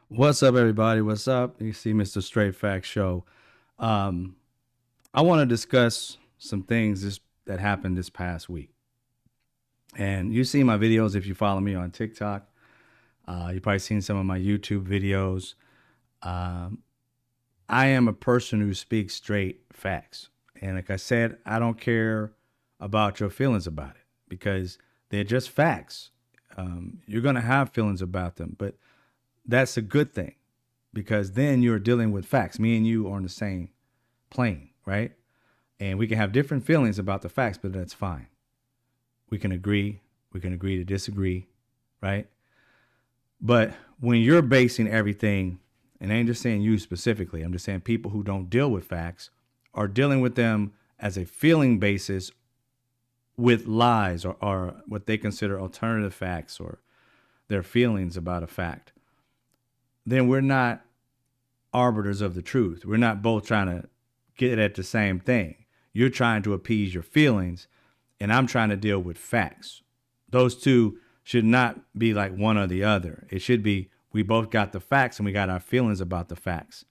What's up, everybody? What's up? You see Mr. Straight Facts Show. Um, I want to discuss some things that happened this past week. And you see my videos if you follow me on TikTok. You probably seen some of my YouTube videos. Um, I am a person who speaks straight facts. And like I said, I don't care about your feelings about it because they're just facts. You're going to have feelings about them, but that's a good thing because then you're dealing with facts. Me and you are on the same plane, right? And we can have different feelings about the facts, but that's fine. We can agree. We can agree to disagree, right? But when you're basing everything, and I ain't just saying you specifically, I'm just saying people who don't deal with facts are dealing with them as a feeling basis with lies or what they consider alternative facts or their feelings about a fact, then we're not arbiters of the truth. We're not both trying to get at the same thing. You're trying to appease your feelings, and I'm trying to deal with facts. Those two should not be like one or the other. It should be we both got the facts and we got our feelings about the facts.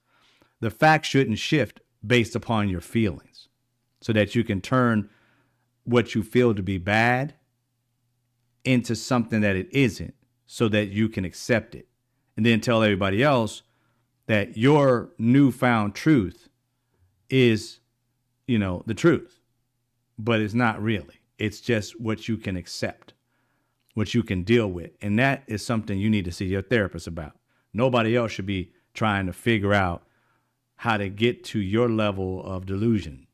The facts shouldn't shift based upon your feelings so that you can turn what you feel to be bad into something that it isn't so that you can accept it and then tell everybody else that your newfound truth is, the truth, but it's not really. It's just what you can accept, what you can deal with. And that is something you need to see your therapist about. Nobody else should be trying to figure out how to get to your level of delusion.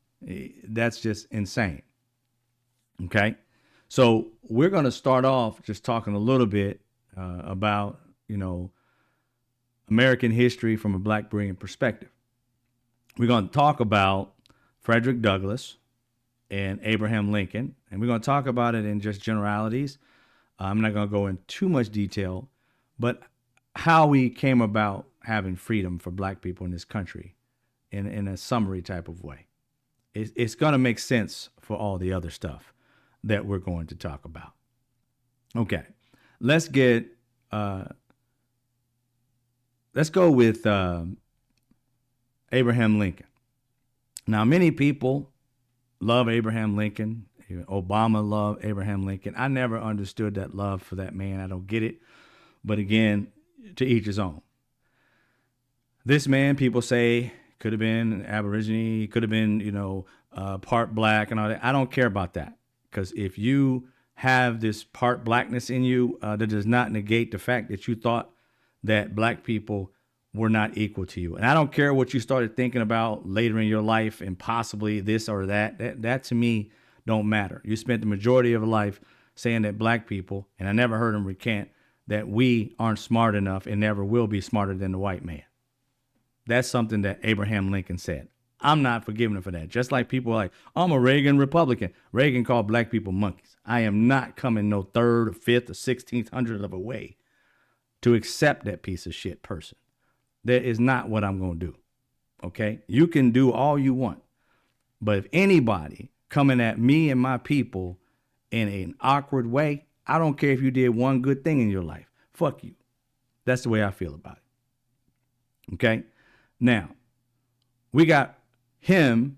That's just insane. Okay. So we're going to start off just talking a little bit about, American history from a Black brilliant perspective. We're going to talk about Frederick Douglass and Abraham Lincoln, and we're going to talk about it in just generalities. I'm not going to go in too much detail, but how we came about having freedom for Black people in this country in a summary type of way. It's going to make sense for all the other stuff that we're going to talk about. Okay, let's go with Abraham Lincoln. Now, many people love Abraham Lincoln. Obama loved Abraham Lincoln. I never understood that love for that man. I don't get it. But again, to each his own. This man, people say, could have been an Aborigine, could have been, part Black and all that. I don't care about that. Because if you have this part Blackness in you, that does not negate the fact that you thought that Black people were not equal to you. And I don't care what you started thinking about later in your life and possibly this or that. That to me don't matter. You spent the majority of your life saying that Black people, and I never heard him recant, that we aren't smart enough and never will be smarter than the white man. That's something that Abraham Lincoln said. I'm not forgiving him for that. Just like people are like, I'm a Reagan Republican. Reagan called Black people monkeys. I am not coming no third or fifth or 16th hundredth of a way to accept that piece of shit person. That is not what I'm going to do. Okay? You can do all you want. But if anybody coming at me and my people in an awkward way, I don't care if you did one good thing in your life. Fuck you. That's the way I feel about it. Okay? Now, we got him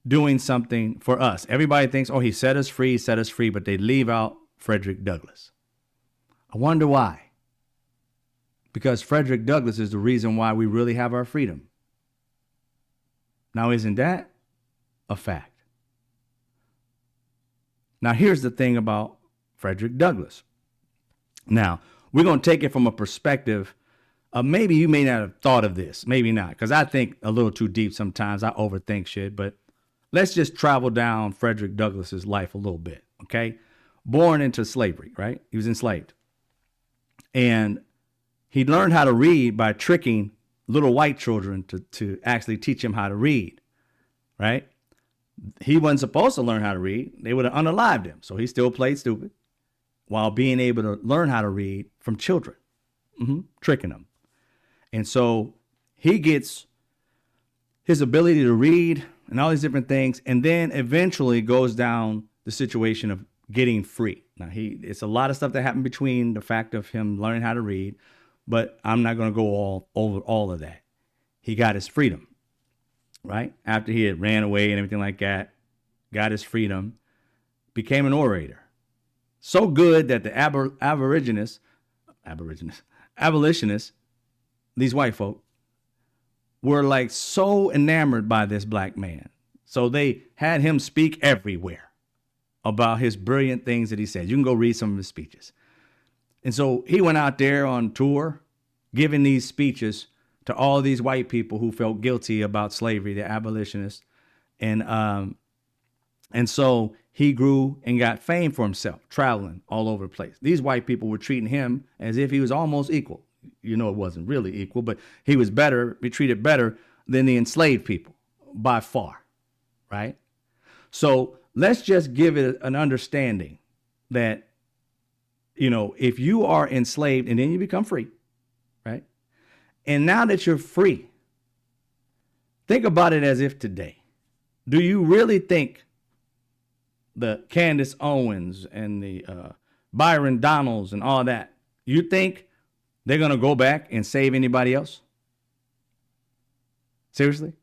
doing something for us. Everybody thinks, oh, he set us free, but they leave out Frederick Douglass. I wonder why. Because Frederick Douglass is the reason why we really have our freedom. Now, isn't that a fact? Now, here's the thing about Frederick Douglass. Now, we're going to take it from a perspective of maybe you may not have thought of this. Maybe not, because I think a little too deep sometimes. I overthink shit. But let's just travel down Frederick Douglass's life a little bit, okay? Born into slavery, right? He was enslaved. And he learned how to read by tricking little white children to actually teach him how to read, right? He wasn't supposed to learn how to read. They would have unalived him. So he still played stupid while being able to learn how to read from children, tricking them. And so he gets his ability to read and all these different things, and then eventually goes down the situation of getting free. Now, it's a lot of stuff that happened between the fact of him learning how to read, but I'm not going to go all over all of that. He got his freedom, right? After he had ran away and everything like that, got his freedom, became an orator. So good that the abolitionists, these white folk, were like so enamored by this black man. So they had him speak everywhere about his brilliant things that he said. You can go read some of his speeches. And so he went out there on tour giving these speeches to all these white people who felt guilty about slavery, the abolitionists. And so he grew and got fame for himself, traveling all over the place. These white people were treating him as if he was almost equal. You know, it wasn't really equal, but he was better, be treated better than the enslaved people by far, right? So let's just give it an understanding that, you know, if you are enslaved and then you become free, right? And now that you're free, think about it as if today. Do you really think the Candace Owens and the Byron Donalds and all that, you think they're going to go back and save anybody else? Seriously?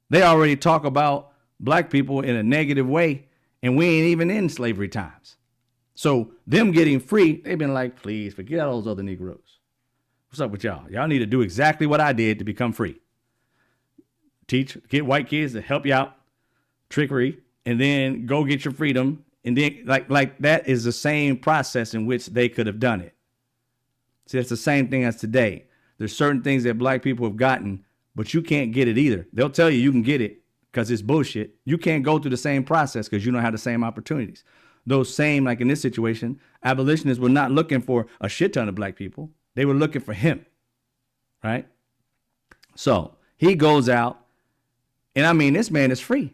They already talk about black people in a negative way, and we ain't even in slavery times. So them getting free, they've been like, please forget all those other Negroes. What's up with y'all? Y'all need to do exactly what I did to become free. Get white kids to help you out, trickery, and then go get your freedom. And then like that is the same process in which they could have done it. See, it's the same thing as today. There's certain things that black people have gotten, but you can't get it either. They'll tell you can get it because it's bullshit. You can't go through the same process because you don't have the same opportunities. Those same, like in this situation, abolitionists were not looking for a shit ton of black people. They were looking for him, right? So he goes out, and I mean, this man is free.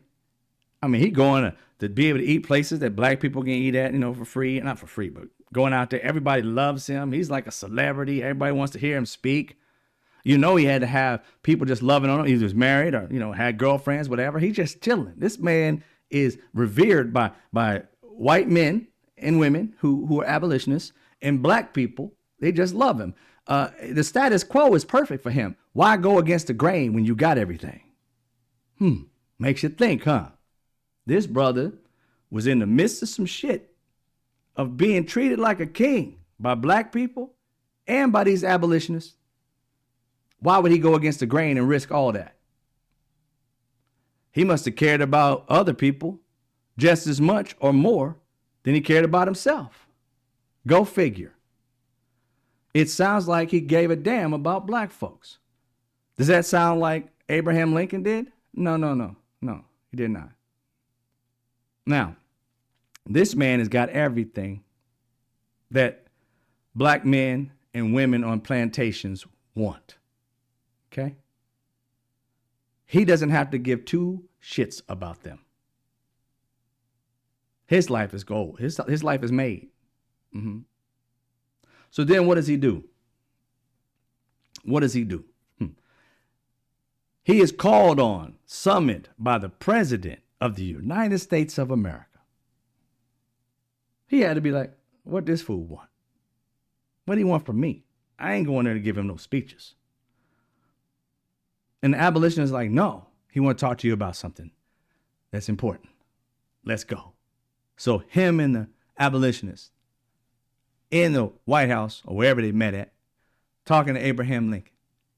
I mean, he going to be able to eat places that black people can eat at, you know, for free. Not for free, but going out there. Everybody loves him. He's like a celebrity. Everybody wants to hear him speak. You know, he had to have people just loving on him. He was married or, you know, had girlfriends, whatever. He's just chilling. This man is revered by white men and women who are abolitionists, and black people. They just love him. The status quo is perfect for him. Why go against the grain when you got everything? Makes you think, huh? This brother was in the midst of some shit, of being treated like a king by black people and by these abolitionists. Why would he go against the grain and risk all that? He must have cared about other people just as much or more than he cared about himself. Go figure. It sounds like he gave a damn about black folks. Does that sound like Abraham Lincoln did? No, he did not. Now, this man has got everything that black men and women on plantations want. Okay? He doesn't have to give two shits about them. His life is gold. His life is made. So then what does he do? What does he do? He is called on, summoned by the President of the United States of America. He had to be like, what this fool want? What do he want from me? I ain't going there to give him no speeches. And the abolitionist is like, no, he want to talk to you about something that's important. Let's go. So him and the abolitionist in the White House or wherever they met at, talking to Abraham Lincoln.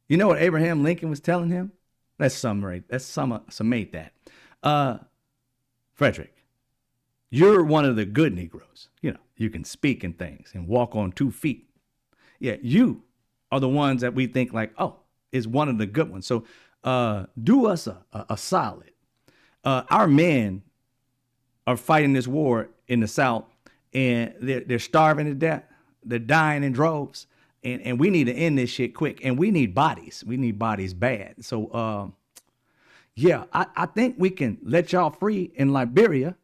You know what Abraham Lincoln was telling him? Let's summate that. Frederick, you're one of the good Negroes. You know, you can speak and things and walk on 2 feet. Yeah, you are the ones that we think like, oh, is one of the good ones. So do us a solid. Our men are fighting this war in the South, and they're starving to death. They're dying in droves. And we need to end this shit quick. And we need bodies. We need bodies bad. So, I think we can let y'all free in Liberia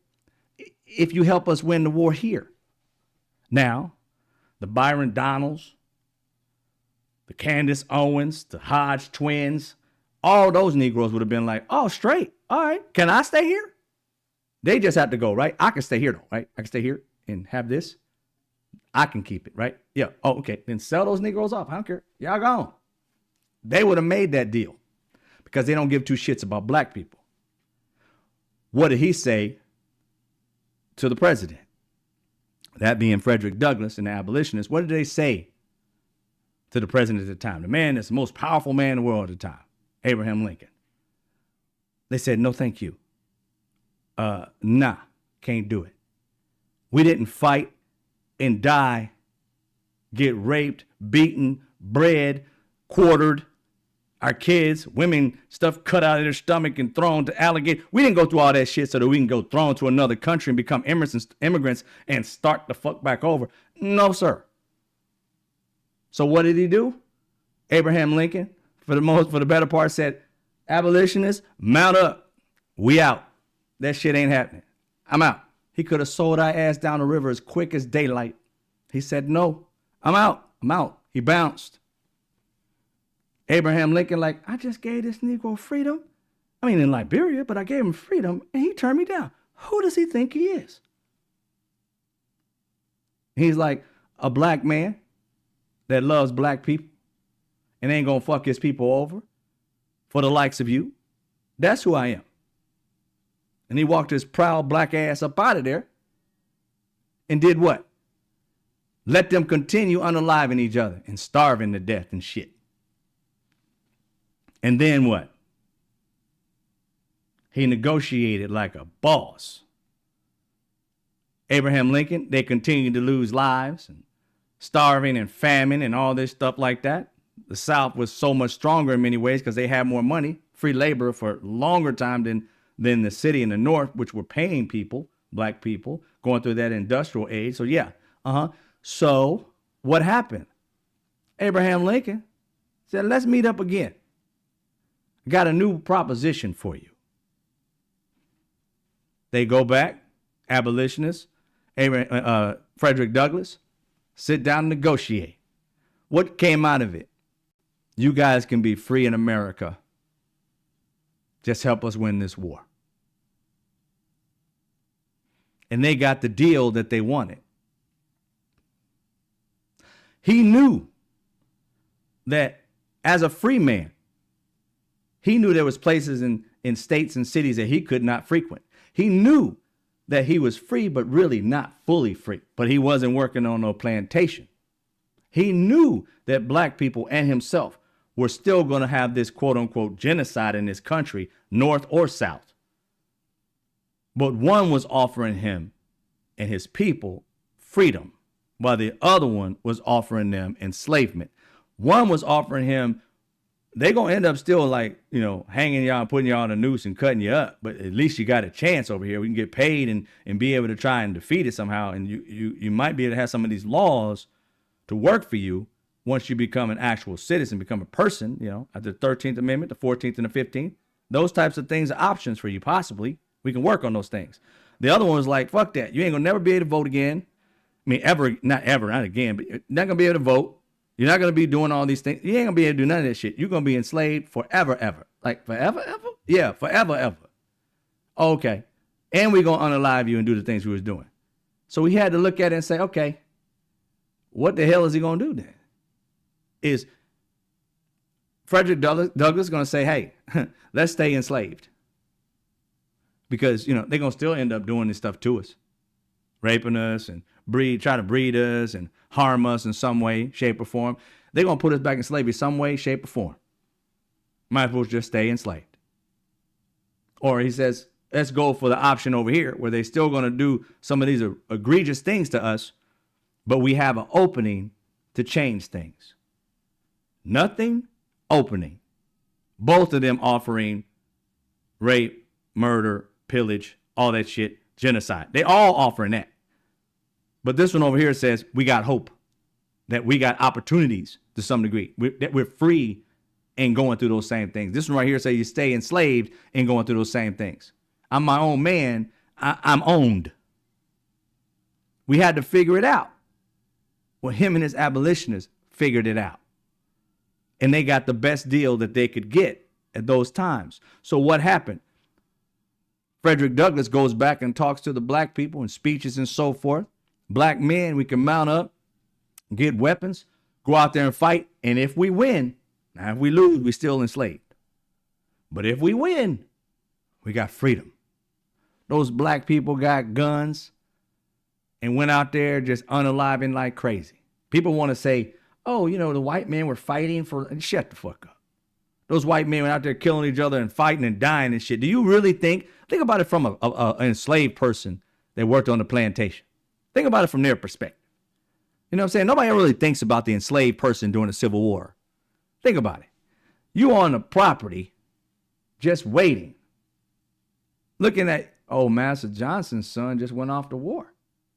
if you help us win the war here. Now, the Byron Donalds, the Candace Owens, the Hodge twins, all those Negroes would have been like, oh, straight. All right. Can I stay here? They just have to go, right? I can stay here, though, right? I can stay here and have this. I can keep it, right? Yeah. Oh, okay. Then sell those Negroes off. I don't care. Y'all gone. They would have made that deal because they don't give two shits about black people. What did he say to the president? That being Frederick Douglass and the abolitionists. What did they say to the president at the time? The man that's the most powerful man in the world at the time, Abraham Lincoln. They said, no, thank you. Nah, can't do it. We didn't fight and die, get raped, beaten, bred, quartered, our kids, women, stuff cut out of their stomach and thrown to alligator. We didn't go through all that shit so that we can go thrown to another country and become immigrants and start the fuck back over. No, sir. So what did he do? Abraham Lincoln, for the better part, said, abolitionists, mount up. We out. That shit ain't happening. I'm out. He could have sold our ass down the river as quick as daylight. He said, no, I'm out. I'm out. He bounced. Abraham Lincoln, like, I just gave this Negro freedom. I mean, in Liberia, but I gave him freedom and he turned me down. Who does he think he is? He's like a black man that loves black people and ain't gonna fuck his people over for the likes of you. That's who I am. And he walked his proud black ass up out of there and did what? Let them continue unaliving each other and starving to death and shit. And then what? He negotiated like a boss. Abraham Lincoln, they continued to lose lives and starving and famine and all this stuff like that. The South was so much stronger in many ways because they had more money, free labor for a longer time than the city in the North, which were paying people, black people, going through that industrial age. So yeah, So what happened? Abraham Lincoln said, let's meet up again. Got a new proposition for you. They go back, abolitionists, Frederick Douglass, sit down and negotiate. What came out of it? You guys can be free in America. Just help us win this war. And they got the deal that they wanted. He knew that as a free man, he knew there was places in states and cities that he could not frequent. He knew that he was free, but really not fully free. But he wasn't working on no plantation. He knew that black people and himself were still going to have this quote unquote genocide in this country, North or South. But one was offering him and his people freedom, while the other one was offering them enslavement. One was offering him, they're going to end up still like, hanging y'all, putting y'all on a noose and cutting you up. But at least you got a chance over here. We can get paid and be able to try and defeat it somehow. And you might be able to have some of these laws to work for you once you become an actual citizen, become a person, at the 13th Amendment, the 14th and the 15th. Those types of things are options for you, possibly. We can work on those things. The other one was like, fuck that. You ain't going to never be able to vote again. I mean, not again, but you're not going to be able to vote. You're not going to be doing all these things. You ain't going to be able to do none of this shit. You're going to be enslaved forever, ever. Like forever, ever? Yeah, forever, ever. Okay. And we're going to unalive you and do the things we was doing. So we had to look at it and say, okay, what the hell is he going to do then? Is Frederick Douglass going to say, hey, let's stay enslaved? Because, they're going to still end up doing this stuff to us. Raping us and try to breed us and harm us in some way, shape, or form. They're going to put us back in slavery some way, shape, or form. Might as well just stay enslaved. Or he says, let's go for the option over here where they're still going to do some of these egregious things to us, but we have an opening to change things. Nothing, opening. Both of them offering rape, murder, pillage, all that shit, genocide. They all offering that. But this one over here says we got hope, that we got opportunities to some degree, that we're free and going through those same things. This one right here says you stay enslaved and going through those same things. I'm my own man. I'm owned. We had to figure it out. Well, him and his abolitionists figured it out. And they got the best deal that they could get at those times. So what happened? Frederick Douglass goes back and talks to the black people in speeches and so forth. Black men, we can mount up. get weapons, go out there and fight. And if we win, now if we lose, we still enslaved. But if we win, we got freedom. Those black people got guns and went out there just unaliving like crazy. People want to say, oh, you know, the white men were fighting for, shut the fuck up. Those white men were out there killing each other and fighting and dying and shit. Do you really think about it from an enslaved person that worked on the plantation? Think about it from their perspective. You know what I'm saying? Nobody really thinks about the enslaved person during the Civil War. Think about it. You on the property just waiting, looking at, oh, Master Johnson's son just went off to war.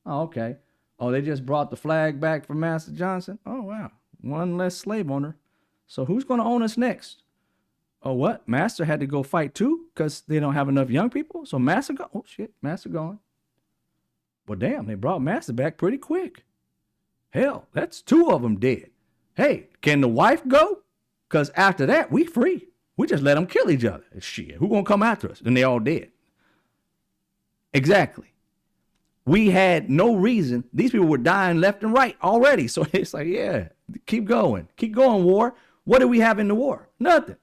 Oh, okay. Oh, they just brought the flag back for Master Johnson. Oh, wow. One less slave owner. So who's going to own us next? Oh, what? Master had to go fight too because they don't have enough young people? So Master go. Oh, shit. Master gone. Well, damn, they brought Master back pretty quick. Hell, that's 2 of them dead. Hey, can the wife go? Because after that, we free. We just let them kill each other. Shit, who going to come after us? And they all dead. Exactly. We had no reason. These people were dying left and right already. So it's like, yeah, keep going. Keep going, war. What do we have in the war? Nothing.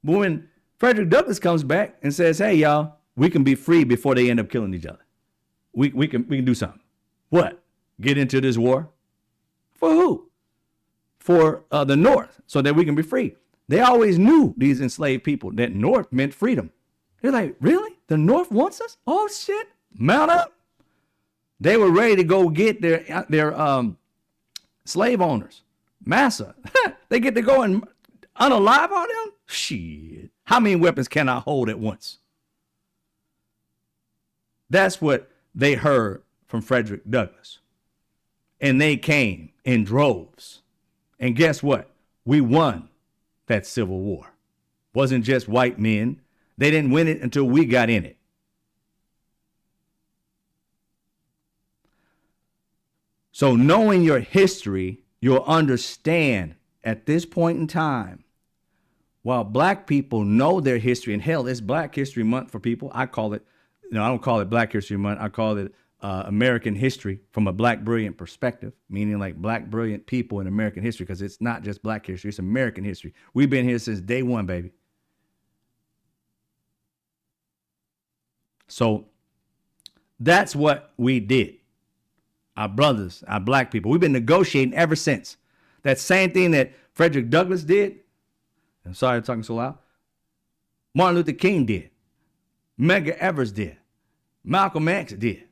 But when Frederick Douglass comes back and says, hey, y'all, we can be free before they end up killing each other. We can do something. What? Get into this war? For who? For the North, so that we can be free. They always knew, these enslaved people, that North meant freedom. They're like, really? The North wants us? Oh, shit. Mount up. They were ready to go get their slave owners. Massa. They get to go and unalive on them? Shit. How many weapons can I hold at once? That's what they heard from Frederick Douglass. And they came in droves. And guess what? We won that Civil War. Wasn't just white men. They didn't win it until we got in it. So knowing your history, you'll understand at this point in time, while black people know their history, and hell, it's Black History Month for people. I call it, I don't call it Black History Month. I call it American history from a black brilliant perspective, meaning like black brilliant people in American history, because it's not just black history, it's American history. We've been here since day one, baby. So that's what we did. Our brothers, our black people, we've been negotiating ever since. That same thing that Frederick Douglass did, I'm sorry I'm talking so loud, Martin Luther King did, Medgar Evers did, Malcolm X did.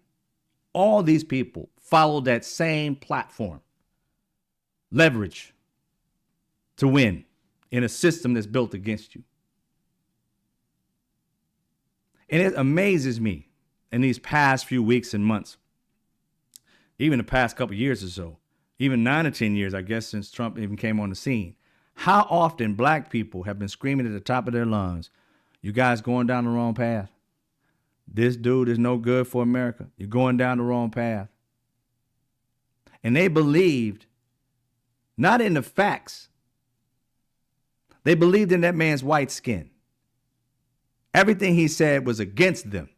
All these people followed that same platform. Leverage to win in a system that's built against you. And it amazes me in these past few weeks and months, even the past couple years or so, even 9 or 10 years, I guess, since Trump even came on the scene, how often black people have been screaming at the top of their lungs, you guys going down the wrong path. This dude is no good for America. You're going down the wrong path. And they believed not in the facts. They believed in that man's white skin. Everything he said was against them,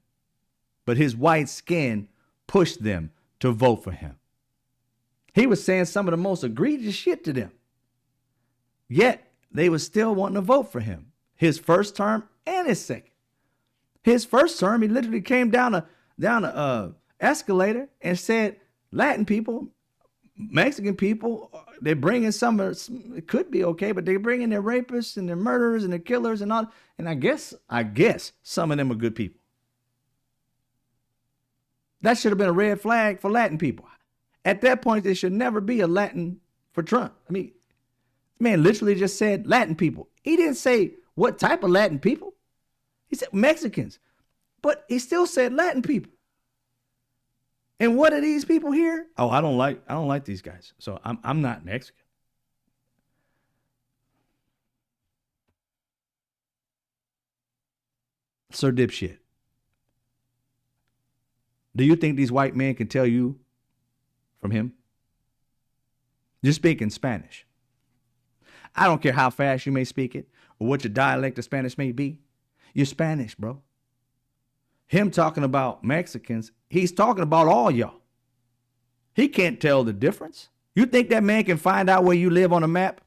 but his white skin pushed them to vote for him. He was saying some of the most egregious shit to them. Yet they were still wanting to vote for him. His first term and his second. His first term, he literally came down a escalator and said, Latin people, Mexican people, they're bringing it could be okay, but they're bringing their rapists and their murderers and their killers and all. And I guess some of them are good people. That should have been a red flag for Latin people. At that point, there should never be a Latin for Trump. I mean, man literally just said Latin people. He didn't say what type of Latin people. He said Mexicans, but he still said Latin people. And what are these people here? Oh, I don't like these guys. So I'm not Mexican. Sir dipshit. Do you think these white men can tell you from him? You're speaking Spanish. I don't care how fast you may speak it or what your dialect of Spanish may be. You're Spanish, bro. Him talking about Mexicans, he's talking about all y'all. He can't tell the difference. You think that man can find out where you live on a map?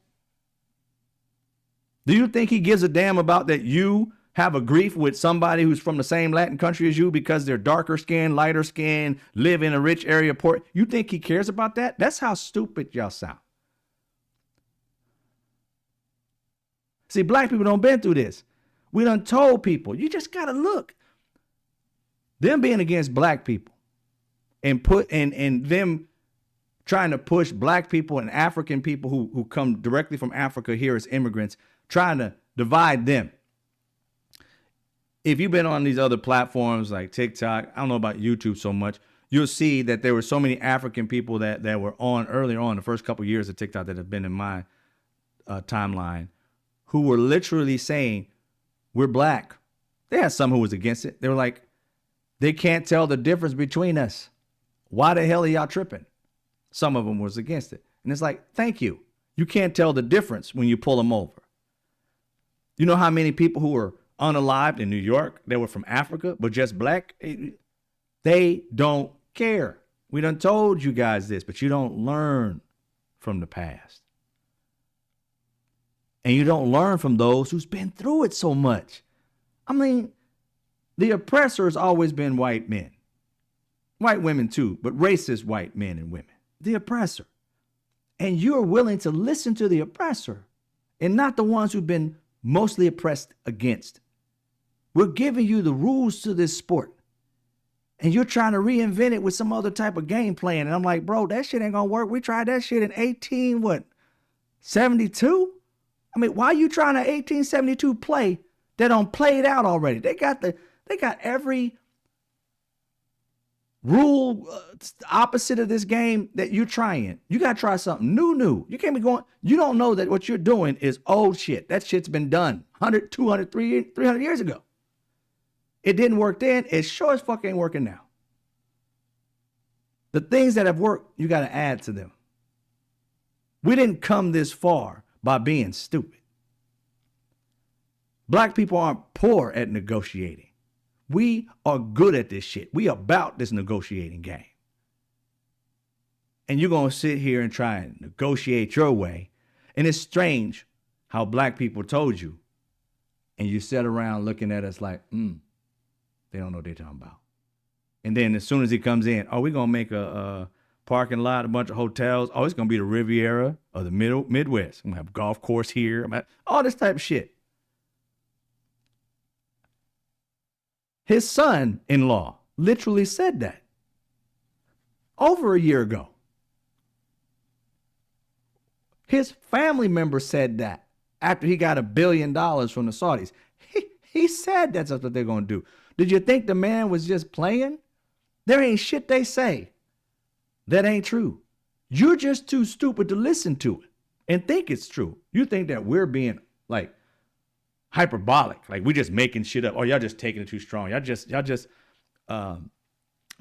Do you think he gives a damn about that you have a grief with somebody who's from the same Latin country as you because they're darker skinned, lighter skinned, live in a rich area, poor? You think he cares about that? That's how stupid y'all sound. See, black people don't been through this. We done told people, you just gotta look. Them being against black people and them trying to push black people and African people who come directly from Africa here as immigrants, trying to divide them. If you've been on these other platforms like TikTok, I don't know about YouTube so much, you'll see that there were so many African people that were on earlier on, the first couple of years of TikTok that have been in my timeline, who were literally saying, we're black. They had some who was against it. They were like, they can't tell the difference between us. Why the hell are y'all tripping? Some of them was against it. And it's like, thank you. You can't tell the difference when you pull them over. You know how many people who were unalived in New York that were from Africa but just black? They don't care. We done told you guys this, but you don't learn from the past. And you don't learn from those who's been through it so much. I mean, the oppressor has always been white men. White women too, but racist white men and women. The oppressor. And you're willing to listen to the oppressor and not the ones who've been mostly oppressed against. We're giving you the rules to this sport. And you're trying to reinvent it with some other type of game plan. And I'm like, bro, that shit ain't gonna work. We tried that shit in 72? I mean, why are you trying an 1872 play that don't play it out already? They got every rule opposite of this game that you're trying. You got to try something new. You can't be going, you don't know that what you're doing is old shit. That shit's been done 100, 200, 300 years ago. It didn't work then. It sure as fuck ain't working now. The things that have worked, you got to add to them. We didn't come this far by being stupid. Black people aren't poor at negotiating. We are good at this shit. We about this negotiating game. And you're going to sit here and try and negotiate your way. And it's strange how black people told you. And you sit around looking at us like, they don't know what they're talking about. And then as soon as he comes in, we're going to make a parking lot, a bunch of hotels. It's going to be the Riviera of the Midwest. I'm going to have a golf course here. All this type of shit. His son-in-law literally said that over a year ago. His family member said that after he got $1 billion from the Saudis. He said that's what they're going to do. Did you think the man was just playing? There ain't shit they say that ain't true. You're just too stupid to listen to it and think it's true. You think that we're being like hyperbolic, like we just making shit up. Y'all just taking it too strong. Y'all just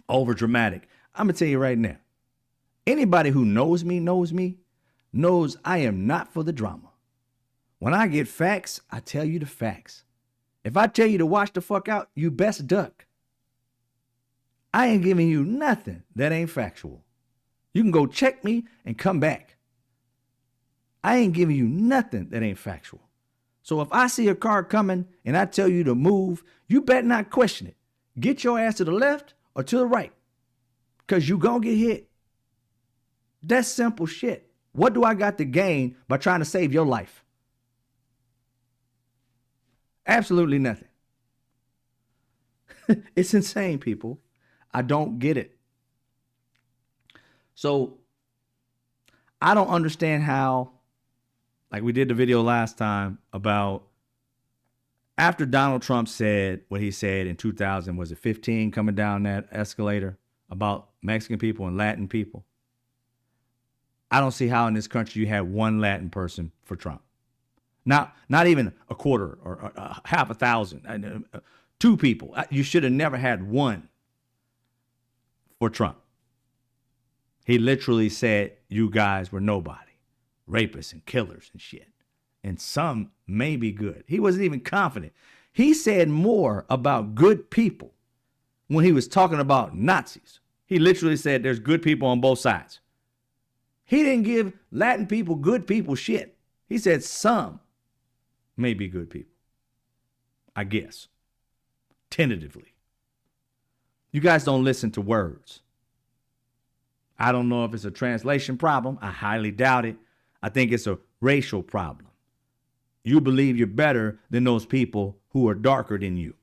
over dramatic. I'm gonna tell you right now. Anybody who knows me knows I am not for the drama. When I get facts, I tell you the facts. If I tell you to watch the fuck out, you best duck. I ain't giving you nothing that ain't factual. You can go check me and come back. I ain't giving you nothing that ain't factual. So if I see a car coming and I tell you to move, you better not question it. Get your ass to the left or to the right, because you gonna get hit. That's simple shit. What do I got to gain by trying to save your life? Absolutely nothing. It's insane, people. I don't get it. So I don't understand how, like we did the video last time about after Donald Trump said what he said in 2000, was it 15, coming down that escalator about Mexican people and Latin people. I don't see how in this country you had one Latin person for Trump. Not even a quarter or half a thousand, 2 people. You should have never had one for Trump. He literally said you guys were nobody. Rapists and killers and shit. And some may be good. He wasn't even confident. He said more about good people when he was talking about Nazis. He literally said there's good people on both sides. He didn't give Latin people, good people, shit. He said some may be good people. I guess. Tentatively. You guys don't listen to words. I don't know if it's a translation problem. I highly doubt it. I think it's a racial problem. You believe you're better than those people who are darker than you.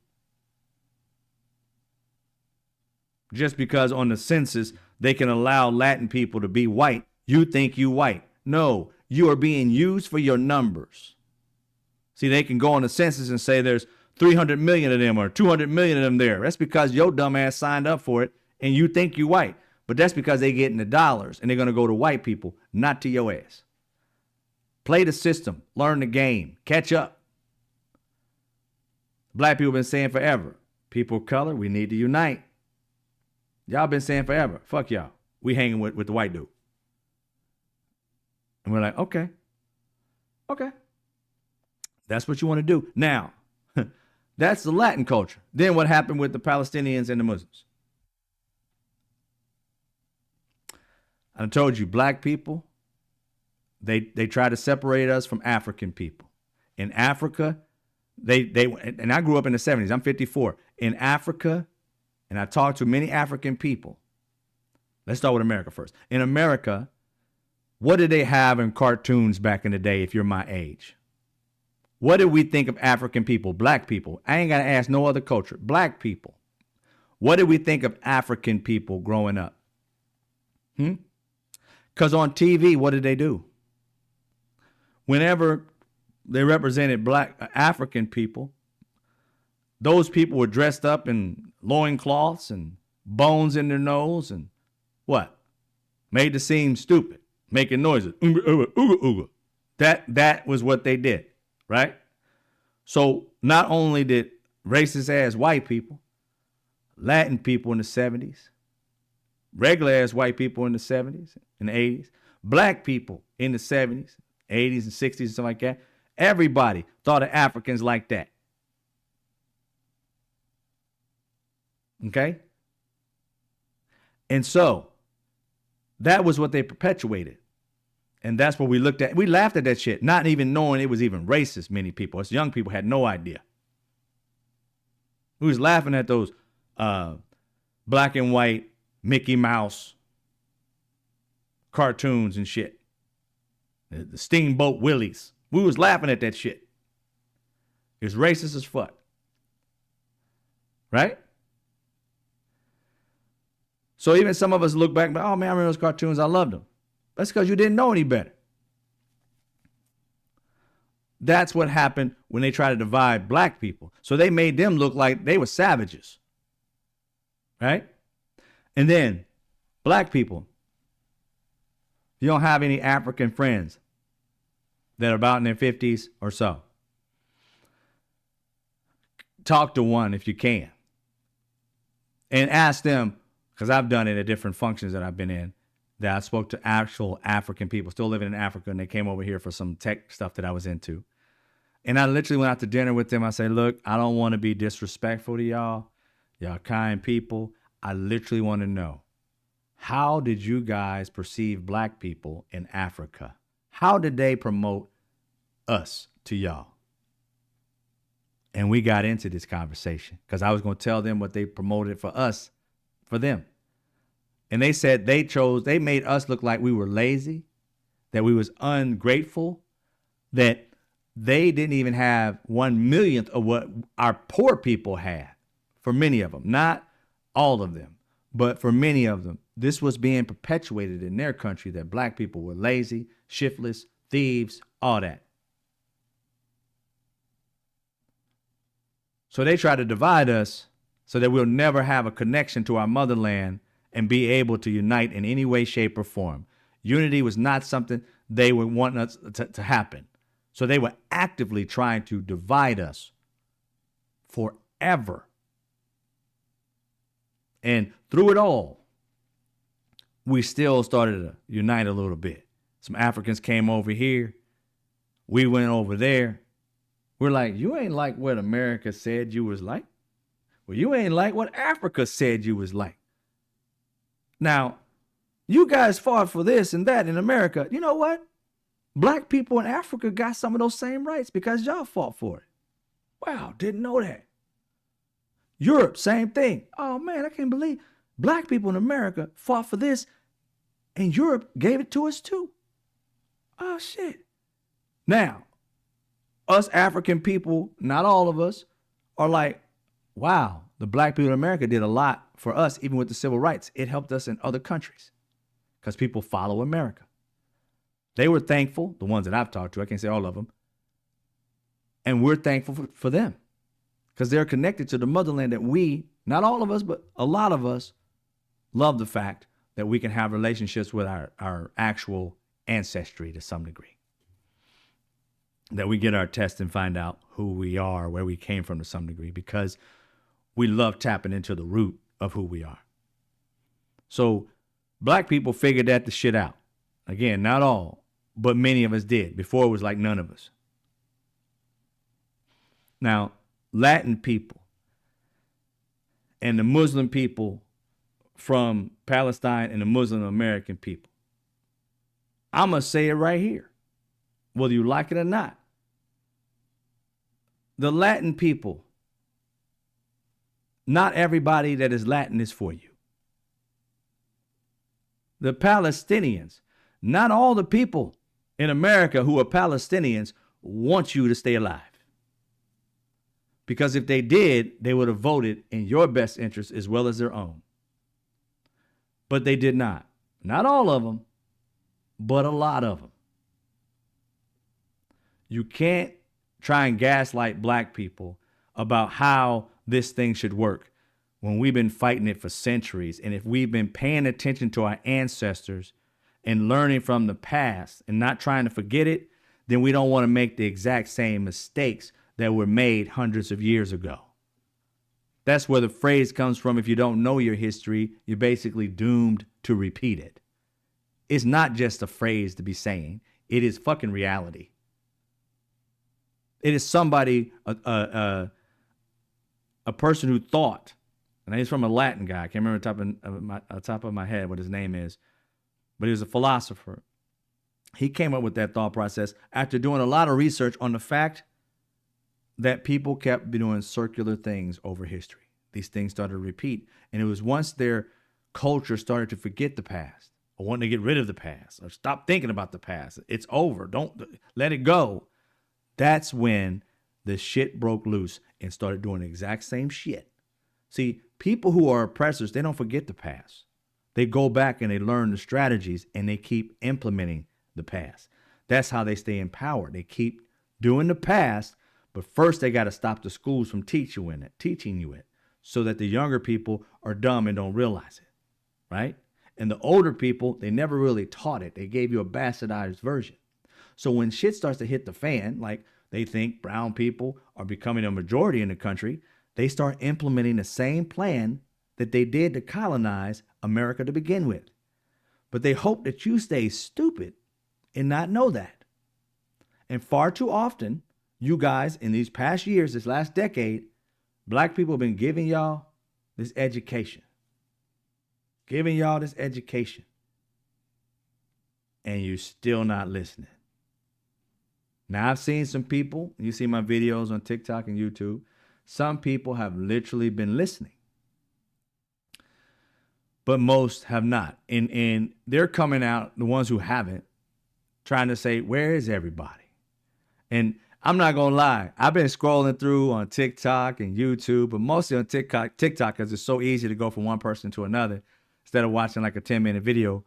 Just because on the census they can allow Latin people to be white, you think you white. No, you are being used for your numbers. See, they can go on the census and say there's 300 million of them or 200 million of them there. That's because your dumb ass signed up for it and you think you white. But that's because they getting the dollars and they're going to go to white people, not to your ass. Play the system, learn the game, catch up. Black people been saying forever, people of color, we need to unite. Y'all been saying forever, fuck y'all. We hanging with the white dude. And we're like, okay. That's what you want to do. Now, that's the Latin culture. Then what happened with the Palestinians and the Muslims? I told you, black people, they try to separate us from African people. In Africa, and I grew up in the 70s. I'm 54. In Africa, and I talked to many African people. Let's start with America first. In America, what did they have in cartoons back in the day if you're my age? What did we think of African people, black people? I ain't got to ask no other culture. Black people. What did we think of African people growing up? Because on TV, what did they do? Whenever they represented black African people, those people were dressed up in loincloths and bones in their nose and what? Made to seem stupid, making noises. Ooga, ooga, ooga, ooga. That was what they did, right? So not only did racist ass white people, Latin people in the 70s, regular ass white people in the 70s and the 80s, black people in the 70s, 80s and 60s and something like that, everybody thought of Africans like that. Okay? And so that was what they perpetuated. And that's what we looked at. We laughed at that shit, not even knowing it was even racist, many people. Us young people had no idea. We was laughing at those black and white Mickey Mouse cartoons and shit. The Steamboat Willies. We was laughing at that shit. It was racist as fuck. Right? So even some of us look back and, oh man, I remember those cartoons. I loved them. That's because you didn't know any better. That's what happened when they tried to divide black people. So they made them look like they were savages. Right? And then black people. You don't have any African friends that are about in their 50s or so. Talk to one if you can. And ask them, because I've done it at different functions that I've been in, that I spoke to actual African people still living in Africa, and they came over here for some tech stuff that I was into. And I literally went out to dinner with them. I said, look, I don't want to be disrespectful to y'all. Y'all kind people. I literally want to know, how did you guys perceive black people in Africa? How did they promote us to y'all? And we got into this conversation because I was going to tell them what they promoted for us, for them. And they said they made us look like we were lazy, that we was ungrateful, that they didn't even have 1/1,000,000th of what our poor people had. For many of them, not all of them, but for many of them, this was being perpetuated in their country, that black people were lazy, shiftless, thieves, all that. So they try to divide us so that we'll never have a connection to our motherland and be able to unite in any way, shape, or form. Unity was not something they would want us to happen. So they were actively trying to divide us forever. And through it all, we still started to unite a little bit. Some Africans came over here. We went over there. We're like, you ain't like what America said you was like. Well, you ain't like what Africa said you was like. Now, You guys fought for this and that in America. You know what? Black people in Africa got some of those same rights because y'all fought for it. Wow, didn't know that. Europe, same thing. Oh man, I can't believe black people in America fought for this and Europe gave it to us too. Oh shit. Now, us African people, not all of us, are like, wow, the black people in America did a lot for us, even with the civil rights. It helped us in other countries because people follow America. They were thankful, the ones that I've talked to, I can't say all of them, and we're thankful for them because they're connected to the motherland that we, not all of us, but a lot of us, love the fact that we can have relationships with our actual ancestry to some degree. That we get our test and find out who we are, where we came from to some degree, because we love tapping into the root of who we are. So black people figured that the shit out. Again, not all, but many of us did. Before it was like none of us. Now, Latin people and the Muslim people from Palestine and the Muslim American people, I'm going to say it right here, whether you like it or not. The Latin people, not everybody that is Latin is for you. The Palestinians, not all the people in America who are Palestinians want you to stay alive. Because if they did, they would have voted in your best interest as well as their own. But they did not. Not all of them, but a lot of them. You can't try and gaslight black people about how this thing should work when we've been fighting it for centuries. And if we've been paying attention to our ancestors and learning from the past and not trying to forget it, then we don't want to make the exact same mistakes that were made hundreds of years ago. That's where the phrase comes from. If you don't know your history, you're basically doomed to repeat it. It's not just a phrase to be saying. It is fucking reality. It is somebody, a person who thought, and he's from a Latin guy. I can't remember top of my head what his name is, but he was a philosopher. He came up with that thought process after doing a lot of research on the fact that people kept doing circular things over history. These things started to repeat. And it was once their culture started to forget the past or wanting to get rid of the past or stop thinking about the past. It's over. Don't let it go. That's when the shit broke loose and started doing the exact same shit. See, people who are oppressors, they don't forget the past. They go back and they learn the strategies and they keep implementing the past. That's how they stay in power. They keep doing the past. But first, they got to stop the schools from teaching you it, so that the younger people are dumb and don't realize it, right? And the older people, they never really taught it. They gave you a bastardized version. So when shit starts to hit the fan, like they think brown people are becoming a majority in the country, they start implementing the same plan that they did to colonize America to begin with. But they hope that you stay stupid and not know that. And far too often, you guys, in these past years, this last decade, black people have been giving y'all this education. Giving y'all this education. And you're still not listening. Now, I've seen some people, you see my videos on TikTok and YouTube, some people have literally been listening. But most have not. And they're coming out, the ones who haven't, trying to say, where is everybody? And I'm not going to lie. I've been scrolling through on TikTok and YouTube, but mostly on TikTok because it's so easy to go from one person to another instead of watching like a 10-minute video.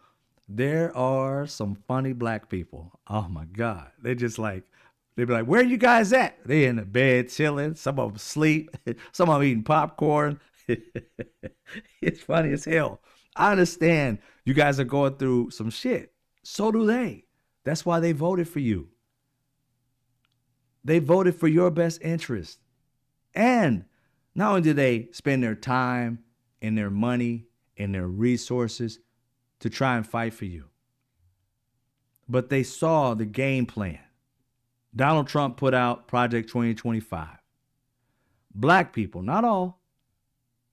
There are some funny black people. Oh, my God. They be like, where are you guys at? They in the bed chilling. Some of them sleep. Some of them eating popcorn. It's funny as hell. I understand you guys are going through some shit. So do they. That's why they voted for you. They voted for your best interest. And not only did they spend their time and their money and their resources to try and fight for you, but they saw the game plan. Donald Trump put out Project 2025. Black people, not all,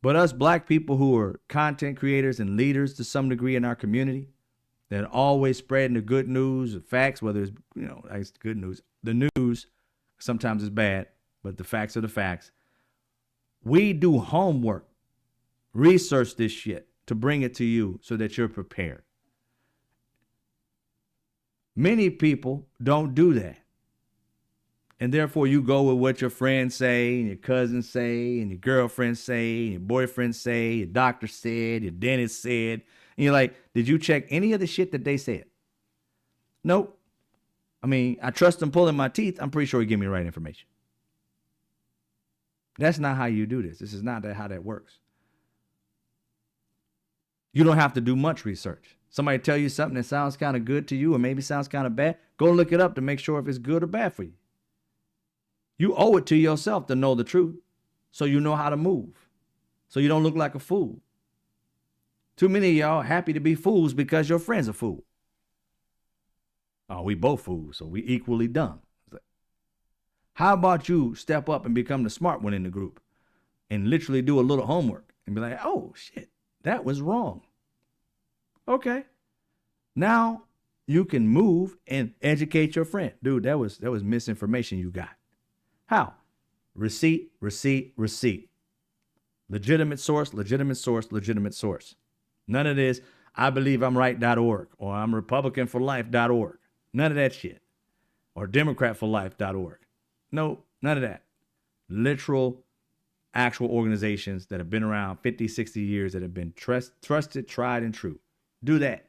but us black people who are content creators and leaders to some degree in our community, that are always spreading the good news, the facts, whether it's, it's good news. The news sometimes is bad, but the facts are the facts. We do homework, research this shit to bring it to you so that you're prepared. Many people don't do that. And therefore you go with what your friends say and your cousins say and your girlfriend say and your boyfriend say, your doctor said, your dentist said. And you're like, did you check any of the shit that they said? Nope. I mean, I trust them pulling my teeth. I'm pretty sure he gave me the right information. That's not how you do this. This is not how that works. You don't have to do much research. Somebody tell you something that sounds kind of good to you or maybe sounds kind of bad. Go look it up to make sure if it's good or bad for you. You owe it to yourself to know the truth so you know how to move, so you don't look like a fool. Too many of y'all are happy to be fools because your friend's a fool. Oh, we both fools, so we equally dumb. How about you step up and become the smart one in the group and literally do a little homework and be like, oh, shit, that was wrong. Okay. Now you can move and educate your friend. Dude, that was misinformation you got. How? Receipt, receipt, receipt. Legitimate source, legitimate source, legitimate source. None of this, I believe I'm right.org or I'm Republican for life.org. None of that shit. Or Democrat for life.org. No, none of that. Literal, actual organizations that have been around 50, 60 years that have been trusted, tried, and true. Do that.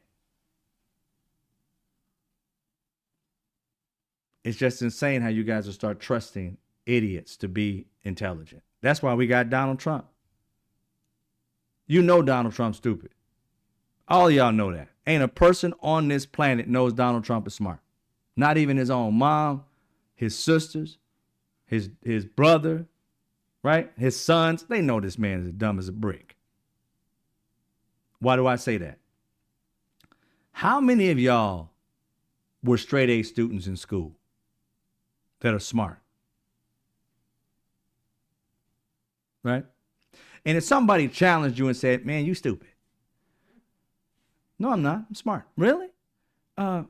It's just insane how you guys will start trusting idiots to be intelligent. That's why we got Donald Trump. You know Donald Trump's stupid. All y'all know that. Ain't a person on this planet knows Donald Trump is smart. Not even his own mom, his sisters, his brother, right? His sons. They know this man is as dumb as a brick. Why do I say that? How many of y'all were straight A students in school that are smart? Right? And if somebody challenged you and said, man, you stupid. No, I'm not. I'm smart. Really? Can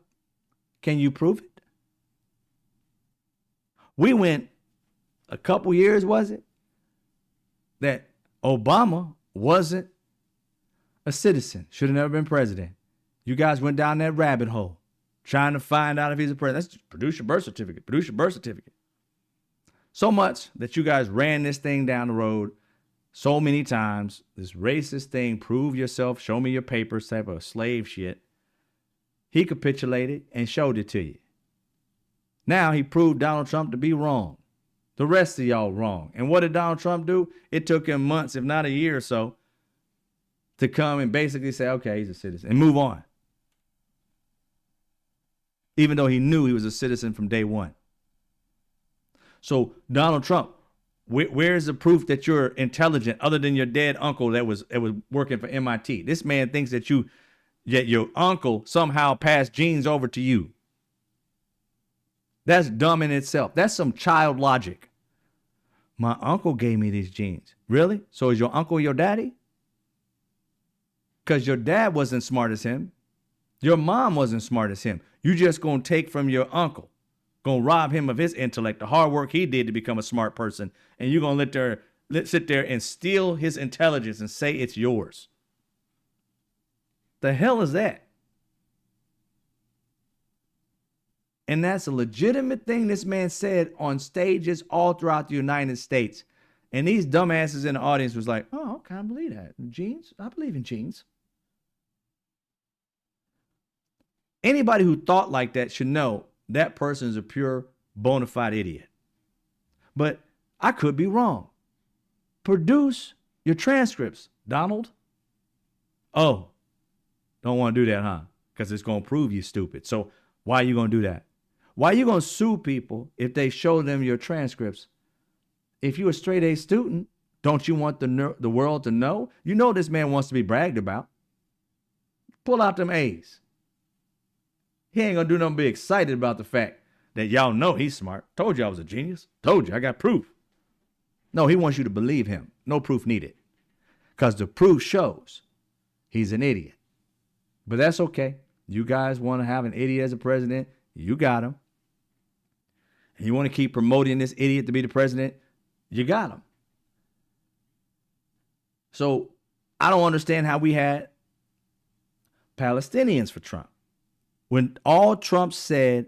you prove it? We went a couple years, was it, that Obama wasn't a citizen, should have never been president. You guys went down that rabbit hole trying to find out if he's a president. Let's just produce your birth certificate. Produce your birth certificate. So much that you guys ran this thing down the road so many times. This racist thing, prove yourself, show me your papers type of slave shit. He capitulated and showed it to you. Now he proved Donald Trump to be wrong. The rest of y'all wrong. And what did Donald Trump do? It took him months, if not a year or so, to come and basically say, okay, he's a citizen and move on. Even though he knew he was a citizen from day one. So Donald Trump, where's the proof that you're intelligent other than your dead uncle that was working for MIT? This man thinks that your uncle somehow passed genes over to you. That's dumb in itself. That's some child logic. My uncle gave me these genes. Really? So is your uncle your daddy? Because your dad wasn't smart as him. Your mom wasn't smart as him. You just going to take from your uncle. Going to rob him of his intellect, the hard work he did to become a smart person. And you're going to sit there and steal his intelligence and say it's yours. The hell is that? And that's a legitimate thing this man said on stages all throughout the United States. And these dumbasses in the audience was like, oh, okay, I believe that. Genes? I believe in genes. Anybody who thought like that should know that person is a pure bona fide idiot. But I could be wrong. Produce your transcripts, Donald. Oh, don't want to do that, huh? Because it's going to prove you stupid. So why are you going to do that? Why are you going to sue people if they show them your transcripts? If you're a straight A student, don't you want the world to know? You know this man wants to be bragged about. Pull out them A's. He ain't going to do nothing but be excited about the fact that y'all know he's smart. Told you I was a genius. Told you I got proof. No, he wants you to believe him. No proof needed. Because the proof shows he's an idiot. But that's okay. You guys want to have an idiot as a president? You got him. And you want to keep promoting this idiot to be the president? You got him. So I don't understand how we had Palestinians for Trump. When all Trump said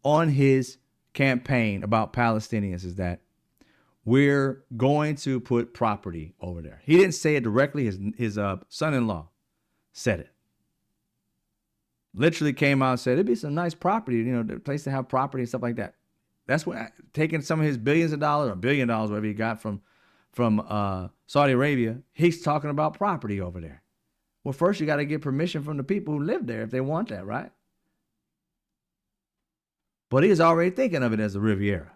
on his campaign about Palestinians is that we're going to put property over there. He didn't say it directly. His son-in-law said it. Literally came out and said, it'd be some nice property, the place to have property and stuff like that. That's what, taking some of his billions of dollars or $1 billion, whatever he got from Saudi Arabia, he's talking about property over there. Well, first you got to get permission from the people who live there if they want that, right? But he's already thinking of it as a Riviera.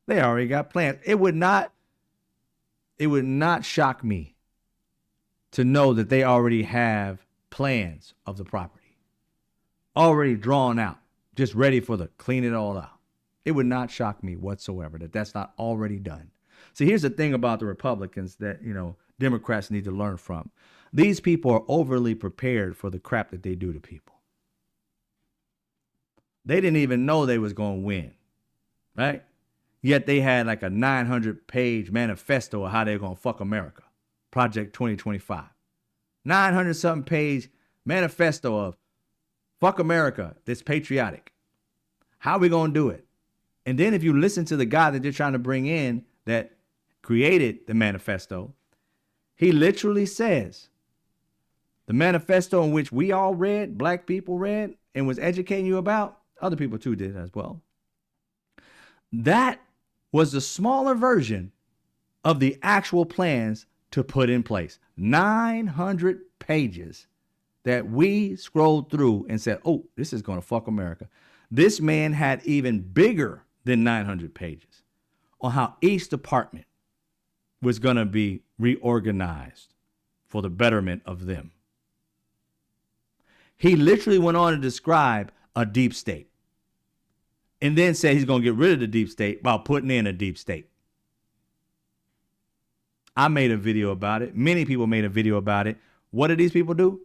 They already got plans. It would not shock me to know that they already have plans of the property, already drawn out, just ready for the clean it all out. It would not shock me whatsoever that that's not already done. See, here's the thing about the Republicans that, Democrats need to learn from. These people are overly prepared for the crap that they do to people. They didn't even know they was going to win, right? Yet they had like a 900-page manifesto of how they're going to fuck America. Project 2025. 900-something page manifesto of fuck America that's patriotic. How are we going to do it? And then if you listen to the guy that they're trying to bring in that created the manifesto, he literally says, the manifesto in which we all read, black people read, and was educating you about, other people too did as well. That was the smaller version of the actual plans to put in place. 900 pages that we scrolled through and said, oh, this is going to fuck America. This man had even bigger than 900 pages on how each department was going to be reorganized for the betterment of them. He literally went on to describe a deep state and then said he's going to get rid of the deep state while putting in a deep state. I made a video about it. Many people made a video about it. What did these people do?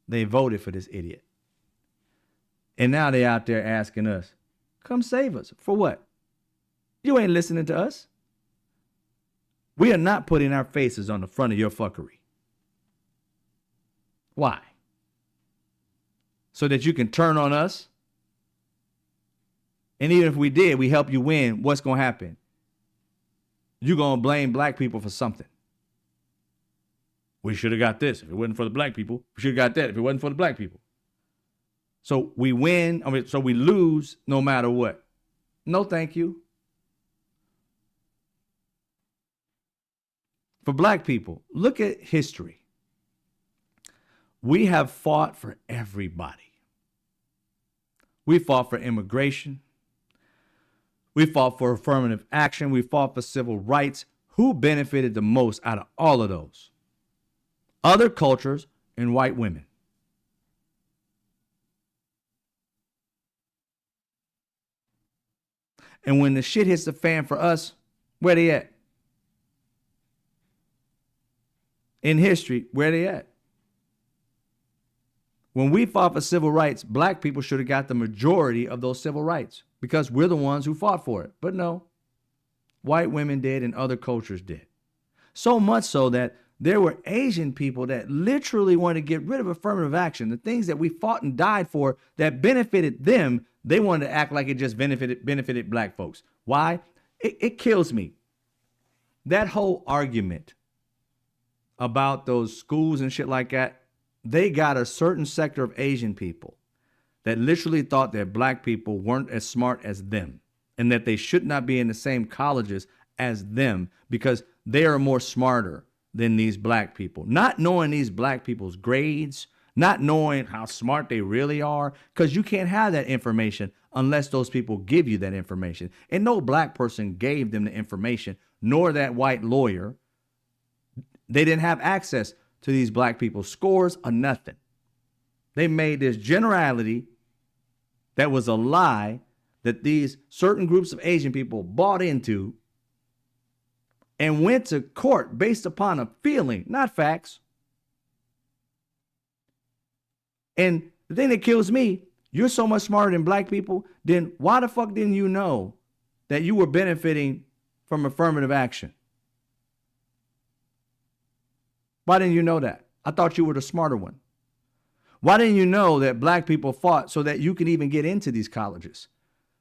They voted for this idiot. And now they're out there asking us, come save us. For what? You ain't listening to us. We are not putting our faces on the front of your fuckery. Why? So that you can turn on us? And even if we did, we help you win, what's going to happen? You're going to blame black people for something. We should have got this if it wasn't for the black people. We should have got that if it wasn't for the black people. So we win, so we lose no matter what. No, thank you. For black people, look at history. We have fought for everybody. We fought for immigration. We fought for affirmative action. We fought for civil rights. Who benefited the most out of all of those? Other cultures and white women. And when the shit hits the fan for us, where they at? In history, where they at? When we fought for civil rights, black people should have got the majority of those civil rights because we're the ones who fought for it. But no, white women did and other cultures did. So much so that there were Asian people that literally wanted to get rid of affirmative action. The things that we fought and died for that benefited them, they wanted to act like it just benefited black folks. Why? It kills me. That whole argument about those schools and shit like that, they got a certain sector of Asian people that literally thought that black people weren't as smart as them and that they should not be in the same colleges as them because they are more smarter than these black people. Not knowing these black people's grades, not knowing how smart they really are, because you can't have that information unless those people give you that information. And no black person gave them the information, nor that white lawyer. They didn't have access to these black people's scores or nothing. They made this generality that was a lie that these certain groups of Asian people bought into and went to court based upon a feeling, not facts. And The thing that kills me, you're so much smarter than black people, then why the fuck didn't you know that you were benefiting from affirmative action? Why didn't you know that? I thought you were the smarter one. Why didn't you know that black people fought so that you could even get into these colleges?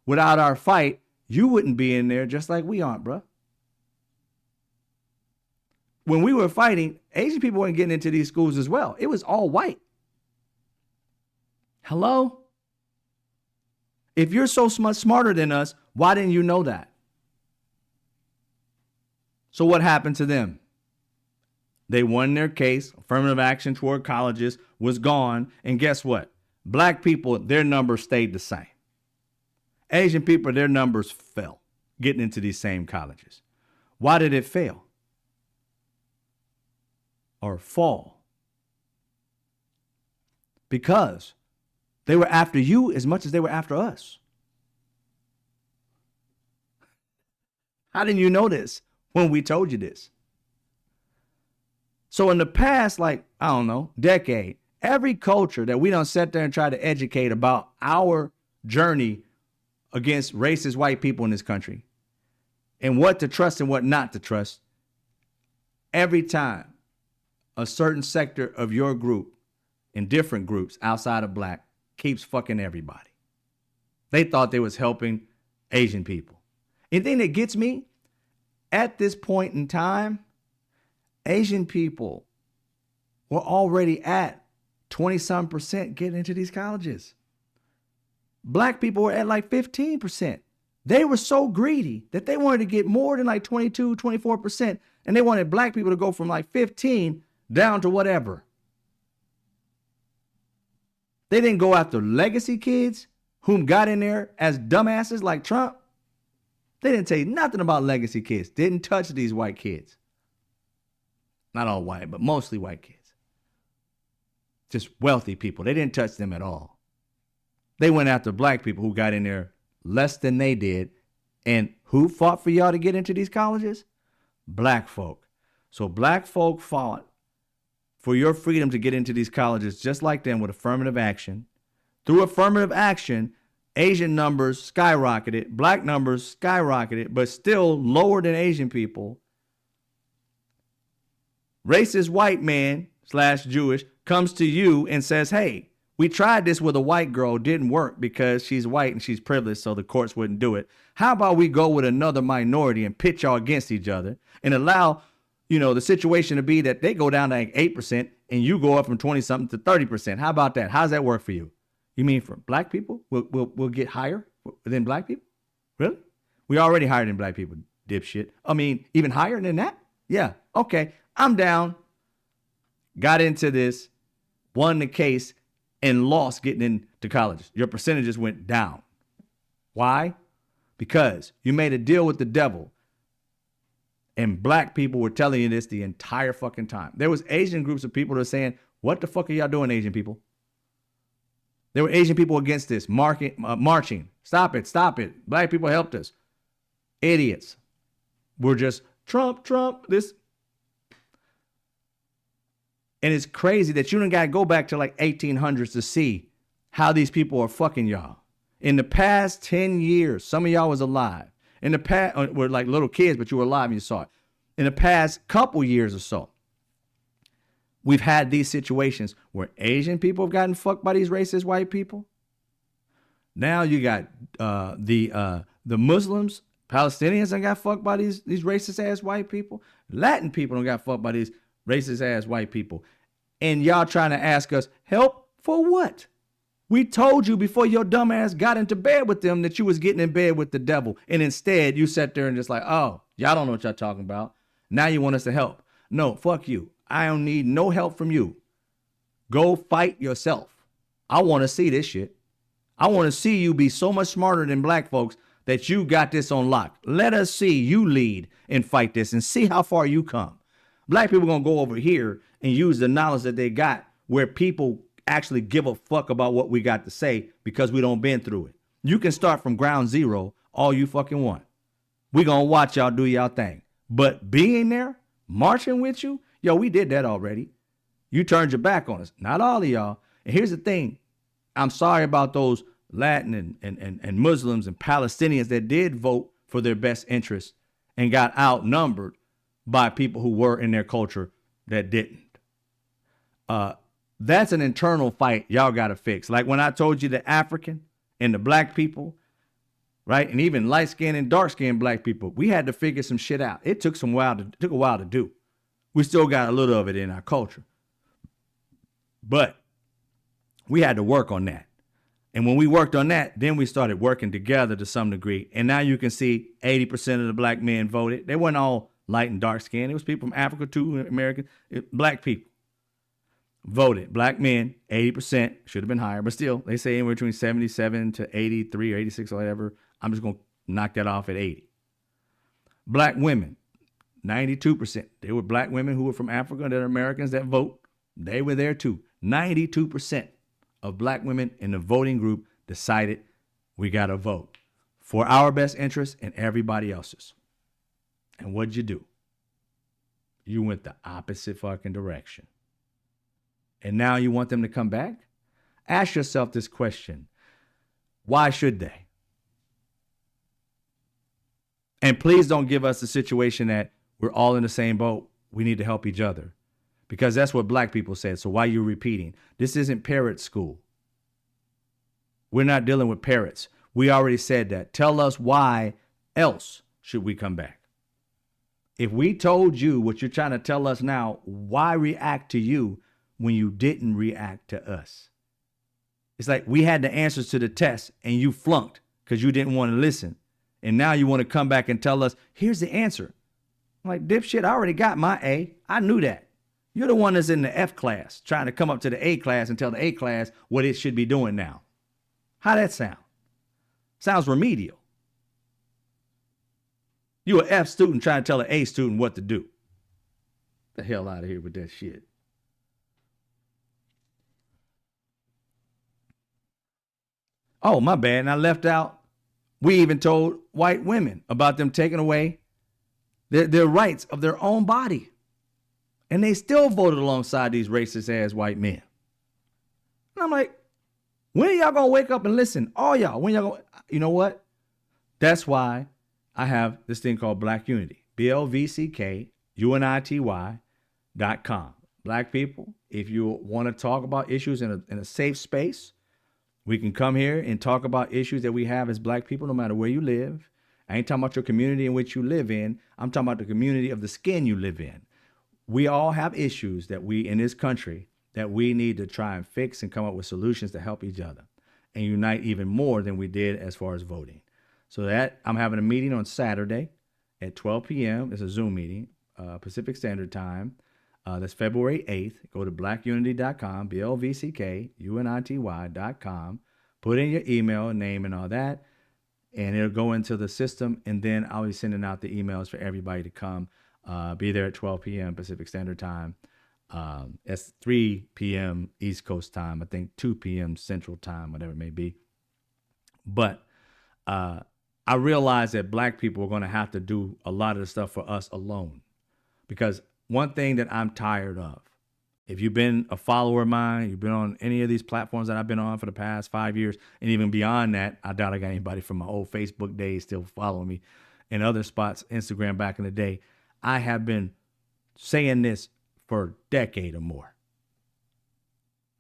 Without our fight, you wouldn't be in there just like we aren't, bro. When we were fighting, Asian people weren't getting into these schools as well. It was all white. Hello? If you're so much smarter than us, why didn't you know that? So what happened to them? They won their case. Affirmative action toward colleges was gone. And guess what? Black people, their numbers stayed the same. Asian people, their numbers fell getting into these same colleges. Why did it fail? Or fall? Because they were after you as much as they were after us. How didn't you know this when we told you this? So in the past, like, I don't know, decade, every culture that we don't sit there and try to educate about our journey against racist white people in this country and what to trust and what not to trust, every time a certain sector of your group and different groups outside of black keeps fucking everybody. They thought they was helping Asian people. And the thing that gets me, at this point in time, Asian people were already at 20-some% getting into these colleges. Black people were at like 15%. They were so greedy that they wanted to get more than like 22, 24%. And they wanted black people to go from like 15 down to whatever. They didn't go after legacy kids whom got in there as dumbasses like Trump. They didn't say nothing about legacy kids. Didn't touch these white kids. Not all white, but mostly white kids. Just wealthy people. They didn't touch them at all. They went after black people who got in there less than they did. And who fought for y'all to get into these colleges? Black folk. So black folk fought for your freedom to get into these colleges just like them with affirmative action. Through affirmative action, Asian numbers skyrocketed, black numbers skyrocketed, but still lower than Asian people. Racist white man / Jewish comes to you and says, hey, we tried this with a white girl, didn't work because she's white and she's privileged, so the courts wouldn't do it. How about we go with another minority and pit y'all against each other and allow, the situation to be that they go down to like 8% and you go up from 20-something to 30%. How about that? How does that work for you? You mean for black people? We'll get higher than black people? Really? We already higher than black people, dipshit. I mean, even higher than that? Yeah, okay. I'm down. Got into this, won the case, and lost getting into colleges. Your percentages went down. Why? Because you made a deal with the devil. And black people were telling you this the entire fucking time. There was Asian groups of people that were saying, what the fuck are y'all doing, Asian people? There were Asian people against this, marching. Stop it. Black people helped us. Idiots. We're just Trump, this. And it's crazy that you don't got to go back to like 1800s to see how these people are fucking y'all. In the past 10 years, some of y'all was alive. In the past, were like little kids, but you were alive and you saw it. In the past couple years or so, we've had these situations where Asian people have gotten fucked by these racist white people. Now you got the Muslims, Palestinians that got fucked by these racist ass white people. Latin people don't got fucked by these racist ass white people. And y'all trying to ask us help for what? We told you before your dumb ass got into bed with them that you was getting in bed with the devil. And instead you sat there and just like, oh, y'all don't know what y'all talking about. Now you want us to help. No, fuck you. I don't need no help from you. Go fight yourself. I want to see this shit. I want to see you be so much smarter than black folks that you got this on lock. Let us see you lead and fight this and see how far you come. Black people going to go over here and use the knowledge that they got where people actually give a fuck about what we got to say because we don't been through it. You can start from ground zero all you fucking want. We going to watch y'all do y'all thing. But being there, marching with you, yo, we did that already. You turned your back on us. Not all of y'all. And here's the thing. I'm sorry about those Latin and Muslims and Palestinians that did vote for their best interests and got outnumbered by people who were in their culture that didn't. That's an internal fight y'all got to fix. Like when I told you the African and the black people, right? And even light skinned and dark skinned black people, we had to figure some shit out. It took a while to do. We still got a little of it in our culture, but we had to work on that. And when we worked on that, then we started working together to some degree. And now you can see 80% of the black men voted. They weren't all light and dark skinned. It was people from Africa too, American, black people voted. Black men, 80%, should have been higher, but still, they say anywhere between 77 to 83 or 86 or whatever. I'm just going to knock that off at 80. Black women, 92%. They were black women who were from Africa that are Americans that vote. They were there too. 92% of black women in the voting group decided we got to vote for our best interest and everybody else's. And what'd you do? You went the opposite fucking direction. And now you want them to come back? Ask yourself this question. Why should they? And please don't give us the situation that we're all in the same boat. We need to help each other. Because that's what black people said. So why are you repeating? This isn't parrot school. We're not dealing with parrots. We already said that. Tell us why else should we come back? If we told you what you're trying to tell us now, why react to you when you didn't react to us? It's like we had the answers to the test and you flunked because you didn't want to listen. And now you want to come back and tell us, here's the answer. I'm like, dipshit, I already got my A. I knew that. You're the one that's in the F class trying to come up to the A class and tell the A class what it should be doing now. How that sound? Sounds remedial. You an F student trying to tell an A student what to do. The hell out of here with that shit. Oh, my bad. And I left out, we even told white women about them taking away their rights of their own body. And they still voted alongside these racist ass white men. And I'm like, when are y'all going to wake up and listen? All y'all, when y'all going to, you know what? That's why I have this thing called Black Unity. BLVCKUNITY.com. Black people, if you want to talk about issues in a safe space, we can come here and talk about issues that we have as black people, no matter where you live. I ain't talking about your community in which you live in. I'm talking about the community of the skin you live in. We all have issues that we in this country that we need to try and fix and come up with solutions to help each other and unite even more than we did as far as voting. So that I'm having a meeting on Saturday at 12 p.m. It's a Zoom meeting, Pacific Standard Time. That's February 8th. Go to blackunity.com, BLVCKUNITY.com. Put in your email, name, and all that, and it'll go into the system. And then I'll be sending out the emails for everybody to come. Be there at 12 p.m. Pacific Standard Time. It's 3 p.m. East Coast time. I think 2 p.m. Central Time, whatever it may be. But I realized that black people are going to have to do a lot of the stuff for us alone. Because one thing that I'm tired of, if you've been a follower of mine, you've been on any of these platforms that I've been on for the past 5 years, and even beyond that, I doubt I got anybody from my old Facebook days still following me, and other spots, Instagram back in the day. I have been saying this for a decade or more.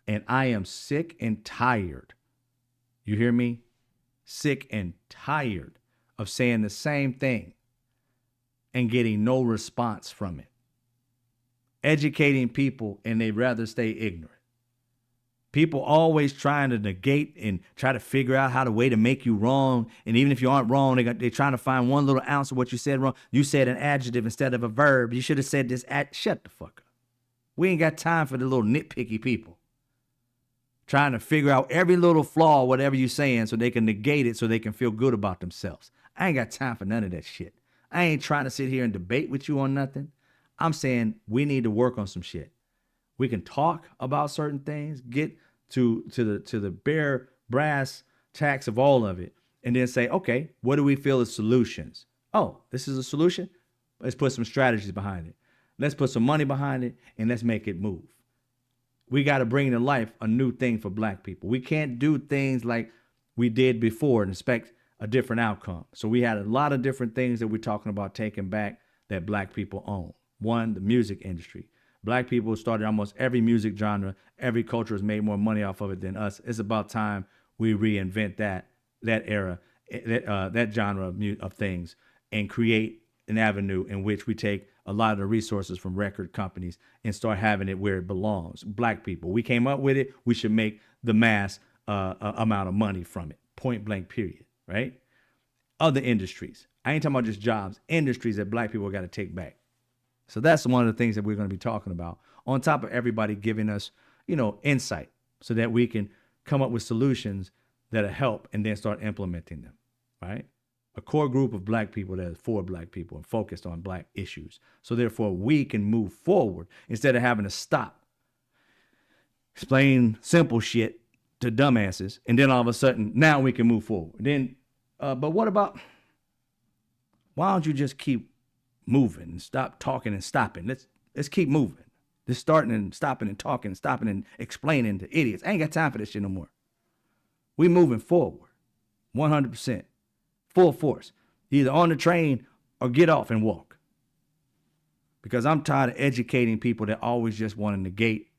And I am sick and tired. You hear me? Sick and tired of saying the same thing and getting no response from it. Educating people and they'd rather stay ignorant. People always trying to negate and try to figure out how to way to make you wrong. And even if you aren't wrong, they're trying to find one little ounce of what you said wrong. You said an adjective instead of a verb. You should have said this. Shut the fuck up. We ain't got time for the little nitpicky people trying to figure out every little flaw, whatever you're saying, so they can negate it so they can feel good about themselves. I ain't got time for none of that shit. I ain't trying to sit here and debate with you on nothing. I'm saying we need to work on some shit. We can talk about certain things, get to the bare brass tacks of all of it, and then say, okay, what do we feel is solutions? Oh, this is a solution? Let's put some strategies behind it. Let's put some money behind it, and let's make it move. we got to bring to life a new thing for black people. We can't do things like we did before and expect a different outcome. So we had a lot of different things that we're talking about taking back that black people own. One, the music industry. Black people started almost every music genre. Every culture has made more money off of it than us. It's about time we reinvent that era, that genre of things, and create an avenue in which we take a lot of the resources from record companies and start having it where it belongs. Black people, we came up with it. We should make the mass amount of money from it. Point blank, period. Right? Other industries. I ain't talking about just jobs. Industries that black people got to take back. So that's one of the things that we're going to be talking about, on top of everybody giving us, insight so that we can come up with solutions that'll help and then start implementing them, right? A core group of black people that is for black people and focused on black issues. So therefore we can move forward instead of having to stop, explain simple shit to dumbasses, and then all of a sudden now we can move forward. Then, but what about, why don't you just keep moving and stop talking and stopping? Let's keep moving. Just starting and stopping and talking and stopping and explaining to idiots. I ain't got time for this shit no more. We moving forward, 100%, full force. Either on the train or get off and walk. Because I'm tired of educating people that always just want to negate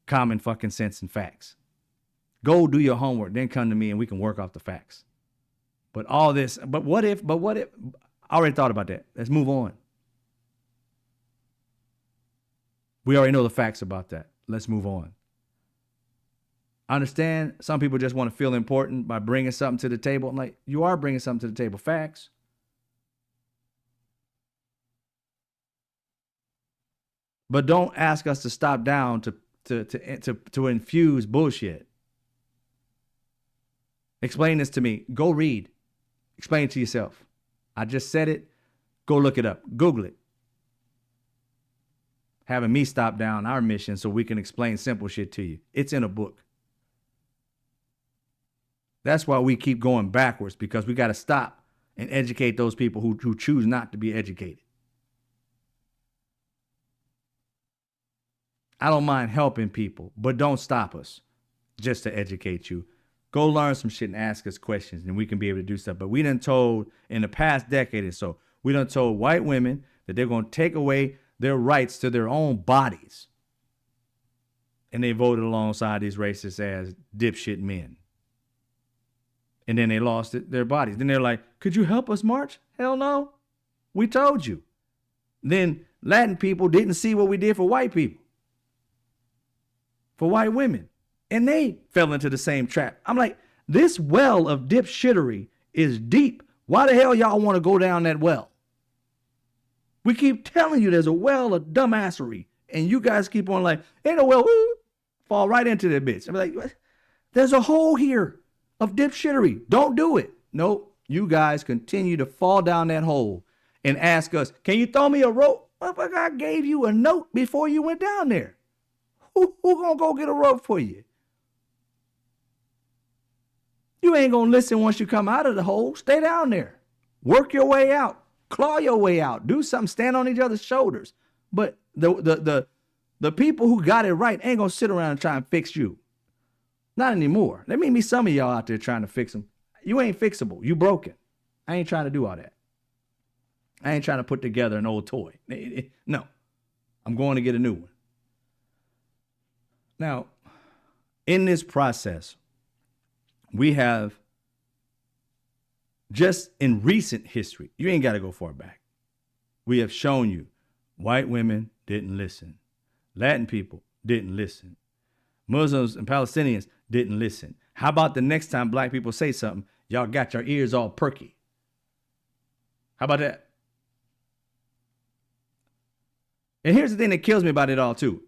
common fucking sense and facts. Go do your homework, then come to me and we can work off the facts. But all this, but what if, I already thought about that. Let's move on. We already know the facts about that. Let's move on. I understand some people just want to feel important by bringing something to the table. I'm like, you are bringing something to the table. Facts. But don't ask us to stop down to infuse bullshit. Explain this to me. Go read. Explain it to yourself. I just said it. Go look it up. Google it. Having me stop down our mission so we can explain simple shit to you. It's in a book. That's why we keep going backwards, because we got to stop and educate those people who choose not to be educated. I don't mind helping people, but don't stop us just to educate you. Go learn some shit and ask us questions, and we can be able to do stuff. But we done told, in the past decade or so, we done told white women that they're going to take away their rights to their own bodies. And they voted alongside these racist ass dipshit men. And then they lost their bodies. Then they're like, could you help us march? Hell no. We told you. Then Latin people didn't see what we did for white people. For white women. And they fell into the same trap. I'm like, this well of dipshittery is deep. Why the hell y'all want to go down that well? We keep telling you there's a well of dumbassery. And you guys keep on like, ain't no well, woo, fall right into that bitch. I'm like, what? There's a hole here of dipshittery. Don't do it. Nope. You guys continue to fall down that hole and ask us, can you throw me a rope? Motherfucker, I gave you a note before you went down there. Who gonna go get a rope for you? You ain't gonna listen once you come out of the hole. Stay down there. Work your way out. Claw your way out. Do something. Stand on each other's shoulders. But the people who got it right ain't gonna sit around and try and fix you. Not anymore. There may be some of y'all out there trying to fix them. You ain't fixable. You broken. I ain't trying to do all that. I ain't trying to put together an old toy. No. I'm going to get a new one. Now, in this process, we have, just in recent history, you ain't got to go far back. We have shown you white women didn't listen. Latin people didn't listen. Muslims and Palestinians didn't listen. How about the next time black people say something, y'all got your ears all perky? How about that? And here's the thing that kills me about it all too.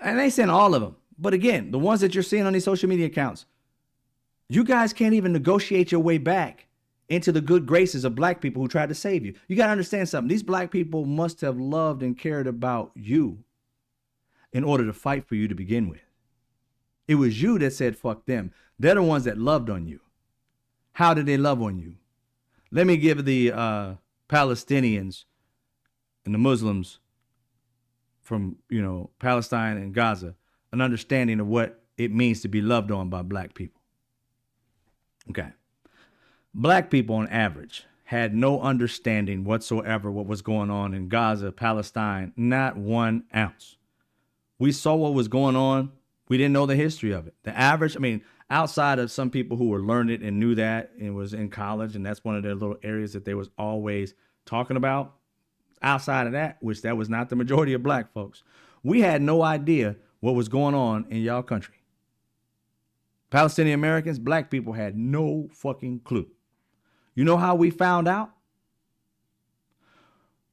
And I ain't saying all of them, but again, the ones that you're seeing on these social media accounts, you guys can't even negotiate your way back into the good graces of black people who tried to save you. You got to understand something. These black people must have loved and cared about you in order to fight for you to begin with. It was you that said, fuck them. They're the ones that loved on you. How did they love on you? Let me give the Palestinians and the Muslims from, Palestine and Gaza an understanding of what it means to be loved on by black people. Okay. Black people on average had no understanding whatsoever what was going on in Gaza, Palestine, not 1 ounce. We saw what was going on. We didn't know the history of it. The average, outside of some people who were learned it and knew that and was in college, and that's one of their little areas that they was always talking about. Outside of that, which that was not the majority of black folks, we had no idea what was going on in y'all country. Palestinian Americans, black people had no fucking clue. You know how we found out?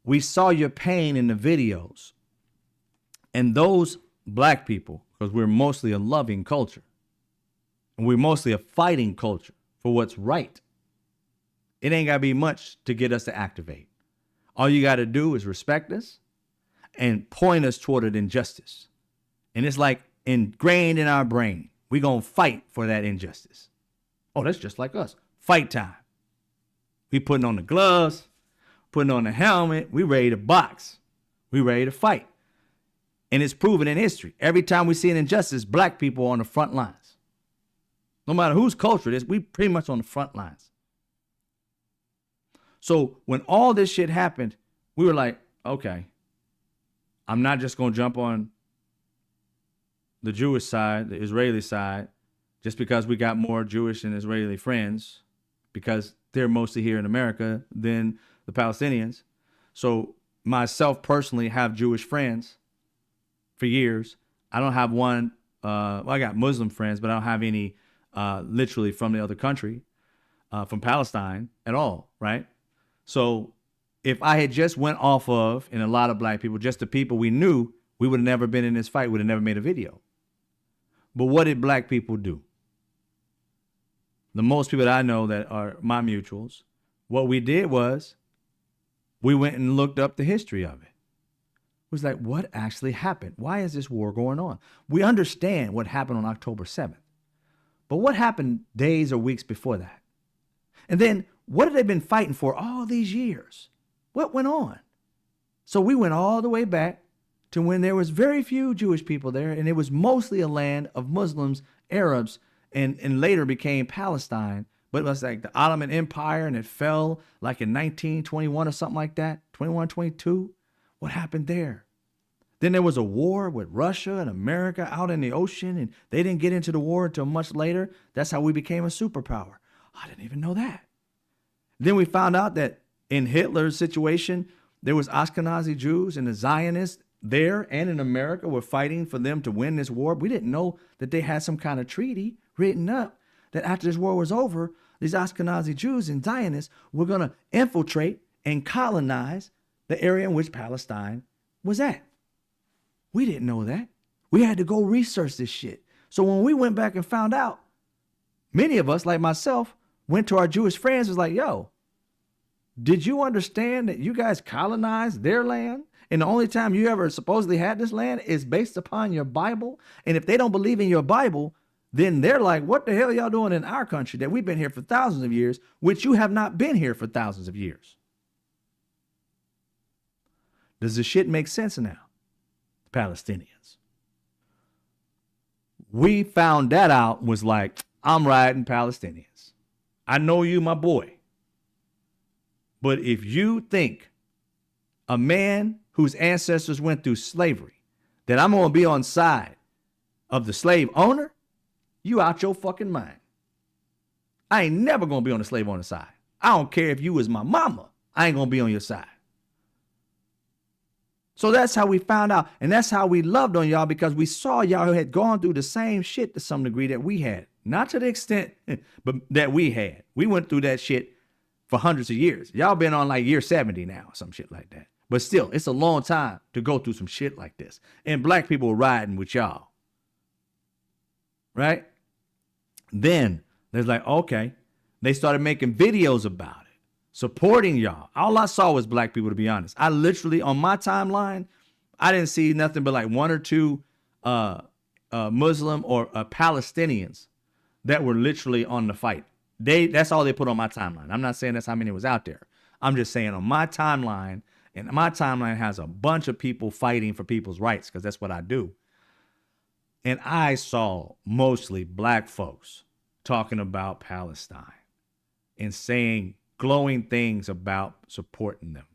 We saw your pain in the videos. And those black people, because we're mostly a loving culture, and we're mostly a fighting culture for what's right, it ain't got to be much to get us to activate. All you got to do is respect us and point us toward an injustice. And it's like ingrained in our brain. We're going to fight for that injustice. Oh, that's just like us. Fight time. We putting on the gloves, putting on the helmet. We ready to box. We ready to fight. And it's proven in history. Every time we see an injustice, black people are on the front lines. No matter whose culture it is, we pretty much on the front lines. So when all this shit happened, we were like, okay, I'm not just going to jump on the Jewish side, the Israeli side, just because we got more Jewish and Israeli friends, because they're mostly here in America than the Palestinians. So myself personally have Jewish friends for years. I don't have one, I got Muslim friends, but I don't have any literally from the other country, from Palestine at all, right? So if I had just went off of, and a lot of black people, just the people we knew, we would have never been in this fight, would have never made a video. But what did black people do? The most people that I know that are my mutuals, what we did was we went and looked up the history of it. It was like, what actually happened? Why is this war going on? We understand what happened on October 7th. But what happened days or weeks before that? And then what have they been fighting for all these years? What went on? So we went all the way back to when there was very few Jewish people there, and it was mostly a land of Muslims, Arabs, and later became Palestine. But it was like the Ottoman Empire, and it fell like in 1921 or something like that, 21, 22. What happened there? Then there was a war with Russia and America out in the ocean, and they didn't get into the war until much later. That's how we became a superpower. I didn't even know that. Then we found out that in Hitler's situation, there was Ashkenazi Jews and the Zionists there and in America were fighting for them to win this war. We didn't know that they had some kind of treaty written up that after this war was over, these Ashkenazi Jews and Zionists were going to infiltrate and colonize the area in which Palestine was at. We didn't know that. We had to go research this shit. So when we went back and found out, many of us, like myself, went to our Jewish friends, was like, yo, did you understand that you guys colonized their land? And the only time you ever supposedly had this land is based upon your Bible. And if they don't believe in your Bible, then they're like, what the hell y'all doing in our country that we've been here for thousands of years, which you have not been here for thousands of years? Does this shit make sense now? Palestinians. We found that out, was like, I'm riding Palestinians. I know you, my boy. But if you think a man whose ancestors went through slavery, that I'm going to be on side of the slave owner, you out your fucking mind. I ain't never going to be on the slave owner side. I don't care if you was my mama. I ain't going to be on your side. So that's how we found out. And that's how we loved on y'all, because we saw y'all had gone through the same shit to some degree that we had. Not to the extent, but that we had. We went through that shit for hundreds of years. Y'all been on like year 70 now, some shit like that. But still, it's a long time to go through some shit like this. And black people were riding with y'all. Right? Then there's like, okay, they started making videos about it, supporting y'all. All I saw was black people, to be honest. I literally, on my timeline, I didn't see nothing but like one or two Muslim or Palestinians that were literally on the fight. That's all they put on my timeline. I'm not saying that's how many was out there. I'm just saying on my timeline, and my timeline has a bunch of people fighting for people's rights, because that's what I do. And I saw mostly black folks talking about Palestine and saying glowing things about supporting them.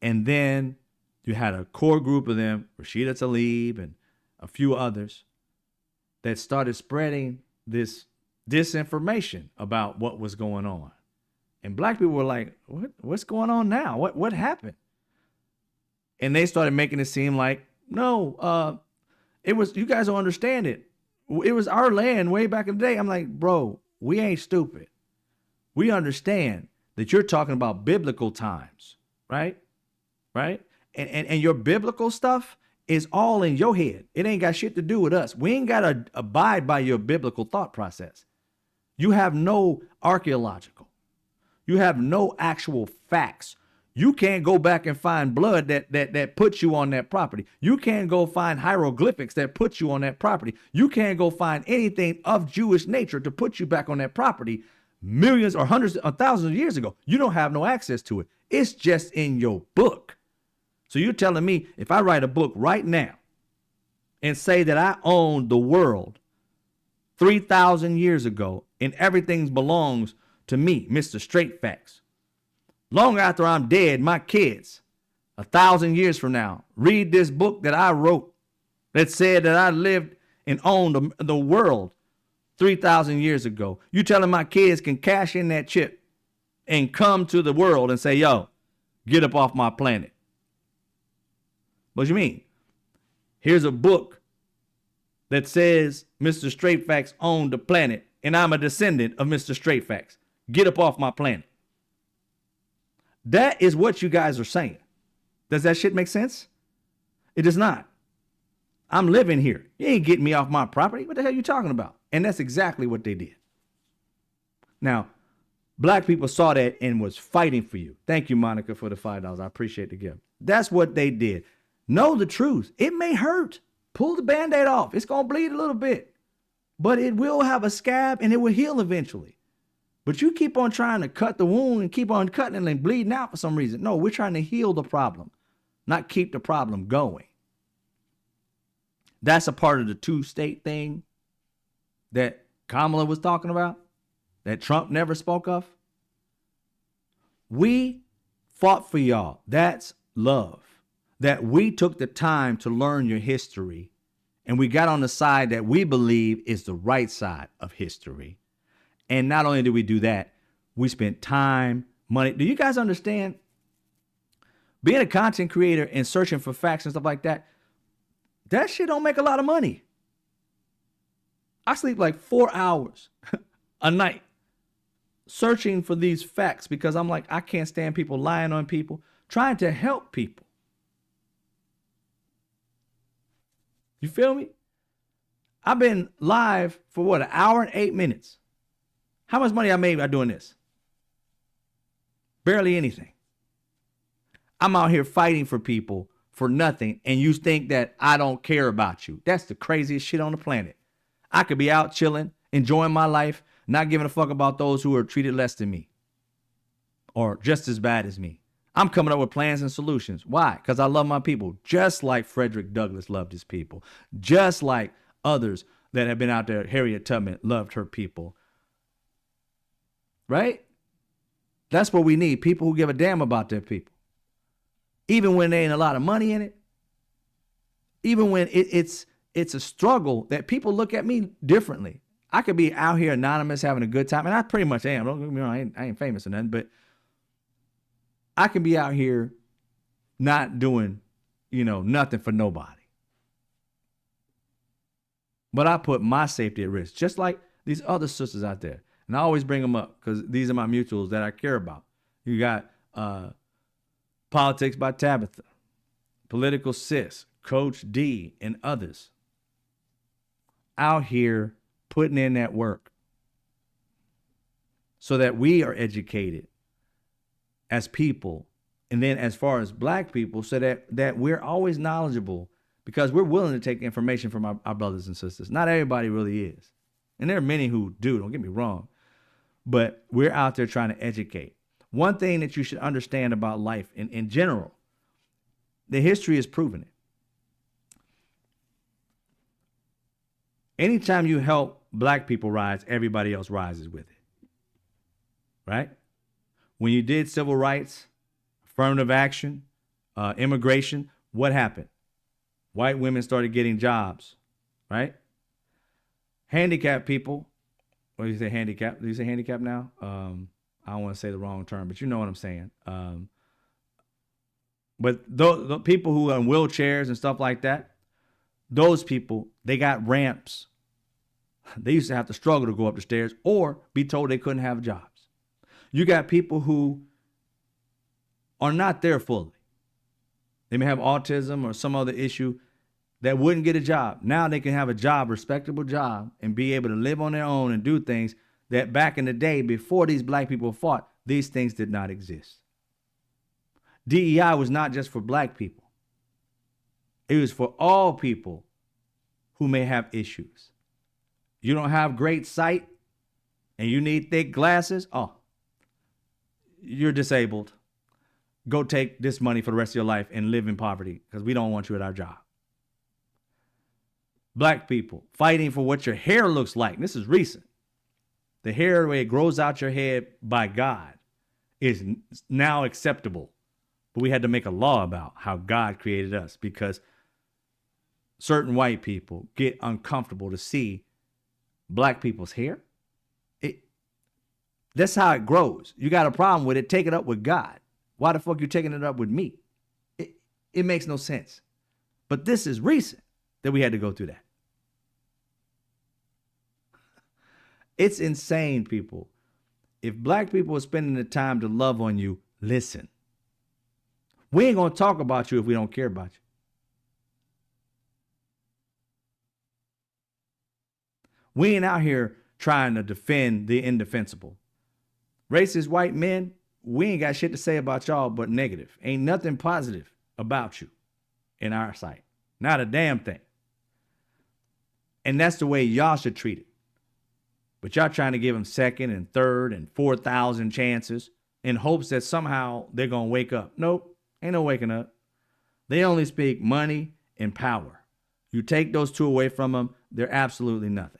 And then you had a core group of them, Rashida Tlaib and a few others, that started spreading this disinformation about what was going on. And black people were like, what's going on now? What happened? And they started making it seem like, no, it was, you guys don't understand it. It was our land way back in the day. I'm like, bro, we ain't stupid. We understand that you're talking about biblical times, right? Right? And your biblical stuff is all in your head. It ain't got shit to do with us. We ain't got to abide by your biblical thought process. You have no archaeological. You have no actual facts. You can't go back and find blood that puts you on that property. You can't go find hieroglyphics that put you on that property. You can't go find anything of Jewish nature to put you back on that property millions or hundreds or thousands of years ago. You don't have no access to it. It's just in your book. So you're telling me if I write a book right now and say that I own the world 3,000 years ago and everything belongs to me, MrStraightFacts. Long after I'm dead, my kids, 1,000 years from now, read this book that I wrote that said that I lived and owned the world 3,000 years ago. You telling my kids can cash in that chip and come to the world and say, yo, get up off my planet. What you mean? Here's a book that says MrStraightFacts owned the planet and I'm a descendant of MrStraightFacts. Get up off my planet. That is what you guys are saying. Does that shit make sense? It does not. I'm living here. You ain't getting me off my property. What the hell are you talking about? And that's exactly what they did. Now, black people saw that and was fighting for you. Thank you, Monica, for the $5. I appreciate the gift. That's what they did. Know the truth. It may hurt. Pull the Band-Aid off. It's going to bleed a little bit. But it will have a scab and it will heal eventually. But you keep on trying to cut the wound and keep on cutting and bleeding out for some reason. No, we're trying to heal the problem, not keep the problem going. That's a part of the two-state thing that Kamala was talking about, that Trump never spoke of. We fought for y'all. That's love. That we took the time to learn your history and we got on the side that we believe is the right side of history. And not only did we do that, we spent time, money. Do you guys understand? Being a content creator and searching for facts and stuff like that, that shit don't make a lot of money. I sleep like 4 hours a night searching for these facts because I'm like, I can't stand people lying on people, trying to help people. You feel me? I've been live for what, 1 hour and 8 minutes. How much money I made by doing this? Barely anything. I'm out here fighting for people for nothing, and you think that I don't care about you. That's the craziest shit on the planet. I could be out chilling, enjoying my life, not giving a fuck about those who are treated less than me or just as bad as me. I'm coming up with plans and solutions. Why? Because I love my people, just like Frederick Douglass loved his people, just like others that have been out there. Harriet Tubman loved her people. Right? That's what we need. People who give a damn about their people. Even when there ain't a lot of money in it. Even when it's a struggle that people look at me differently. I could be out here anonymous having a good time. And I pretty much am. Don't get me wrong. I ain't famous or nothing. But I can be out here not doing, nothing for nobody. But I put my safety at risk. Just like these other sisters out there. And I always bring them up because these are my mutuals that I care about. You got Politics by Tabitha, Political Sis, Coach D, and others out here putting in that work so that we are educated as people. And then as far as black people, so that we're always knowledgeable because we're willing to take information from our brothers and sisters. Not everybody really is. And there are many who do, don't get me wrong. But we're out there trying to educate. One thing that you should understand about life in general, the history has proven it. Anytime you help black people rise, everybody else rises with it. Right? When you did civil rights, affirmative action, immigration, what happened? White women started getting jobs, right? Handicapped people, what do you say, handicap? Do you say handicap now? I don't want to say the wrong term, but you know what I'm saying. But the people who are in wheelchairs and stuff like that, those people, they got ramps. They used to have to struggle to go up the stairs or be told they couldn't have jobs. You got people who are not there fully. They may have autism or some other issue that wouldn't get a job. Now they can have a job, respectable job, and be able to live on their own and do things that back in the day, before these black people fought, these things did not exist. DEI was not just for black people. It was for all people who may have issues. You don't have great sight and you need thick glasses. Oh, you're disabled. Go take this money for the rest of your life and live in poverty because we don't want you at our job. Black people fighting for what your hair looks like. This is recent. The hair, the way it grows out your head by God, is now acceptable. But we had to make a law about how God created us because certain white people get uncomfortable to see black people's hair. That's how it grows. You got a problem with it, take it up with God. Why the fuck you taking it up with me? It makes no sense. But this is recent that we had to go through that. It's insane, people. If black people are spending the time to love on you, listen. We ain't going to talk about you if we don't care about you. We ain't out here trying to defend the indefensible. Racist white men, we ain't got shit to say about y'all but negative. Ain't nothing positive about you in our sight. Not a damn thing. And that's the way y'all should treat it. But y'all trying to give them second and third and 4,000 chances in hopes that somehow they're going to wake up. Nope, ain't no waking up. They only speak money and power. You take those two away from them, they're absolutely nothing.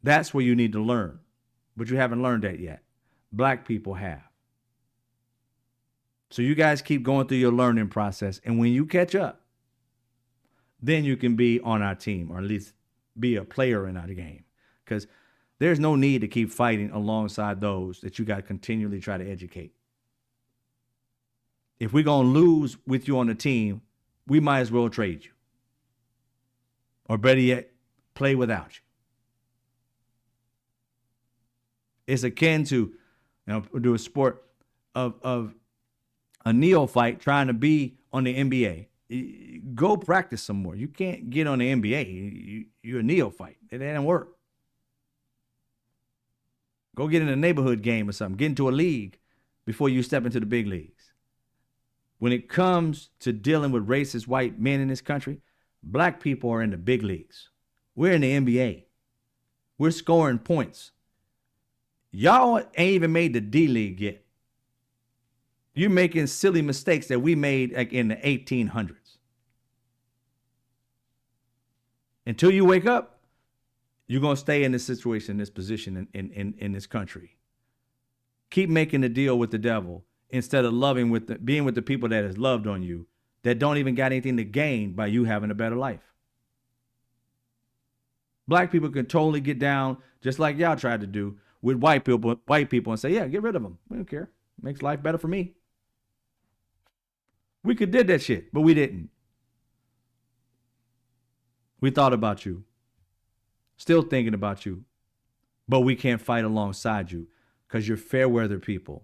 That's where you need to learn. But you haven't learned that yet. Black people have. So you guys keep going through your learning process. And when you catch up, then you can be on our team, or at least be a player in our game. Because there's no need to keep fighting alongside those that you got to continually try to educate. If we're going to lose with you on the team, we might as well trade you. Or better yet, play without you. It's akin to, do a sport of a neophyte trying to be on the NBA. Go practice some more. You can't get on the NBA. You're a neophyte. It didn't work. Go get in a neighborhood game or something. Get into a league before you step into the big leagues. When it comes to dealing with racist white men in this country, black people are in the big leagues. We're in the NBA. We're scoring points. Y'all ain't even made the D League yet. You're making silly mistakes that we made like in the 1800s. Until you wake up, you're going to stay in this situation, this position in this country. Keep making the deal with the devil instead of being with the people that has loved on you, that don't even got anything to gain by you having a better life. Black people can totally get down, just like y'all tried to do, with white people and say, yeah, get rid of them. We don't care. Makes life better for me. We could did that shit, but we didn't. We thought about you. Still thinking about you. But we can't fight alongside you because you're fair weather people.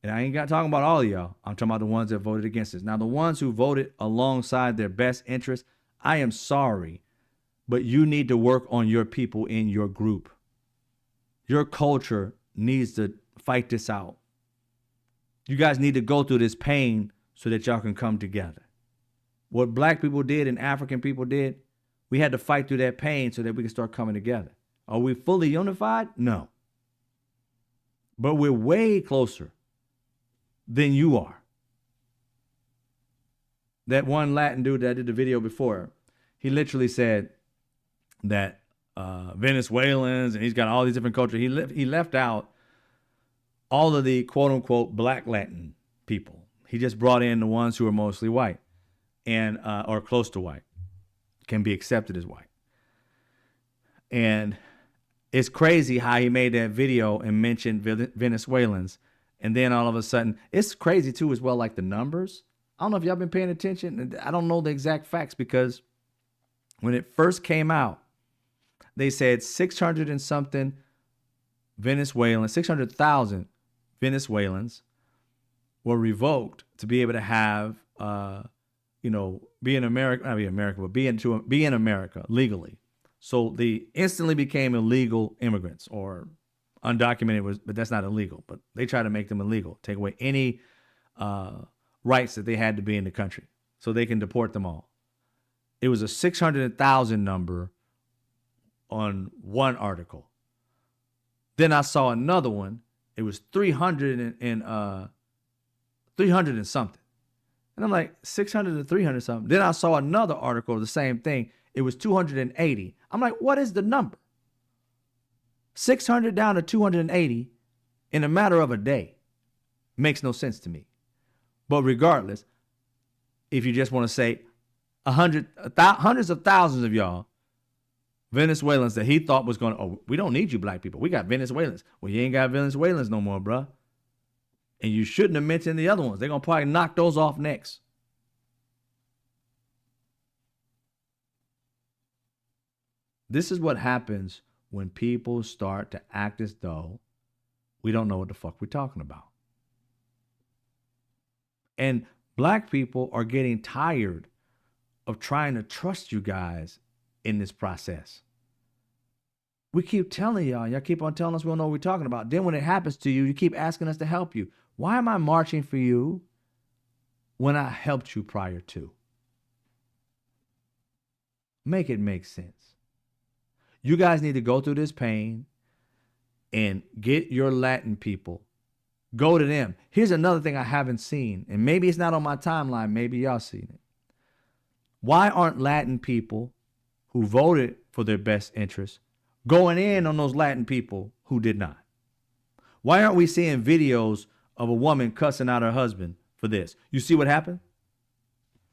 And I ain't got talking about all of y'all. I'm talking about the ones that voted against us. Now, the ones who voted alongside their best interests, I am sorry, but you need to work on your people in your group. Your culture needs to fight this out. You guys need to go through this pain so that y'all can come together. What black people did and African people did, we had to fight through that pain so that we can start coming together. Are we fully unified? No. But we're way closer than you are. That one Latin dude that did the video before, He literally said that Venezuelans, and he's got all these different cultures. He left out all of the quote unquote black Latin people. He just brought in the ones who are mostly white and or close to white, can be accepted as white. And it's crazy how he made that video and mentioned Venezuelans, and then all of a sudden, it's crazy too as well, like the numbers. I don't know if y'all been paying attention. I don't know the exact facts, because when it first came out, they said 600 and something Venezuelans, 600,000 Venezuelans were revoked to be able to have, be in America, not be America, but be in America legally. So they instantly became illegal immigrants, or undocumented, but that's not illegal. But they try to make them illegal, take away any rights that they had to be in the country, so they can deport them all. It was a 600,000 number on one article. Then I saw another one. It was 300 and something. And I'm like, 600 to 300 something. Then I saw another article of the same thing. It was 280. I'm like, what is the number? 600 down to 280 in a matter of a day. Makes no sense to me. But regardless, if you just want to say hundreds of thousands of y'all, Venezuelans that he thought was going to, oh, we don't need you black people. We got Venezuelans. Well, you ain't got Venezuelans no more, bruh. And you shouldn't have mentioned the other ones. They're going to probably knock those off next. This is what happens when people start to act as though we don't know what the fuck we're talking about. And black people are getting tired of trying to trust you guys in this process. We keep telling y'all keep on telling us we don't know what we're talking about. Then when it happens to you, you keep asking us to help you. Why am I marching for you when I helped you prior to? Make it make sense. You guys need to go through this pain and get your Latin people. Go to them. Here's another thing I haven't seen, and maybe it's not on my timeline. Maybe y'all seen it. Why aren't Latin people who voted for their best interests going in on those Latin people who did not? Why aren't we seeing videos of a woman cussing out her husband for this? You see what happened?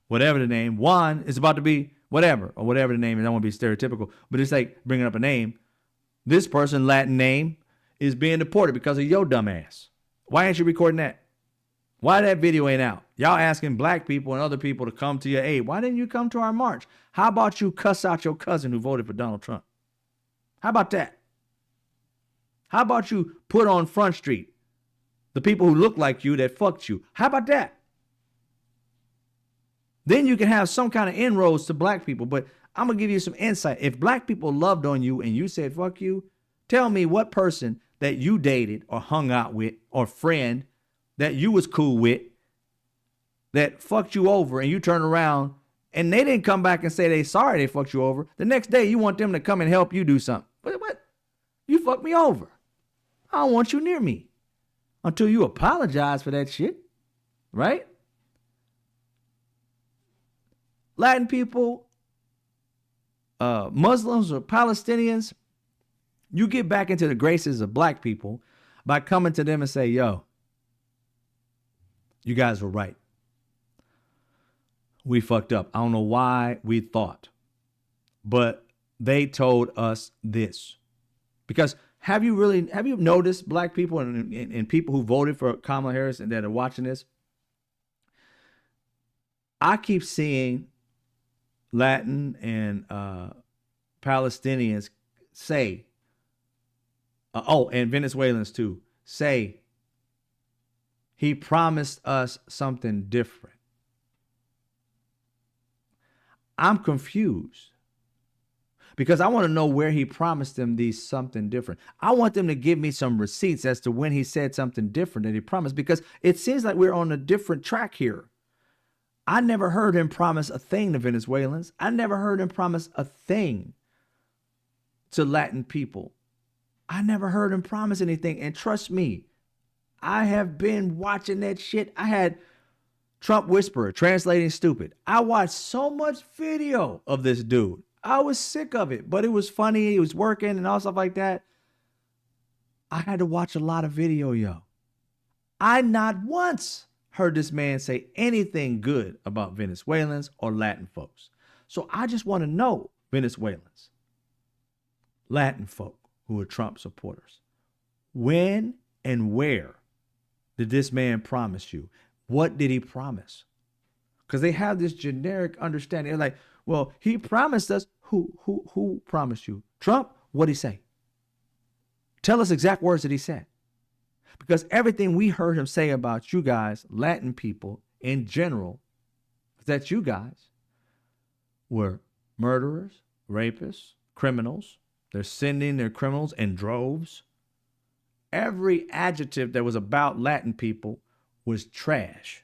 Whatever the name, Juan is about to be whatever, or whatever the name is. I don't want to be stereotypical, but it's like bringing up a name. This person, Latin name, is being deported because of your dumb ass. Why ain't you recording that? Why that video ain't out? Y'all asking black people and other people to come to your aid. Why didn't you come to our march? How about you cuss out your cousin who voted for Donald Trump? How about that? How about you put on Front Street the people who look like you that fucked you? How about that? Then you can have some kind of inroads to black people. But I'm going to give you some insight. If black people loved on you and you said, fuck you, tell me what person that you dated or hung out with or friend that you was cool with that fucked you over, and you turn around and they didn't come back and say they sorry they fucked you over. The next day you want them to come and help you do something. What? You fucked me over. I don't want you near me until you apologize for that shit, right? Latin people, Muslims or Palestinians, you get back into the graces of black people by coming to them and say, yo, you guys were right. We fucked up. I don't know why we thought, but they told us this. Because have you noticed black people and people who voted for Kamala Harris and that are watching this? I keep seeing Latin and Palestinians say, and Venezuelans too, say, he promised us something different. I'm confused because I want to know where he promised them something different. I want them to give me some receipts as to when he said something different that he promised, because it seems like we're on a different track here. I never heard him promise a thing to Venezuelans. I never heard him promise a thing to Latin people. I never heard him promise anything. And trust me, I have been watching that shit. I had Trump whisperer, translating stupid. I watched so much video of this dude. I was sick of it, but it was funny. It was working and all stuff like that. I had to watch a lot of video, yo. I not once heard this man say anything good about Venezuelans or Latin folks. So I just want to know, Venezuelans, Latin folk who are Trump supporters, when and where did this man promise you? What did he promise? Because they have this generic understanding. They're like, well, he promised us. Who promised you? Trump? What'd he say? Tell us exact words that he said. Because everything we heard him say about you guys, Latin people in general, that you guys were murderers, rapists, criminals. They're sending their criminals in droves. Every adjective that was about Latin people was trash.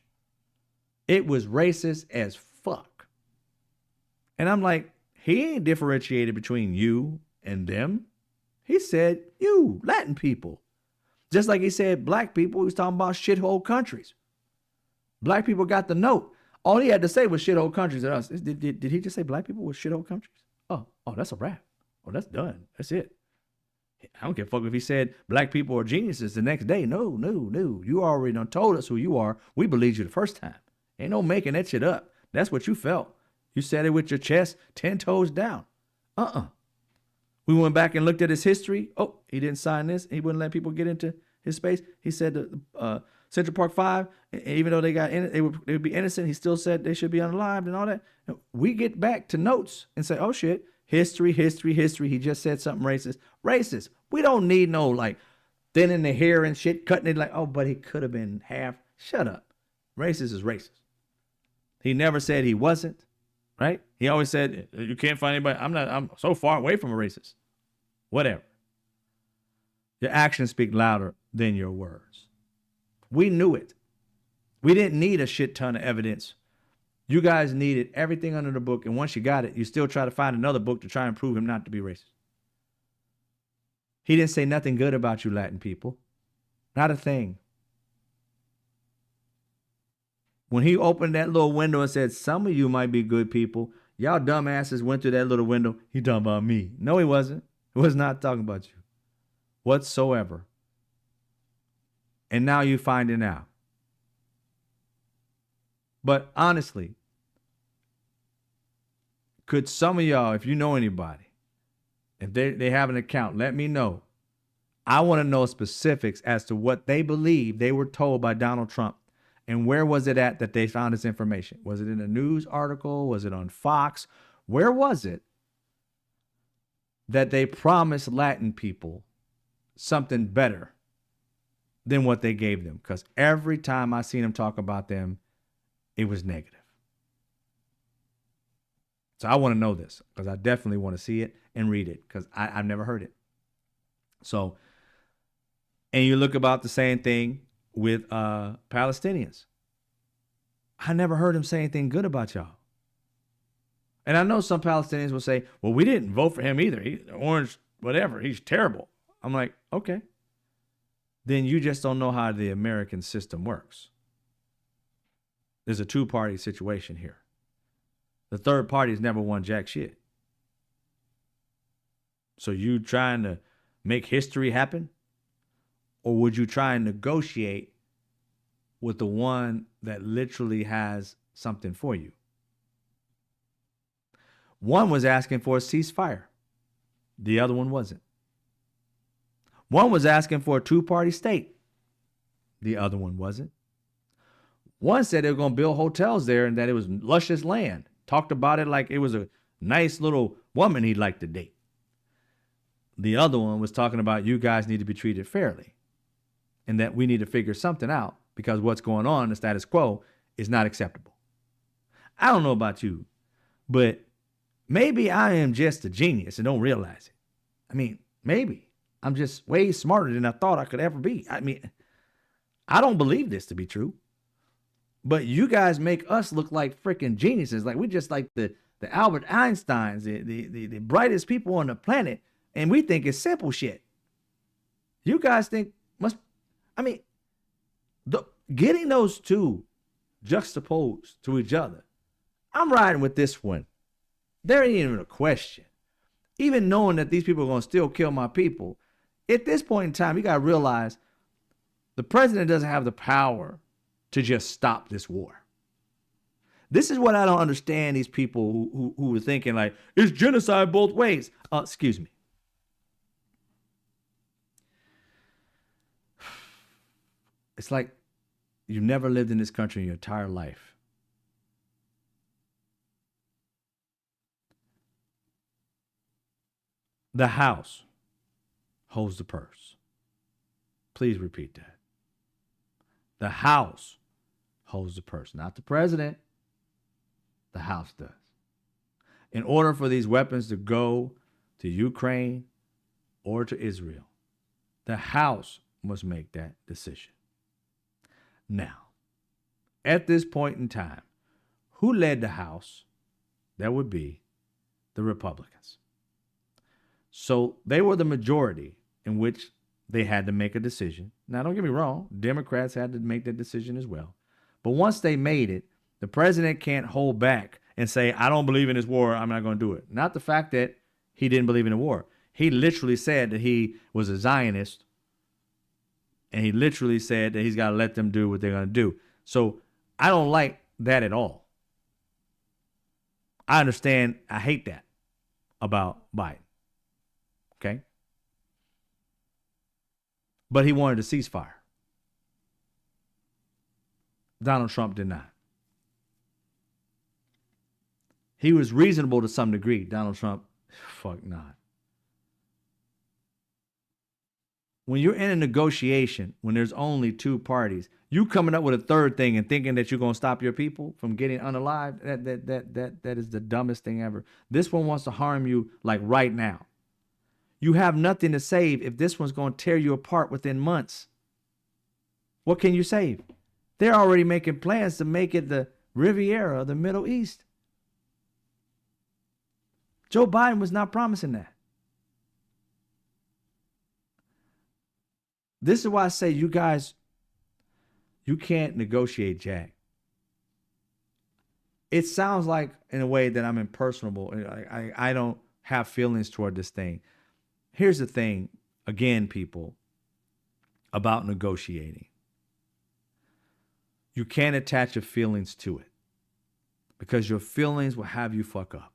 It was racist as fuck. And I'm like, he ain't differentiated between you and them. He said, you, Latin people. Just like he said black people, he was talking about shithole countries. Black people got the note. All he had to say was shithole countries to us. Did he just say black people were shithole countries? Oh, that's a wrap. Oh, that's done. That's it. I don't give a fuck if he said black people are geniuses the next day. No. You already done told us who you are. We believed you the first time. Ain't no making that shit up. That's what you felt. You said it with your chest 10 toes down. We went back and looked at his history. Oh, he didn't sign this. He wouldn't let people get into his space. He said the Central Park 5, even though they got in, they would be innocent, he still said they should be unalived and all that. We get back to notes and say, oh shit, history. He just said something racist. Racist. We don't need no like thinning the hair and shit, cutting it like, oh, but he could have been half. Shut up. Racist is racist. He never said he wasn't, right? He always said, you can't find anybody. I'm so far away from a racist. Whatever. Your actions speak louder than your words. We knew it. We didn't need a shit ton of evidence. You guys needed everything under the book, and once you got it, you still try to find another book to try and prove him not to be racist. He didn't say nothing good about you Latin people. Not a thing. When he opened that little window and said, some of you might be good people, y'all dumbasses went through that little window, he talking about me. No, he wasn't. He was not talking about you whatsoever. And now you finding out. But honestly, could some of y'all, if you know anybody, if they have an account, let me know. I want to know specifics as to what they believe they were told by Donald Trump. And where was it at that they found this information? Was it in a news article? Was it on Fox? Where was it that they promised Latin people something better than what they gave them? Because every time I seen them talk about them, it was negative. So I want to know this because I definitely want to see it and read it because I've never heard it. So, and you look about the same thing with Palestinians. I never heard him say anything good about y'all. And I know some Palestinians will say, well, we didn't vote for him either. He's orange, whatever. He's terrible. I'm like, okay. Then you just don't know how the American system works. There's a two-party situation here. The third party has never won jack shit. So you trying to make history happen? Or would you try and negotiate with the one that literally has something for you? One was asking for a ceasefire. The other one wasn't. One was asking for a two-party state. The other one wasn't. One said they were going to build hotels there and that it was luscious land. Talked about it like it was a nice little woman he'd like to date. The other one was talking about you guys need to be treated fairly and that we need to figure something out because what's going on, the status quo, is not acceptable. I don't know about you, but maybe I am just a genius and don't realize it. I mean, maybe I'm just way smarter than I thought I could ever be. I mean, I don't believe this to be true, but you guys make us look like freaking geniuses. Like we're just like the Albert Einsteins, the brightest people on the planet. And we think it's simple shit. You guys think getting those two juxtaposed to each other. I'm riding with this one. There ain't even a question. Even knowing that these people are going to still kill my people, at this point in time, you got to realize the president doesn't have the power to just stop this war. This is what I don't understand, these people who are thinking like, it's genocide both ways. Excuse me. It's like you never lived in this country in your entire life. The House holds the purse. Please repeat that. The House holds the purse, not the president. The House does. In order for these weapons to go to Ukraine or to Israel, the House must make that decision. Now, at this point in time, who led the House? That would be the Republicans. So they were the majority in which they had to make a decision. Now, don't get me wrong, Democrats had to make that decision as well. But once they made it, the president can't hold back and say, I don't believe in this war, I'm not going to do it. Not the fact that he didn't believe in the war. He literally said that he was a Zionist, and he literally said that he's got to let them do what they're going to do. So I don't like that at all. I understand, I hate that about Biden. Okay? But he wanted a ceasefire. Donald Trump did not. He was reasonable to some degree. Donald Trump, fuck not. When you're in a negotiation, when there's only two parties, you coming up with a third thing and thinking that you're going to stop your people from getting unalived, that is the dumbest thing ever. This one wants to harm you like right now. You have nothing to save if this one's going to tear you apart within months. What can you save? They're already making plans to make it the Riviera of the Middle East. Joe Biden was not promising that. This is why I say you guys, you can't negotiate Jack. It sounds like in a way that I'm impersonable. I don't have feelings toward this thing. Here's the thing, again, people, about negotiating. You can't attach your feelings to it because your feelings will have you fuck up.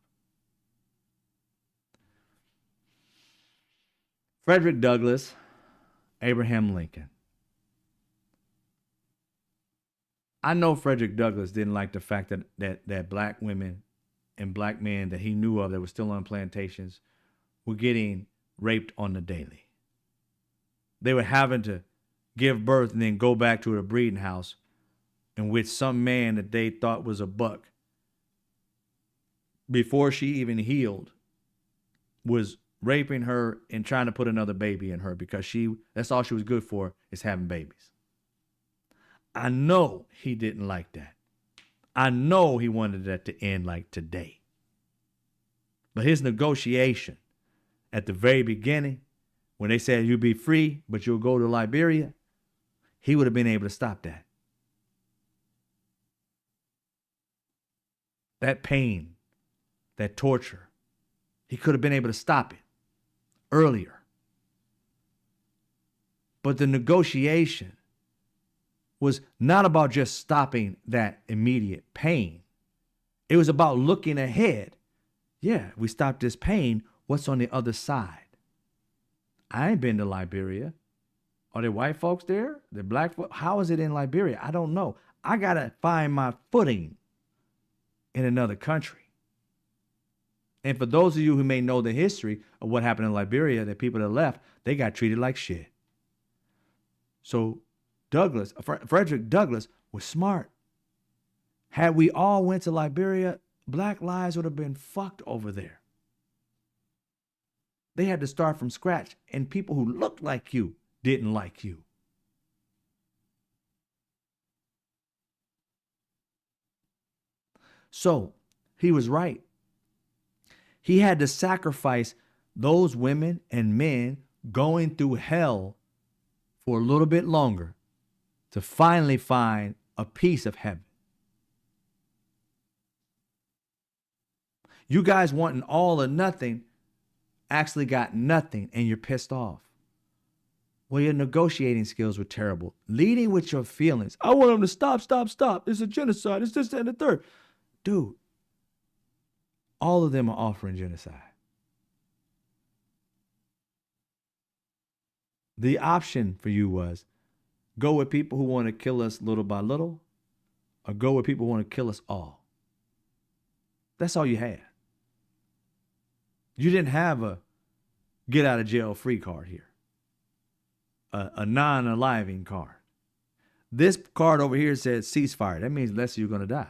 Frederick Douglass, Abraham Lincoln. I know Frederick Douglass didn't like the fact that black women and black men that he knew of that were still on plantations were getting raped on the daily. They were having to give birth and then go back to a breeding house in which some man that they thought was a buck, before she even healed, was raping her and trying to put another baby in her because that's all she was good for, is having babies. I know he didn't like that. I know he wanted that to end like today. But his negotiation at the very beginning, when they said you'll be free, but you'll go to Liberia, he would have been able to stop that. That pain, that torture, he could have been able to stop it earlier. But the negotiation was not about just stopping that immediate pain. It was about looking ahead. Yeah, we stopped this pain. What's on the other side? I ain't been to Liberia. Are there white folks there? There black folks? How is it in Liberia? I don't know. I got to find my footing in another country. And for those of you who may know the history of what happened in Liberia, the people that left, they got treated like shit. So Frederick Douglass was smart. Had we all went to Liberia, black lives would have been fucked over there. They had to start from scratch, and people who looked like you didn't like you. So he was right. He had to sacrifice those women and men going through hell for a little bit longer to finally find a piece of heaven. You guys wanting all or nothing actually got nothing, and you're pissed off. Well, your negotiating skills were terrible. Leading with your feelings. I want them to stop, stop, stop. It's a genocide. It's this, that, and the third. Dude, all of them are offering genocide. The option for you was go with people who want to kill us little by little, or go with people who want to kill us all. That's all you had. You didn't have a get out of jail free card here, a non-aliving card. This card over here says ceasefire. That means less of you are going to die.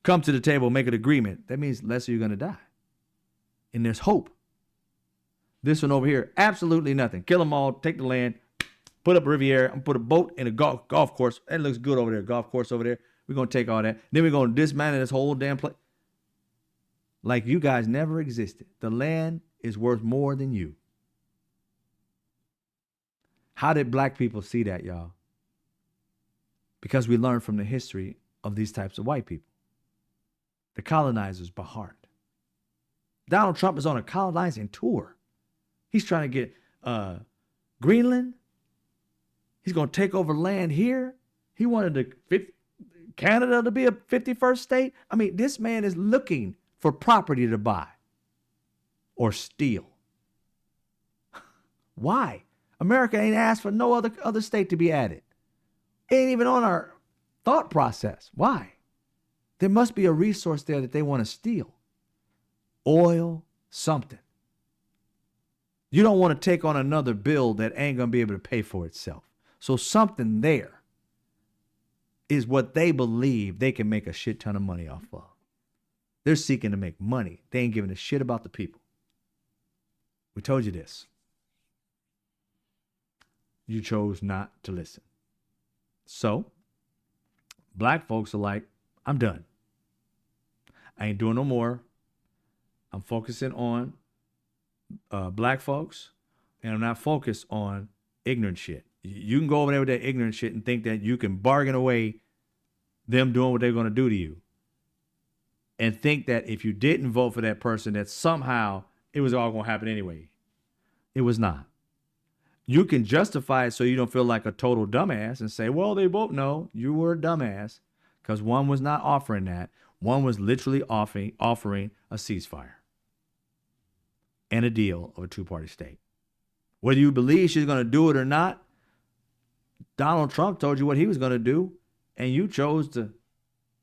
Come to the table, make an agreement. That means less of you are going to die. And there's hope. This one over here, absolutely nothing. Kill them all, take the land, put up Riviera, and put a boat in a golf course. That looks good over there, golf course over there. We're going to take all that. Then we're going to dismantle this whole damn place. Like you guys never existed. The land is worth more than you. How did black people see that, y'all? Because we learned from the history of these types of white people. The colonizers by heart. Donald Trump is on a colonizing tour. He's trying to get Greenland. He's going to take over land here. He wanted Canada to be a 51st state. I mean, this man is looking for property to buy or steal. Why? America ain't asked for no other state to be added. It ain't even on our thought process. Why? There must be a resource there that they want to steal. Oil, something. You don't want to take on another bill that ain't going to be able to pay for itself. So something there is what they believe they can make a shit ton of money off of. They're seeking to make money. They ain't giving a shit about the people. We told you this. You chose not to listen. So, black folks are like, I'm done. I ain't doing no more. I'm focusing on black folks, and I'm not focused on ignorant shit. You can go over there with that ignorant shit and think that you can bargain away them doing what they're going to do to you, and think that if you didn't vote for that person, that somehow it was all going to happen anyway. It was not. You can justify it so you don't feel like a total dumbass and say, well, they both know you were a dumbass, because one was not offering that. One was literally offering a ceasefire and a deal of a two-party state. Whether you believe she's going to do it or not, Donald Trump told you what he was going to do, and you chose to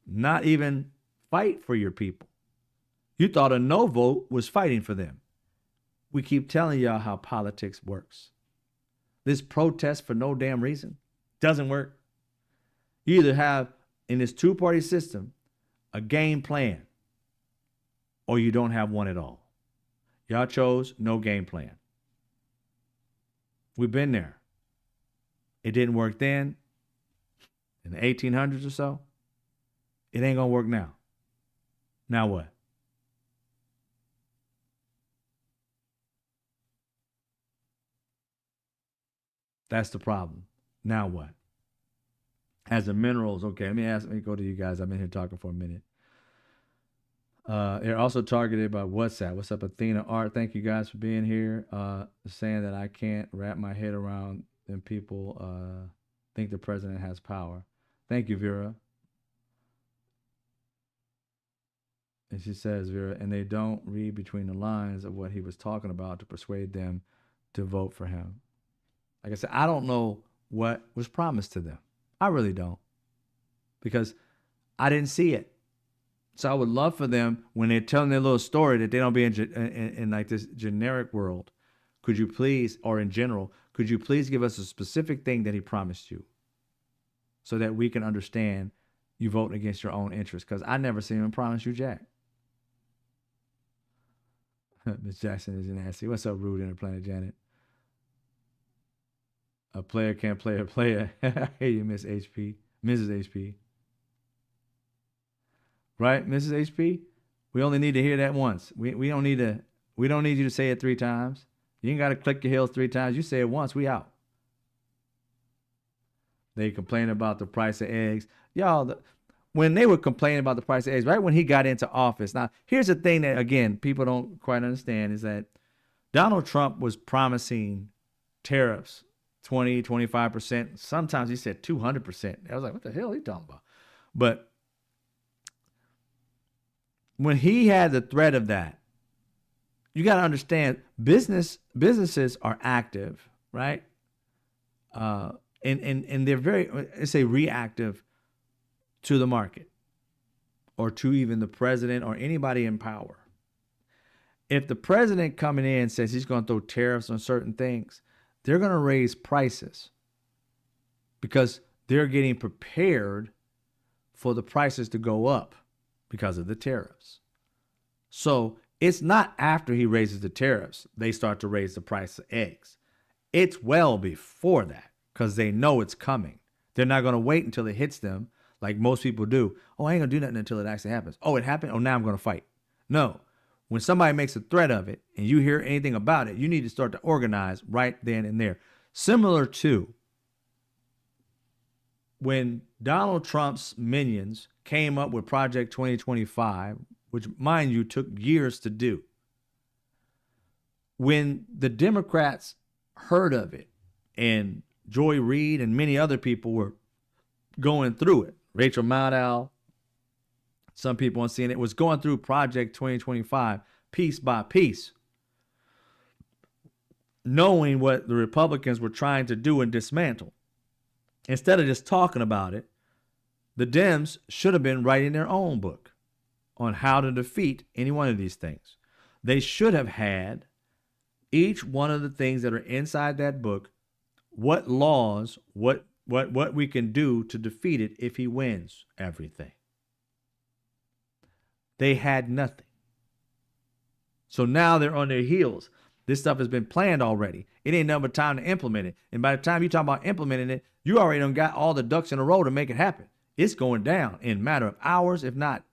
not even fight for your people. You thought a no vote was fighting for them. We keep telling y'all how politics works. This protest for no damn reason doesn't work. You either have, in this two-party system, a game plan, or you don't have one at all. Y'all chose no game plan. We've been there. It didn't work then, in the 1800s or so. It ain't going to work now. Now what? That's the problem. Now what? As the minerals, okay, let me go to you guys. I've been here talking for a minute. They're also targeted by WhatsApp. What's up, Athena Art? Thank you guys for being here. Saying that I can't wrap my head around and people think the president has power. Thank you, Vera. And she says, Vera, and they don't read between the lines of what he was talking about to persuade them to vote for him. Like I said, I don't know what was promised to them. I really don't. Because I didn't see it. So I would love for them, when they're telling their little story, that they don't be in like this generic world. Could you please, or in general, could you please give us a specific thing that he promised you, so that we can understand you voting against your own interests? Because I never seen him promise you jack. Miss Jackson is nasty. What's up, Rude Interplanet Janet? A player can't play a player. I hear you, Miss HP. Mrs. HP. Right, Mrs. HP? We only need to hear that once. We don't need you to say it 3 times. You ain't got to click your heels 3 times. You say it once, we out. They complain about the price of eggs. Y'all, when they were complaining about the price of eggs, right when he got into office. Now, here's the thing that, again, people don't quite understand is that Donald Trump was promising tariffs 20, 25%. Sometimes he said 200%. I was like, what the hell are you talking about? But when he had the threat of that, you got to understand businesses are active, right? And they're very, let's say, reactive to the market or to even the president or anybody in power. If the president coming in says he's going to throw tariffs on certain things, they're going to raise prices because they're getting prepared for the prices to go up because of the tariffs. So it's not after he raises the tariffs they start to raise the price of eggs. It's well before that because they know it's coming. They're not going to wait until it hits them like most people do. Oh, I ain't going to do nothing until it actually happens. Oh, it happened? Oh, now I'm going to fight. No. When somebody makes a threat of it and you hear anything about it, you need to start to organize right then and there. Similar to when Donald Trump's minions came up with Project 2025, which, mind you, took years to do. When the Democrats heard of it and Joy Reid and many other people were going through it, Rachel Maddow, some people on CNN, was going through Project 2025 piece by piece, knowing what the Republicans were trying to do and dismantle. Instead of just talking about it, the Dems should have been writing their own book on how to defeat any one of these things. They should have had each one of the things that are inside that book, what laws, what we can do to defeat it if he wins everything. They had nothing. So now they're on their heels. This stuff has been planned already. It ain't nothing but time to implement it. And by the time you talk about implementing it, you already done got all the ducks in a row to make it happen. It's going down in a matter of hours, if not,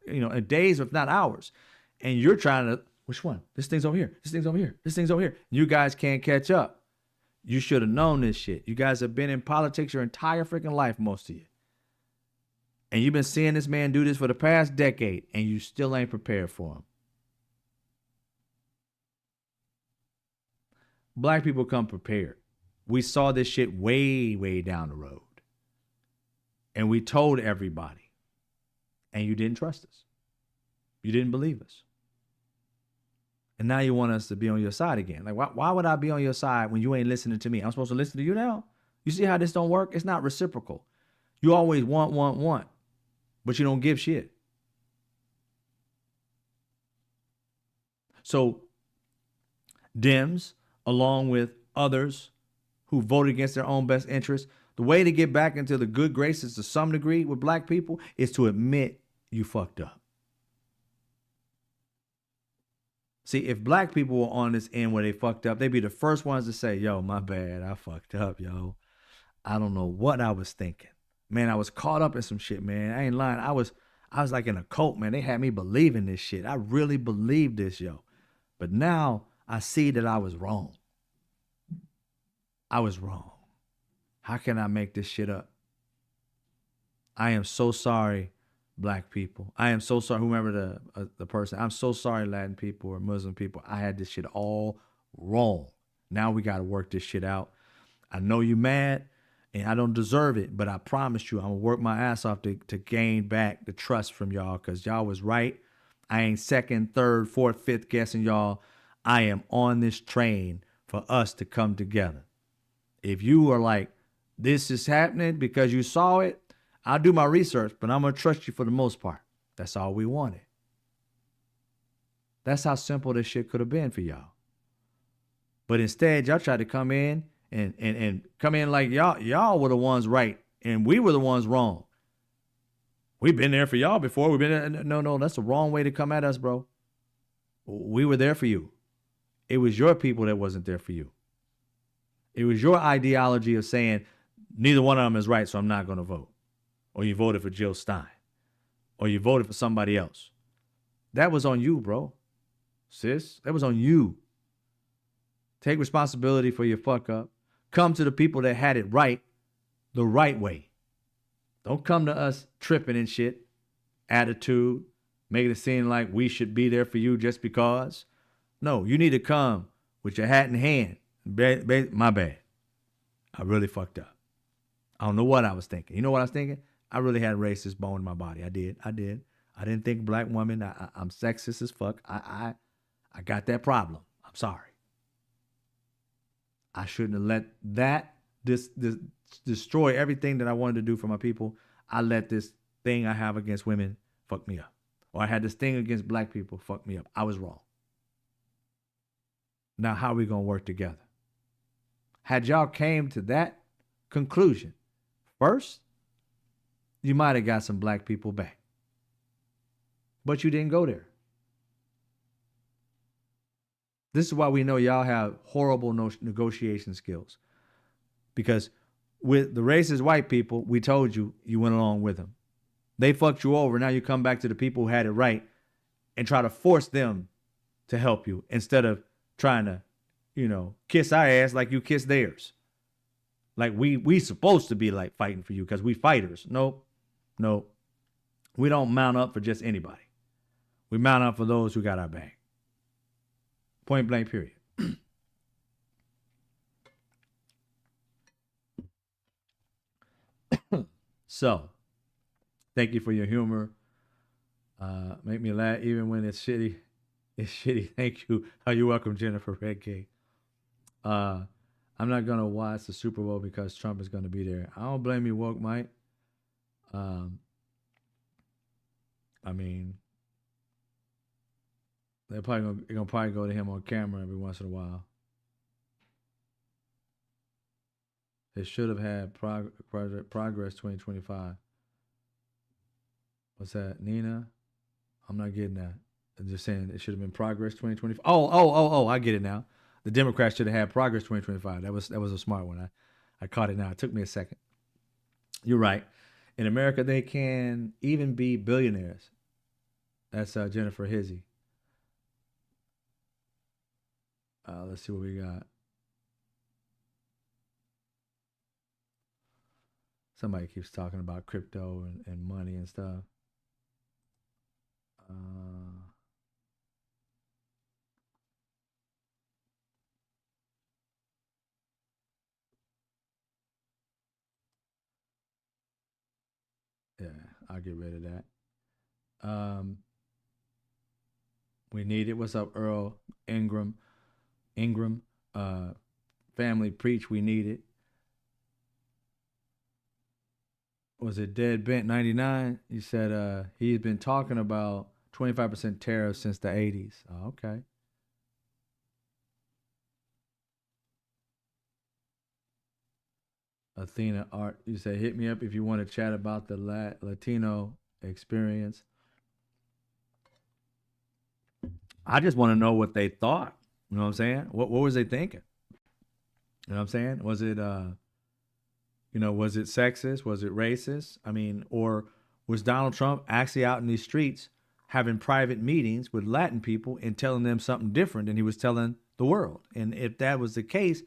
days, if not hours. And you're trying to, which one? This thing's over here. This thing's over here. This thing's over here. You guys can't catch up. You should have known this shit. You guys have been in politics your entire freaking life, most of you. And you've been seeing this man do this for the past decade, and you still ain't prepared for him. Black people come prepared. We saw this shit way, way down the road. And we told everybody. And you didn't trust us. You didn't believe us. And now you want us to be on your side again. Like, why would I be on your side when you ain't listening to me? I'm supposed to listen to you now? You see how this don't work? It's not reciprocal. You always want, but you don't give shit. So Dems, along with others who voted against their own best interests, the way to get back into the good graces to some degree with black people is to admit you fucked up. See, if black people were on this end where they fucked up, they'd be the first ones to say, yo, my bad, I fucked up, yo. I don't know what I was thinking. Man, I was caught up in some shit, man. I ain't lying. I was like in a cult, man. They had me believing this shit. I really believed this, yo. But now I see that I was wrong. I was wrong. How can I make this shit up? I am so sorry, black people. I am so sorry, whomever the person. I'm so sorry, Latin people or Muslim people. I had this shit all wrong. Now we got to work this shit out. I know you mad and I don't deserve it, but I promise you I'm going to work my ass off to gain back the trust from y'all because y'all was right. I ain't second, third, fourth, fifth guessing y'all. I am on this train for us to come together. If you are like, this is happening because you saw it, I'll do my research, but I'm going to trust you for the most part. That's all we wanted. That's how simple this shit could have been for y'all. But instead, y'all tried to come in and come in like y'all were the ones right and we were the ones wrong. We've been there for y'all before. We've been there. No, that's the wrong way to come at us, bro. We were there for you. It was your people that wasn't there for you. It was your ideology of saying neither one of them is right, so I'm not going to vote. Or you voted for Jill Stein. Or you voted for somebody else. That was on you, bro. Sis, that was on you. Take responsibility for your fuck up. Come to the people that had it right the right way. Don't come to us tripping and shit. attitude, making it seem like we should be there for you just because. No, you need to come with your hat in hand. My bad. I really fucked up. I don't know what I was thinking. You know what I was thinking? I really had a racist bone in my body. I did. I didn't think black woman. I'm sexist as fuck. I got that problem. I'm sorry. I shouldn't have let that this destroy everything that I wanted to do for my people. I let this thing I have against women fuck me up. Or I had this thing against black people fuck me up. I was wrong. Now how are we gonna work together? Had y'all came to that conclusion first, you might have got some black people back. But you didn't go there. This is why we know y'all have horrible negotiation skills. Because with the racist white people, we told you, you went along with them. They fucked you over. Now you come back to the people who had it right and try to force them to help you instead of trying to, kiss our ass like you kiss theirs. Like we supposed to be like fighting for you because we fighters. Nope. We don't mount up for just anybody. We mount up for those who got our back. Point blank, period. So, thank you for your humor. Make me laugh even when it's shitty. It's shitty. Thank you. You're welcome, Jennifer Redgate. I'm not gonna watch the Super Bowl because Trump is gonna be there. I don't blame you, woke Mike. I mean, they're gonna probably go to him on camera every once in a while. It should have had progress 2025. What's that, Nina? I'm not getting that. I'm just saying it should have been progress 2025. Oh, I get it now. The Democrats should have had progress 2025. That was a smart one. I caught it now. It took me a second. You're right. In America, they can even be billionaires. That's Jennifer Hizzy. Let's see what we got. Somebody keeps talking about crypto and money and stuff. Yeah, I'll get rid of that. We need it. What's up, Earl Ingram? Family preach. We need it. Was it Dead Bent 99? You said he's been talking about 25% tariffs since the 80s. Oh, okay. Athena Art, you say, hit me up if you want to chat about the Latino experience. I just want to know what they thought. You know what I'm saying? What was they thinking? You know what I'm saying? Was it was it sexist? Was it racist? I mean, or was Donald Trump actually out in these streets having private meetings with Latin people and telling them something different than he was telling the world? And if that was the case,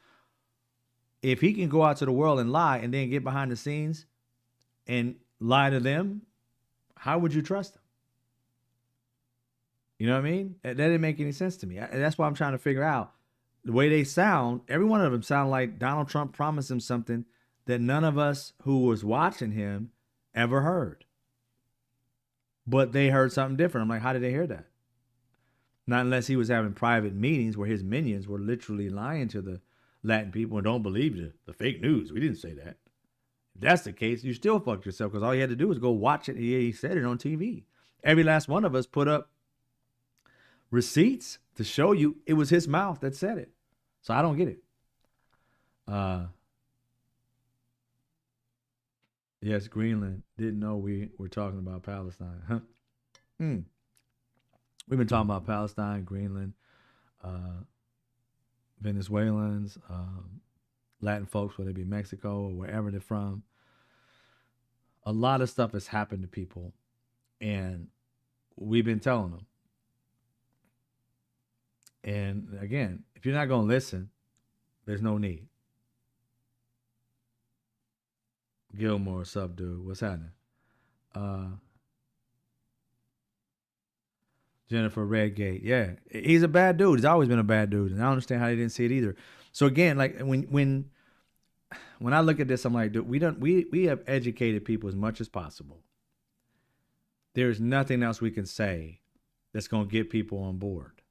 if he can go out to the world and lie and then get behind the scenes and lie to them, how would you trust him? You know what I mean? That didn't make any sense to me. That's why I'm trying to figure out the way they sound. Every one of them sound like Donald Trump promised him something that none of us who was watching him ever heard. But they heard something different. I'm like, how did they hear that? Not unless he was having private meetings where his minions were literally lying to the Latin people and don't believe the fake news. We didn't say that. If that's the case, you still fucked yourself because all you had to do was go watch it. He said it on TV. Every last one of us put up receipts to show you it was his mouth that said it. So I don't get it. Yes, Greenland didn't know we were talking about Palestine. Huh? We've been talking about Palestine, Greenland, Venezuelans, Latin folks, whether it be Mexico or wherever they're from. A lot of stuff has happened to people, and we've been telling them. And again, if you're not going to listen, there's no need. Gilmore, sub dude, what's happening? Jennifer Redgate. Yeah. He's a bad dude. He's always been a bad dude. And I don't understand how they didn't see it either. So again, like when I look at this, I'm like, dude, we have educated people as much as possible. There's nothing else we can say that's going to get people on board.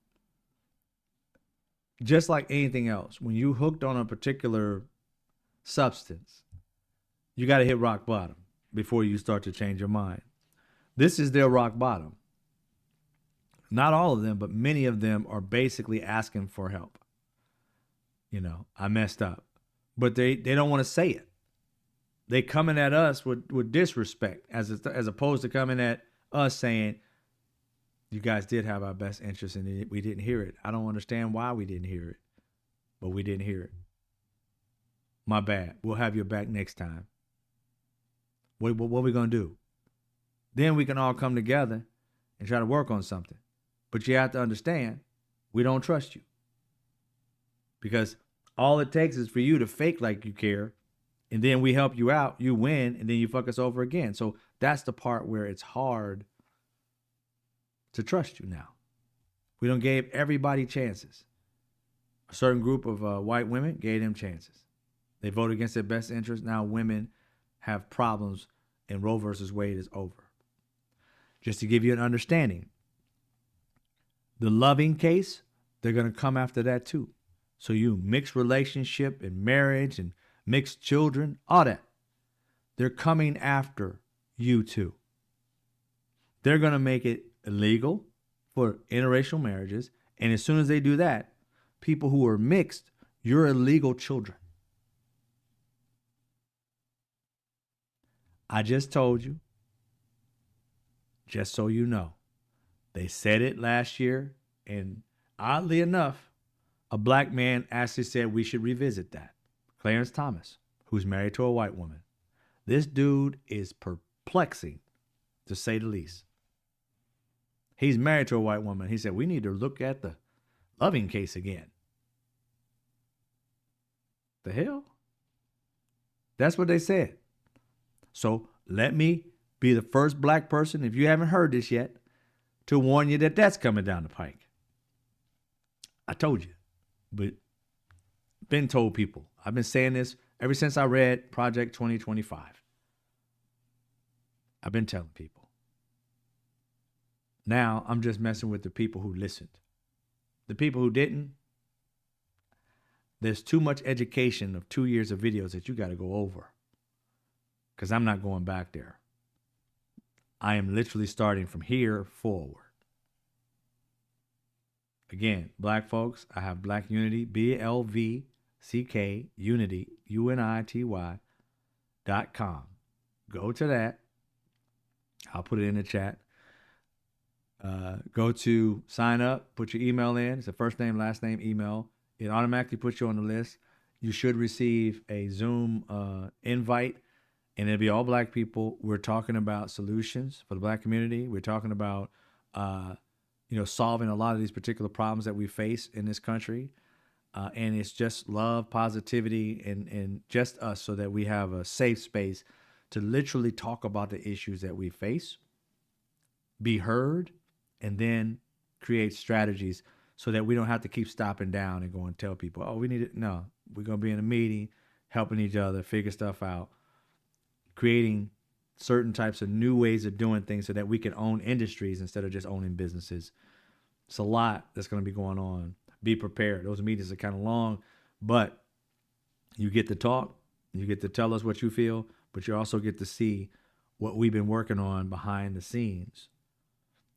Just like anything else, when you hooked on a particular substance, you got to hit rock bottom before you start to change your mind. This is their rock bottom. Not all of them, but many of them are basically asking for help. You know, I messed up. But they don't want to say it. They coming at us with disrespect as opposed to coming at us saying, you guys did have our best interest and we didn't hear it. I don't understand why we didn't hear it, but we didn't hear it. My bad. We'll have your back next time. What are we going to do? Then we can all come together and try to work on something. But you have to understand, we don't trust you. Because all it takes is for you to fake like you care, and then we help you out, you win, and then you fuck us over again. So that's the part where it's hard to trust you now. We don't gave everybody chances. A certain group of white women gave them chances. They voted against their best interest. Now women have problems, and Roe versus Wade is over. Just to give you an understanding, the Loving case, they're going to come after that too. So you mixed relationship and marriage and mixed children, all that. They're coming after you too. They're going to make it illegal for interracial marriages. And as soon as they do that, people who are mixed, you're illegal children. I just told you, just so you know, they said it last year. And oddly enough, a black man actually said we should revisit that. Clarence Thomas, who's married to a white woman. This dude is perplexing, to say the least. He's married to a white woman. He said, we need to look at the Loving case again. The hell? That's what they said. So let me be the first black person, if you haven't heard this yet, to warn you that that's coming down the pike. I told you. But been told people. I've been saying this ever since I read Project 2025. I've been telling people. Now I'm just messing with the people who listened. The people who didn't, there's too much education of 2 years of videos that you got to go over. Because I'm not going back there. I am literally starting from here forward. Again, black folks, I have Black Unity, BLVCK, Unity, UNITY.com. Go to that. I'll put it in the chat. Go to sign up, put your email in. It's a first name, last name, email. It automatically puts you on the list. You should receive a Zoom invite, and it'll be all black people. We're talking about solutions for the black community. We're talking about solving a lot of these particular problems that we face in this country. And it's just love, positivity, and just us, so that we have a safe space to literally talk about the issues that we face, be heard, and then create strategies so that we don't have to keep stopping down and go and tell people, oh, we need it. No, we're going to be in a meeting, helping each other, figure stuff out, creating certain types of new ways of doing things so that we can own industries instead of just owning businesses. It's a lot that's going to be going on. Be prepared. Those meetings are kind of long, but you get to talk, you get to tell us what you feel, but you also get to see what we've been working on behind the scenes.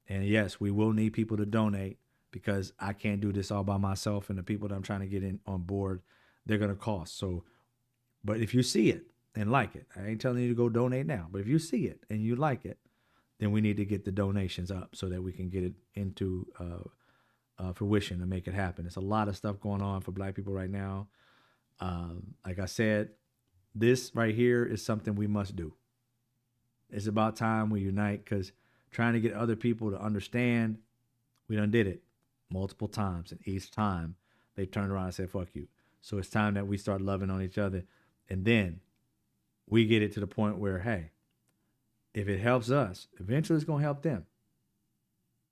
And yes, we will need people to donate, because I can't do this all by myself, and the people that I'm trying to get in on board, they're going to cost. So, but if you see it and like it, I ain't telling you to go donate now, but if you see it and you like it, then we need to get the donations up so that we can get it into fruition and make it happen. There's a lot of stuff going on for black people right now. Like I said, this right here is something we must do. It's about time we unite, because trying to get other people to understand, we done did it multiple times, and each time they turned around and said, fuck you. So it's time that we start loving on each other, and then we get it to the point where, hey, if it helps us, eventually it's going to help them.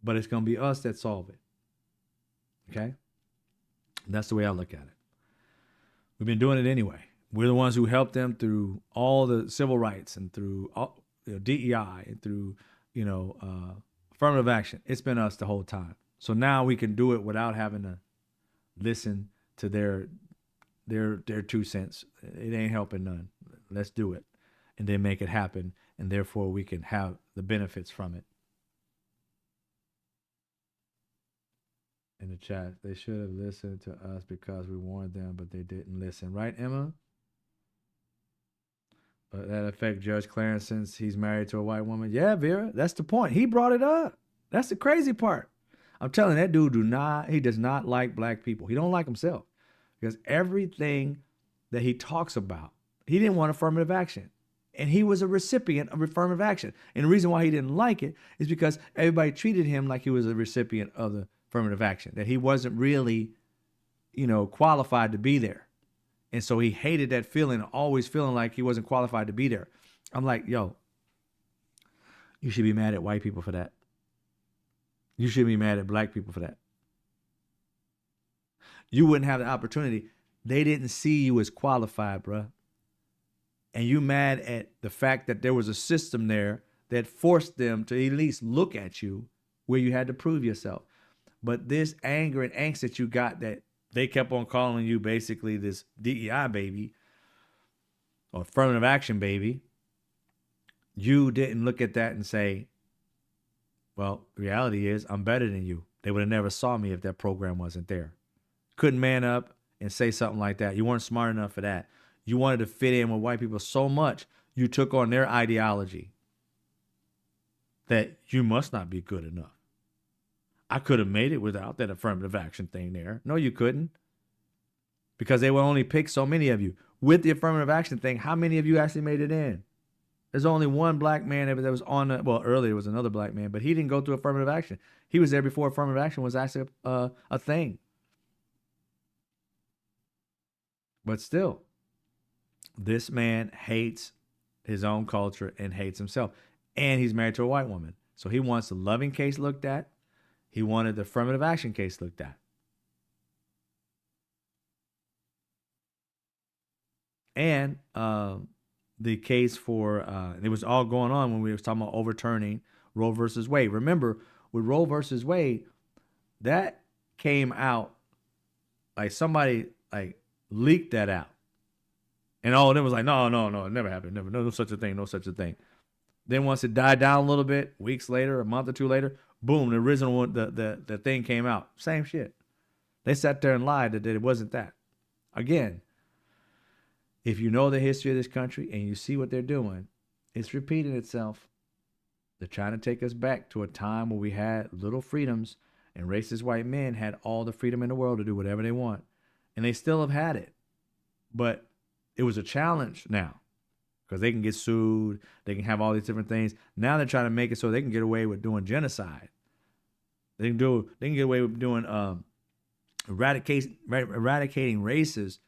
but it's going to be us that solve it. Okay? That's the way I look at it. We've been doing it anyway. We're the ones who helped them through all the civil rights and through all, DEI and through, affirmative action. It's been us the whole time. So now we can do it without having to listen to their 2 cents. It ain't helping none. Let's do it, and then make it happen, and therefore we can have the benefits from it. In the chat, they should have listened to us because we warned them, but they didn't listen. Right, Emma? But that affect Judge Clarence since he's married to a white woman? Yeah, Vera, that's the point. He brought it up. That's the crazy part. I'm telling you, that dude he does not like black people. He don't like himself. Because everything that he talks about, he didn't want affirmative action. And he was a recipient of affirmative action. And the reason why he didn't like it is because everybody treated him like he was a recipient of the affirmative action, that he wasn't really, qualified to be there. And so he hated that feeling, always feeling like he wasn't qualified to be there. I'm like, yo, you should be mad at white people for that. You should be mad at black people for that. You wouldn't have the opportunity. They didn't see you as qualified, bruh. And you mad at the fact that there was a system there that forced them to at least look at you where you had to prove yourself. But this anger and angst that you got, that they kept on calling you basically this DEI baby or affirmative action baby, you didn't look at that and say, well, the reality is I'm better than you. They would have never saw me if that program wasn't there. Couldn't man up and say something like that. You weren't smart enough for that. You wanted to fit in with white people so much, you took on their ideology that you must not be good enough. I could have made it without that affirmative action thing there. No, you couldn't. Because they would only pick so many of you. With the affirmative action thing, how many of you actually made it in? There's only one black man that was on the, well, earlier there was another black man, but he didn't go through affirmative action. He was there before affirmative action was actually a thing. But still, this man hates his own culture and hates himself. And he's married to a white woman. So he wants the loving case looked at. He wanted the affirmative action case looked at. And the case for, it was all going on when we were talking about overturning Roe versus Wade. Remember, with Roe versus Wade, that came out, like somebody like leaked that out. And all of them was like, no, it never happened. Never, no such a thing, no such a thing. Then once it died down a little bit, weeks later, a month or two later, boom, the original one, the thing came out. Same shit. They sat there and lied that it wasn't that. Again, if you know the history of this country and you see what they're doing, it's repeating itself. They're trying to take us back to a time where we had little freedoms and racist white men had all the freedom in the world to do whatever they want. And they still have had it. But it was a challenge now because they can get sued. They can have all these different things. Now they're trying to make it so they can get away with doing genocide. They can get away with doing eradicating races,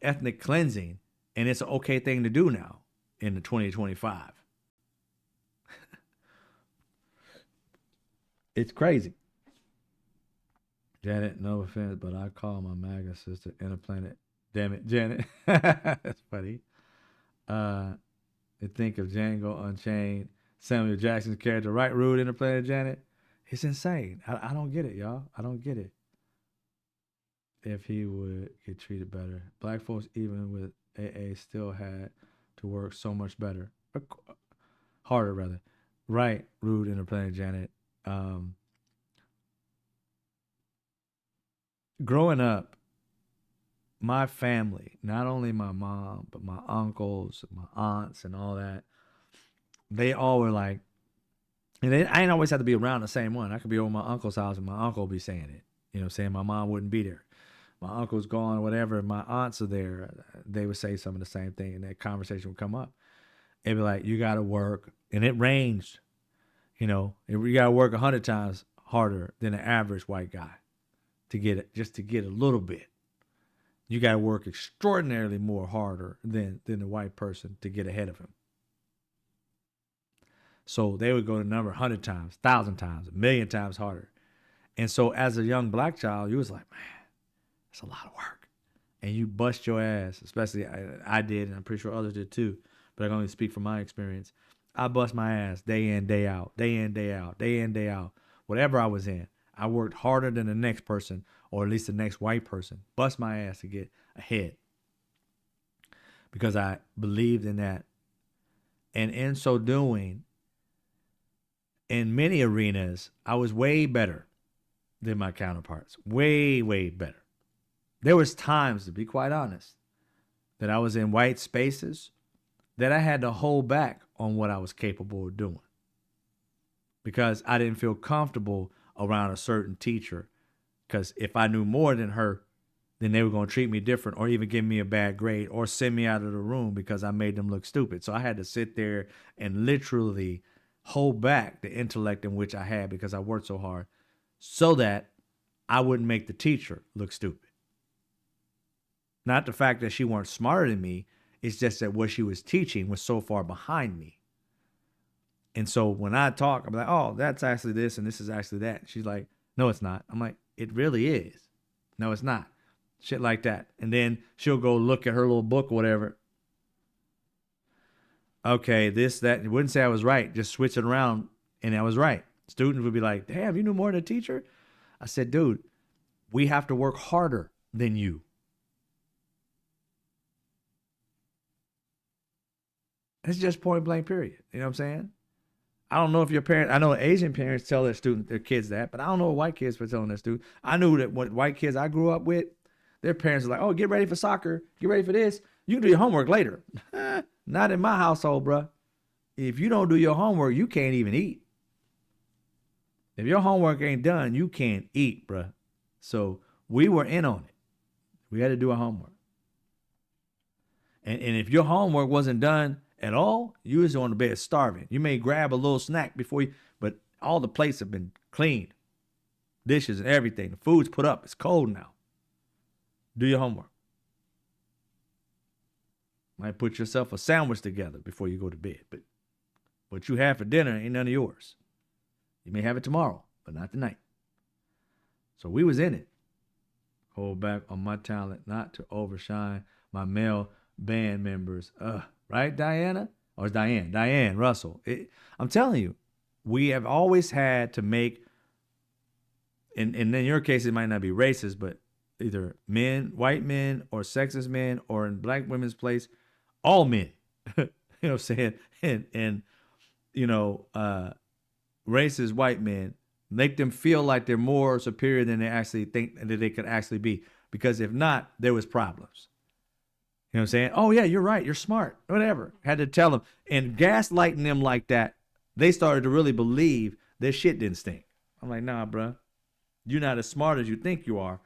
ethnic cleansing, and it's an okay thing to do now in the 2025. It's crazy. Janet, no offense, but I call my MAGA sister Interplanet. Damn it, Janet. That's funny. You think of Django Unchained, Samuel Jackson's character, right? Rude Interplanet Janet. It's insane. I don't get it, y'all. I don't get it. If he would get treated better. Black folks, even with AA, still had to work so much better. Harder, rather. Right, Rude Interplanet Janet. Growing up, my family, not only my mom, but my uncles, my aunts, and all that, they all were like, and I ain't always have to be around the same one. I could be over my uncle's house and my uncle would be saying it. You know, saying my mom wouldn't be there. My uncle's gone, whatever. My aunts are there. They would say some of the same thing, and that conversation would come up. It'd be like, you got to work. And it ranged, you know, you got to work 100 times harder than an average white guy to get it, just to get a little bit. You got to work extraordinarily more harder than the white person to get ahead of him. So they would go to the number 100 times, 1,000 times, 1,000,000 times harder. And so as a young black child, you was like, man, it's a lot of work. And you bust your ass, especially I did, and I'm pretty sure others did too. But I can only speak from my experience. I bust my ass day in, day out, day in, day out, day in, day out. Whatever I was in, I worked harder than the next person, or at least the next white person. Bust my ass to get ahead because I believed in that. And in so doing, in many arenas, I was way better than my counterparts. Way, way better. There was times, to be quite honest, that I was in white spaces that I had to hold back on what I was capable of doing because I didn't feel comfortable around a certain teacher, because if I knew more than her, then they were going to treat me different or even give me a bad grade or send me out of the room because I made them look stupid. So I had to sit there and literally hold back the intellect in which I had because I worked so hard so that I wouldn't make the teacher look stupid. Not the fact that she weren't smarter than me. It's just that what she was teaching was so far behind me. And so when I talk, I'm like, oh, that's actually this and this is actually that. She's like, no, it's not. I'm like, it really is. No, it's not. Shit like that. And then she'll go look at her little book or whatever. Okay, this, that. It wouldn't say I was right. Just switch it around and I was right. Students would be like, damn, you knew more than a teacher? I said, dude, we have to work harder than you. It's just point blank period. You know what I'm saying? I don't know if your parents, I know Asian parents tell their kids that, but I don't know what white kids were telling their students. I knew that what white kids I grew up with, their parents are like, oh, get ready for soccer. Get ready for this. You can do your homework later. Not in my household, bro. If you don't do your homework, you can't even eat. If your homework ain't done, you can't eat, bro. So we were in on it. We had to do our homework. And if your homework wasn't done at all, you was on the bed starving. You may grab a little snack before you, but all the plates have been cleaned. Dishes and everything. The food's put up. It's cold now. Do your homework. Might put yourself a sandwich together before you go to bed. But what you have for dinner ain't none of yours. You may have it tomorrow, but not tonight. So we was in it. Hold back on my talent not to overshine my male band members. Right, Diana? Or it's Diane? Diane Russell. I'm telling you, we have always had to make, and in your case, it might not be racist, but either men, white men, or sexist men, or in black women's place, all men. You know what I'm saying? And you know, racist white men, make them feel like they're more superior than they actually think that they could actually be. Because if not, there was problems. You know what I'm saying? Oh, yeah, you're right. You're smart. Whatever. Had to tell them. And gaslighting them like that, they started to really believe their shit didn't stink. I'm like, nah, bro. You're not as smart as you think you are.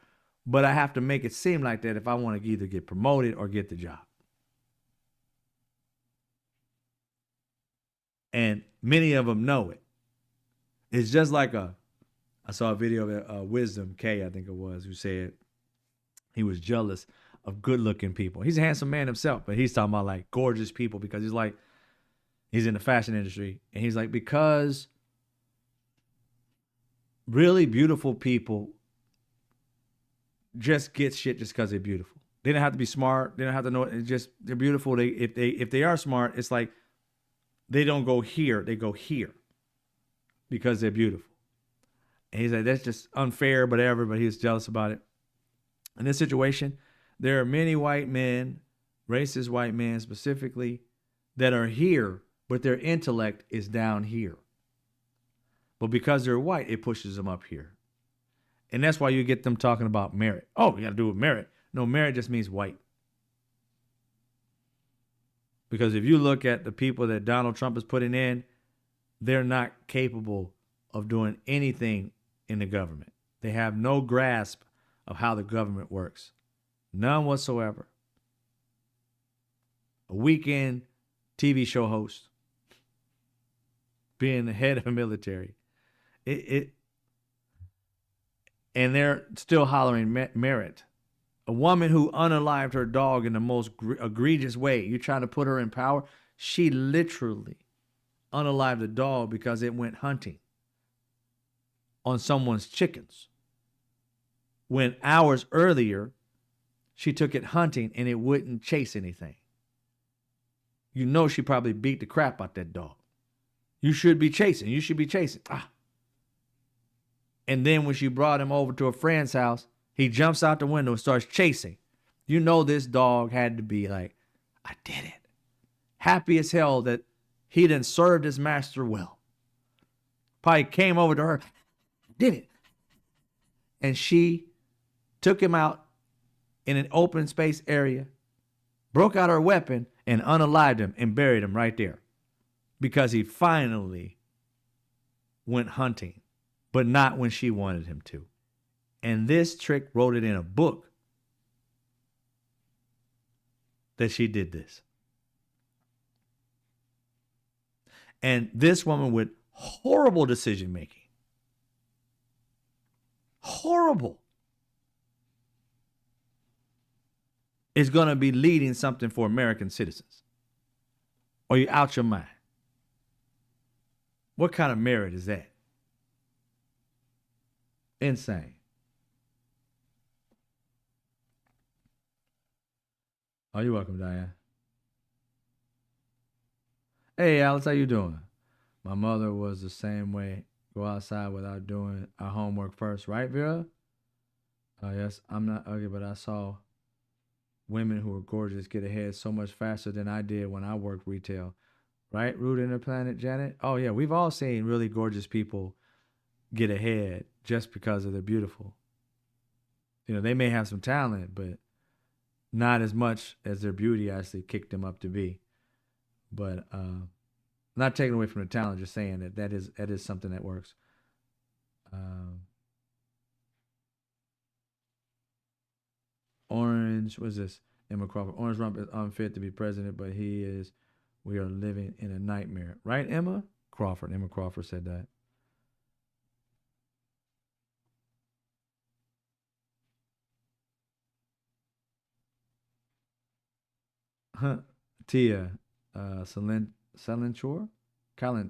But I have to make it seem like that if I want to either get promoted or get the job. And many of them know it. It's just like I saw a video of Wisdom K, I think it was, who said he was jealous of good-looking people. He's a handsome man himself, but he's talking about like gorgeous people because he's like, he's in the fashion industry. And he's like, because really beautiful people just get shit just because they're beautiful. They don't have to be smart. They don't have to know it. It's just, they're beautiful. If they are smart, it's like they don't go here. They go here because they're beautiful. And he's like, that's just unfair, whatever, but he's jealous about it. In this situation, there are many white men, racist white men specifically, that are here, but their intellect is down here. But because they're white, it pushes them up here. And that's why you get them talking about merit. Oh, you got to do with merit. No, merit just means white. Because if you look at the people that Donald Trump is putting in, they're not capable of doing anything in the government. They have no grasp of how the government works. None whatsoever. A weekend TV show host, being the head of the military. And they're still hollering merit. A woman who unalived her dog in the most egregious way. You're trying to put her in power. She literally unalived a dog because it went hunting on someone's chickens. When hours earlier, she took it hunting and it wouldn't chase anything. You know she probably beat the crap out that dog. You should be chasing. You should be chasing. And then when she brought him over to a friend's house, he jumps out the window and starts chasing. You know this dog had to be like, I did it. Happy as hell that he done served his master well. Probably came over to her, did it. And she took him out in an open space area, broke out her weapon, and unalived him and buried him right there. Because he finally went hunting, but not when she wanted him to. And this trick wrote it in a book that she did this. And this woman with horrible decision making, horrible, is going to be leading something for American citizens. Are you out your mind? What kind of merit is that? Insane. Oh, you're welcome, Diane. Hey, Alex, how you doing? My mother was the same way. Go outside without doing our homework first, right, Vera? Yes, I'm not ugly, but I saw women who were gorgeous get ahead so much faster than I did when I worked retail. Right, Root in the Planet, Janet? Oh, yeah, we've all seen really gorgeous people get ahead just because of they're beautiful. You know, they may have some talent, but not as much as their beauty actually kicked them up to be. But not taking away from the talent, just saying that is something that works. Orange, what is this? Emma Crawford. Orange Rump is unfit to be president, but he is. We are living in a nightmare. Right, Emma? Crawford. Emma Crawford said that. Huh. Tia. Salinchor? Kalincher?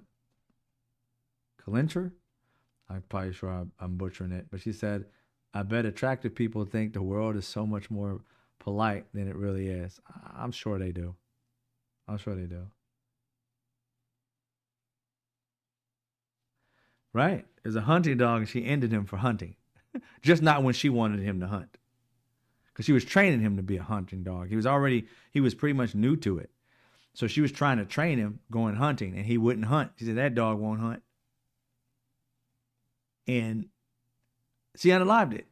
I'm probably sure I'm butchering it. But she said, I bet attractive people think the world is so much more polite than it really is. I'm sure they do. I'm sure they do. Right. There's a hunting dog and she ended him for hunting. Just not when she wanted him to hunt. Because she was training him to be a hunting dog. He was pretty much new to it. So she was trying to train him going hunting and he wouldn't hunt. She said, that dog won't hunt. And she unalived it.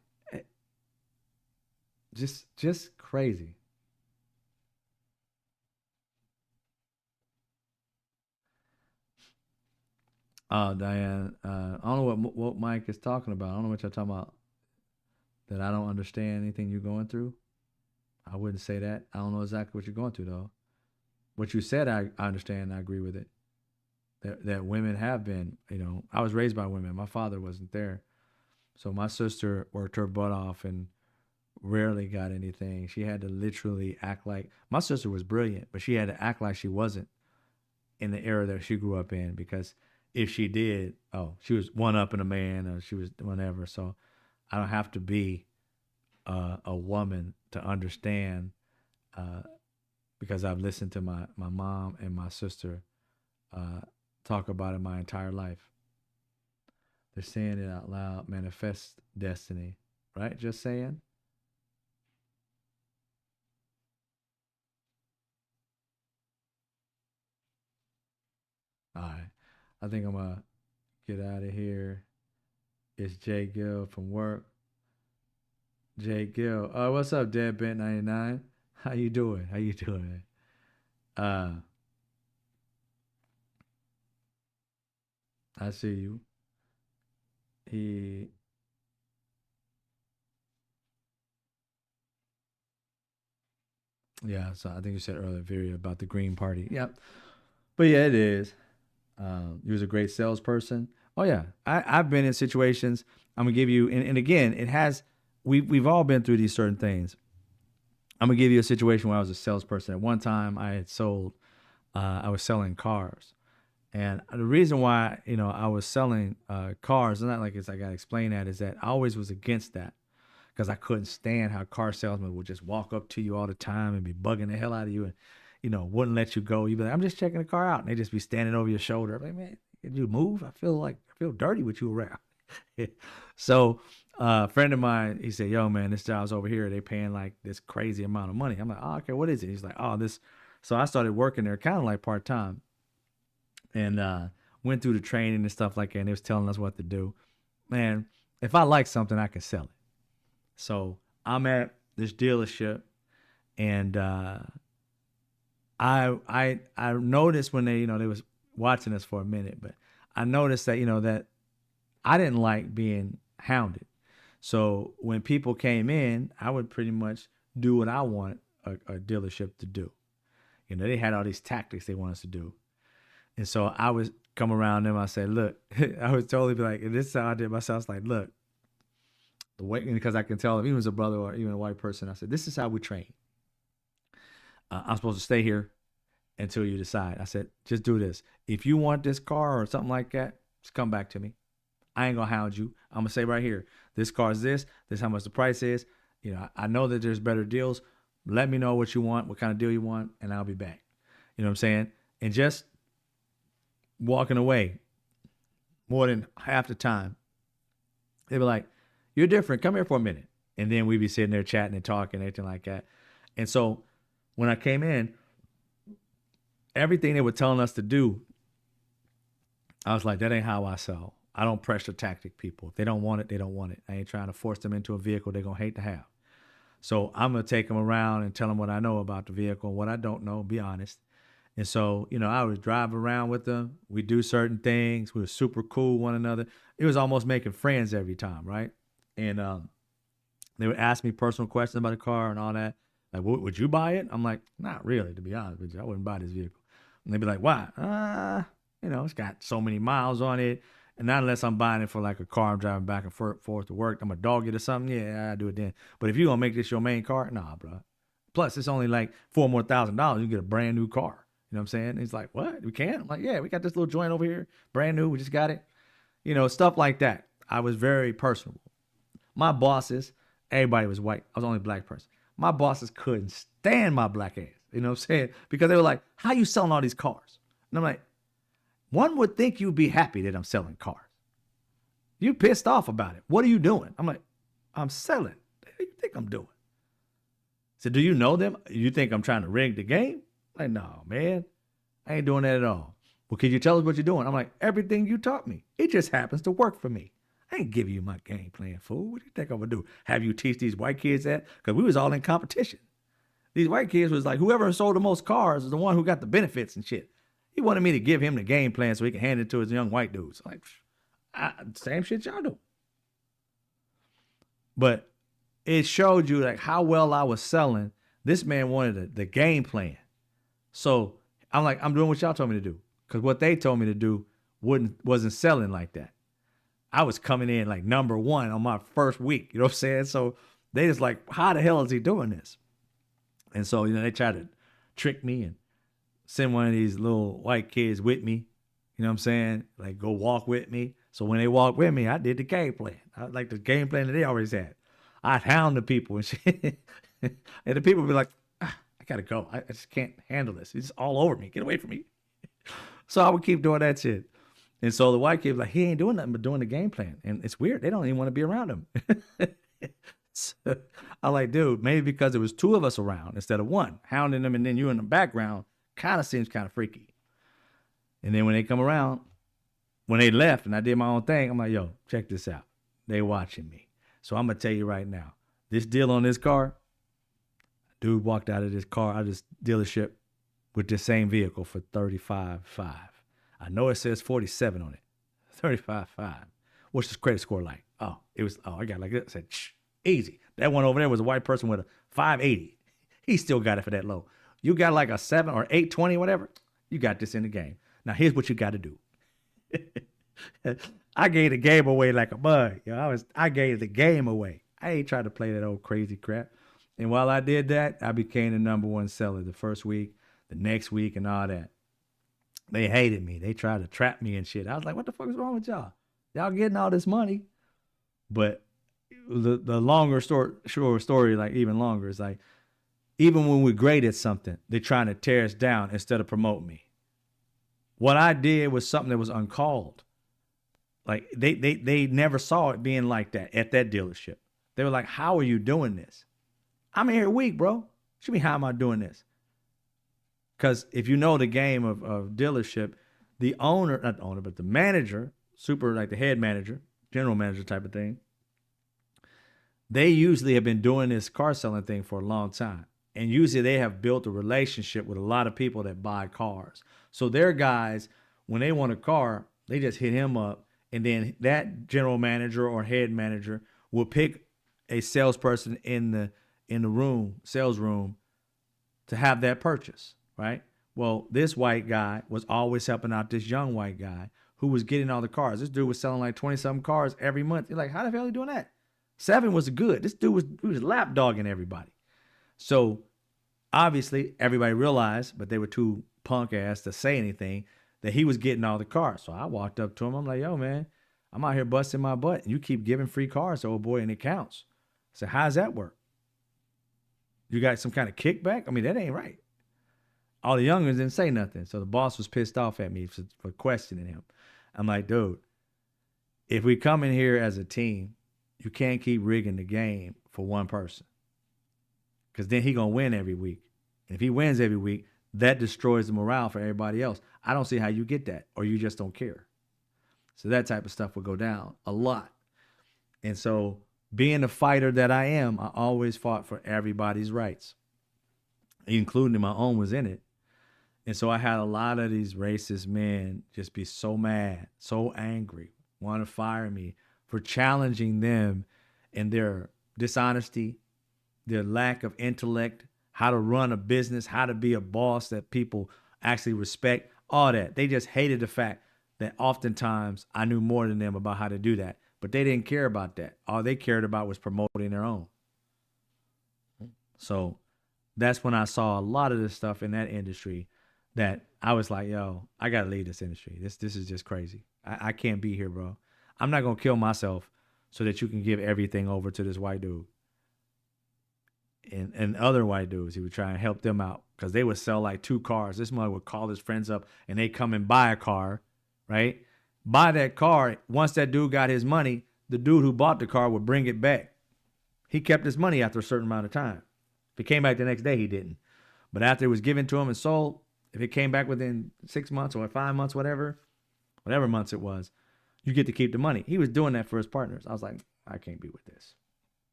Just crazy. Oh, Diane, I don't know what Mike is talking about. I don't know what you're talking about. That I don't understand anything you're going through. I wouldn't say that. I don't know exactly what you're going through though. What you said, I understand. I agree with it. That women have been, I was raised by women. My father wasn't there, so my sister worked her butt off and rarely got anything. She had to literally act like my sister was brilliant, but she had to act like she wasn't in the era that she grew up in because if she did, she was one up in a man or she was whatever. So I don't have to be a woman to understand because I've listened to my mom and my sister talk about it my entire life. They're saying it out loud, manifest destiny, right? Just saying. All right. I think I'm going to get out of here. It's Jay Gill from work. Jay Gill. Oh, what's up, Deadbent 99? How you doing? How you doing? I see you. He Yeah, so I think you said earlier, Vera, about the Green Party. Yep. But yeah, it is. He was a great salesperson. Oh yeah, I've been in situations. I'm gonna give you, and again, it has. We've all been through these certain things. I'm gonna give you a situation where I was a salesperson. At one time, I was selling cars, And the reason why, I was selling cars, not like I got to explain that, is that I always was against that because I couldn't stand how car salesmen would just walk up to you all the time and be bugging the hell out of you and, wouldn't let you go. You'd be like, I'm just checking the car out. And they just be standing over your shoulder. I'm like, man, can you move? I feel dirty with you around. So a friend of mine, he said, yo, man, this job's over here. They paying like this crazy amount of money. I'm like, oh, okay, what is it? He's like, oh, this. So I started working there kind of like part time and went through the training and stuff like that. And they was telling us what to do. Man, if I like something, I can sell it. So I'm at this dealership, and I noticed when they was watching us for a minute, but I noticed that that I didn't like being hounded. So when people came in, I would pretty much do what I want a dealership to do. They had all these tactics they want us to do. And so I would come around them. I said, look, I would totally be like, and this is how I did myself. I was like, look, the way, because I can tell if even as a brother or even a white person, I said, this is how we train. I'm supposed to stay here until you decide. I said, just do this. If you want this car or something like that, just come back to me. I ain't gonna hound you. I'm gonna say right here, this car is this is how much the price is. I know that there's better deals. Let me know what you want, what kind of deal you want, and I'll be back. You know what I'm saying? And just walking away more than half the time, they be like, you're different. Come here for a minute. And then we'd be sitting there chatting and talking, everything like that. And so when I came in, everything they were telling us to do, I was like, that ain't how I sell. I don't pressure tactic people. If they don't want it, they don't want it. I ain't trying to force them into a vehicle they're going to hate to have. So I'm going to take them around and tell them what I know about the vehicle, what I don't know, be honest. And so, I would drive around with them. We do certain things. We were super cool with one another. It was almost making friends every time, right? And they would ask me personal questions about the car and all that. Like, would you buy it? I'm like, not really, to be honest with you. I wouldn't buy this vehicle. And they'd be like, why? It's got so many miles on it. And not unless I'm buying it for like a car I'm driving back and forth to work. I'm a dog it or something. Yeah, I do it then. But if you're going to make this your main car, nah, bro. Plus, it's only like $4,000 more. You get a brand new car. You know what I'm saying? And he's like, what? We can? I'm like, yeah, we got this little joint over here. Brand new. We just got it. Stuff like that. I was very personable. My bosses, everybody was white. I was the only black person. My bosses couldn't stand my black ass. You know what I'm saying? Because they were like, how you selling all these cars? And I'm like, one would think you'd be happy that I'm selling cars. You pissed off about it. What are you doing? I'm like, I'm selling. What do you think I'm doing? So do you know them? You think I'm trying to rig the game? I'm like, no, man. I ain't doing that at all. Well, can you tell us what you're doing? I'm like, everything you taught me. It just happens to work for me. I ain't giving you my game plan, fool. What do you think I'm going to do? Have you teach these white kids that? Because we was all in competition. These white kids was like, whoever sold the most cars is the one who got the benefits and shit. He wanted me to give him the game plan so he can hand it to his young white dudes. Like, same shit y'all do. But it showed you like how well I was selling. This man wanted the game plan. So I'm like, I'm doing what y'all told me to do. Because what they told me to do wasn't selling like that. I was coming in like number one on my first week. You know what I'm saying? So they just like, how the hell is he doing this? And so, they tried to trick me and send one of these little white kids with me. You know what I'm saying? Like, go walk with me. So when they walked with me, I did the game plan. I like the game plan that they always had. I'd hound the people and shit. And the people would be like, I gotta go. I just can't handle this. It's all over me. Get away from me. So I would keep doing that shit. And so the white kid was like, he ain't doing nothing but doing the game plan. And it's weird. They don't even want to be around him. So I'm like, dude, maybe because there was two of us around instead of one. Hounding them and then you in the background kind of seems kind of freaky. And then when they come around, when they left and I did my own thing, I'm like, yo, check this out. They watching me. So I'm going to tell you right now, this deal on this car, dude walked out of this dealership with the same vehicle for $35,500. I know it says 47 on it. $35,500. What's his credit score like? I got like this. I said, shh, easy. That one over there was a white person with a 580. He still got it for that low. You got like a 7 or 820, whatever. You got this in the game. Now here's what you got to do. I gave the game away like a bug. I gave the game away. I ain't trying to play that old crazy crap. And while I did that, I became the number one seller the first week, the next week, and all that. They hated me. They tried to trap me and shit. I was like, what the fuck is wrong with y'all? Y'all getting all this money. But the longer story, short story, like even longer, is like, even when we're great at something, they're trying to tear us down instead of promote me. What I did was something that was uncalled. Like they never saw it being like that at that dealership. They were like, how are you doing this? I'm here a week, bro. Should be how am I doing this? Because if you know the game of dealership, the owner, not the owner, but the manager, super like the head manager, general manager type of thing, they usually have been doing this car selling thing for a long time. And usually they have built a relationship with a lot of people that buy cars. So their guys, when they want a car, they just hit him up. And then that general manager or head manager will pick a salesperson in the room, sales room, to have that purchase, right? Well, this white guy was always helping out this young white guy who was getting all the cars. This dude was selling like 20 something cars every month. You're like, how the hell are you doing that? 7 was good. This dude was lap dogging everybody. So obviously everybody realized, but they were too punk ass to say anything, that he was getting all the cars. So I walked up to him. I'm like, yo, man, I'm out here busting my butt. And you keep giving free cars to old boy and it counts. I said, how does that work? You got some kind of kickback? I mean, that ain't right. All the young ones didn't say nothing. So the boss was pissed off at me for questioning him. I'm like, dude, if we come in here as a team, you can't keep rigging the game for one person. Because then he going to win every week. And if he wins every week, that destroys the morale for everybody else. I don't see how you get that, or you just don't care. So that type of stuff will go down a lot. And so being the fighter that I am, I always fought for everybody's rights, including my own was in it. And so I had a lot of these racist men just be so mad, so angry, want to fire me for challenging them in their dishonesty, their lack of intellect, how to run a business, how to be a boss that people actually respect, all that. They just hated the fact that oftentimes I knew more than them about how to do that. But they didn't care about that. All they cared about was promoting their own. So that's when I saw a lot of this stuff in that industry that I was like, yo, I gotta leave this industry. This is just crazy. I can't be here, bro. I'm not gonna kill myself so that you can give everything over to this white dude. And other white dudes, he would try and help them out because they would sell like 2 cars. This mother would call his friends up and they come and buy a car, right? Buy that car. Once that dude got his money, the dude who bought the car would bring it back. He kept his money after a certain amount of time. If it came back the next day, he didn't. But after it was given to him and sold, if it came back within 6 months or 5 months, whatever months it was, you get to keep the money. He was doing that for his partners. I was like, I can't be with this.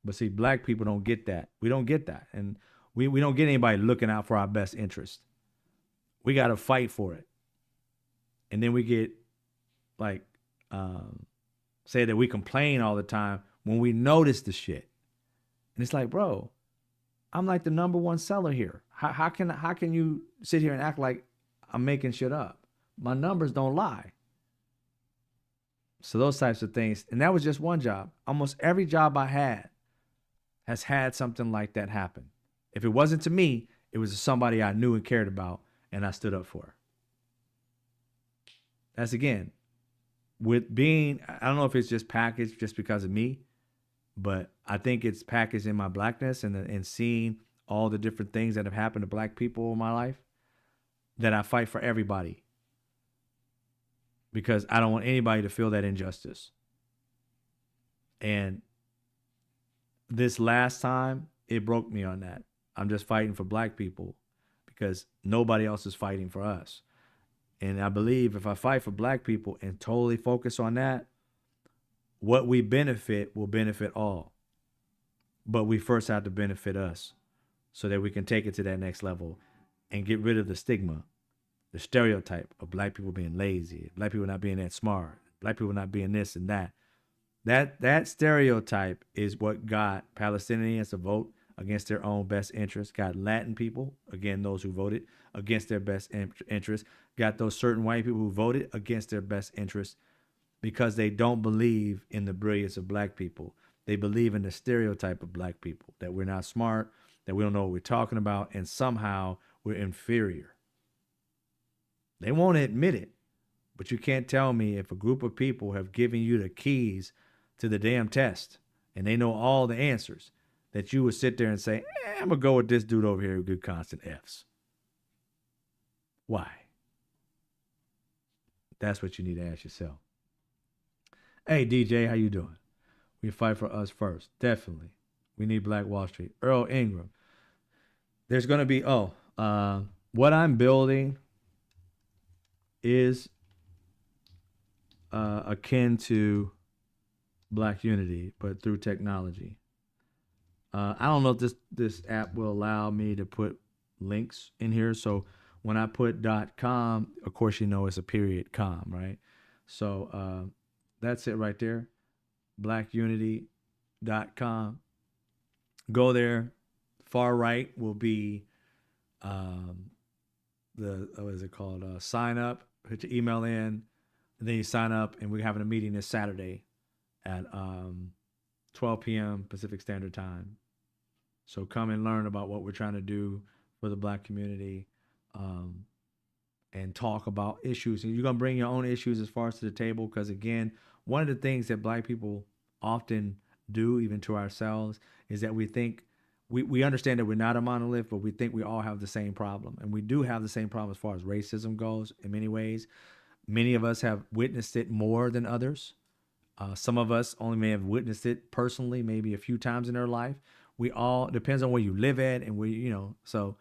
But see, black people don't get that. We don't get that. And we don't get anybody looking out for our best interest. We got to fight for it. And then we get like, say that we complain all the time when we notice the shit. And it's like, bro, I'm like the number one seller here. How can you sit here and act like I'm making shit up? My numbers don't lie. So those types of things. And that was just one job. Almost every job I had has had something like that happen. If it wasn't to me, it was to somebody I knew and cared about, and I stood up for. That's again, with being, I don't know if it's just packaged just because of me, but I think it's packaged in my blackness and seeing all the different things that have happened to black people in my life, that I fight for everybody. Because I don't want anybody to feel that injustice. And this last time, it broke me on that. I'm just fighting for black people because nobody else is fighting for us. And I believe if I fight for black people and totally focus on that, what we benefit will benefit all. But we first have to benefit us so that we can take it to that next level and get rid of the stigma, the stereotype of black people being lazy, black people not being that smart, black people not being this and that. That stereotype is what got Palestinians to vote against their own best interests, got Latin people, again, those who voted against their best interests, got those certain white people who voted against their best interests because they don't believe in the brilliance of black people. They believe in the stereotype of black people, that we're not smart, that we don't know what we're talking about, and somehow we're inferior. They won't admit it, but you can't tell me if a group of people have given you the keys to the damn test and they know all the answers that you would sit there and say, I'm going to go with this dude over here who get constant F's. Why? That's what you need to ask yourself. Hey, DJ, how you doing? We fight for us first. Definitely. We need Black Wall Street. Earl Ingram. There's going to be, what I'm building is akin to Black unity, but through technology. I don't know if this app will allow me to put links in here. So when I put .com, of course, you know it's a period .com, right? So that's it right there. blackunity.com. Go there. Far right will be the what is it called? Sign up. Put your email in, and then you sign up. And we're having a meeting this Saturday at 12 p.m. Pacific Standard Time. So come and learn about what we're trying to do for the Black community, and talk about issues. And you're gonna bring your own issues as far as to the table, because again, one of the things that Black people often do, even to ourselves, is that we think we understand that we're not a monolith, but we think we all have the same problem. And we do have the same problem as far as racism goes in many ways. Many of us have witnessed it more than others. Some of us only may have witnessed it personally, maybe a few times in their life. We all, depends on where you live at and where, so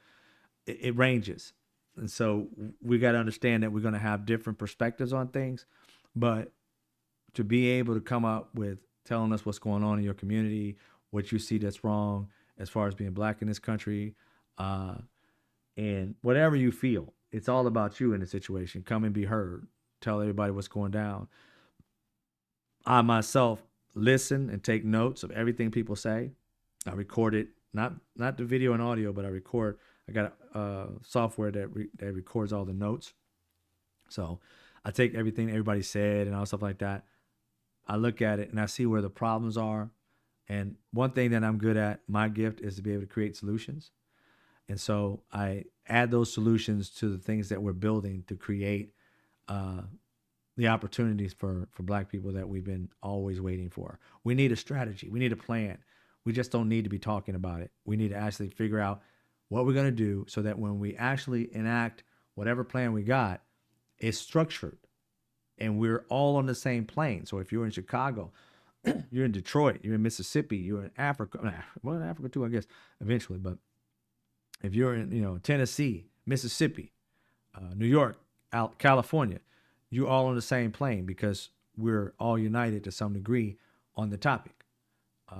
it ranges. And so we got to understand that we're going to have different perspectives on things, but to be able to come up with telling us what's going on in your community, what you see that's wrong as far as being Black in this country, and whatever you feel, it's all about you in the situation. Come and be heard. Tell everybody what's going down. I myself listen and take notes of everything people say. I record it, not the video and audio, but I record. I got software that records all the notes. So I take everything everybody said and all stuff like that. I look at it and I see where the problems are. And one thing that I'm good at, my gift, is to be able to create solutions. And so I add those solutions to the things that we're building to create the opportunities for Black people that we've been always waiting for. We need a strategy. We need a plan. We just don't need to be talking about it. We need to actually figure out what we're going to do so that when we actually enact whatever plan we got, it's structured and we're all on the same plane. So if you're in Chicago, you're in Detroit, you're in Mississippi, you're in Africa, well, in Africa too, I guess, eventually. But if you're in, Tennessee, Mississippi, New York, California, you're all on the same plane because we're all united to some degree on the topic.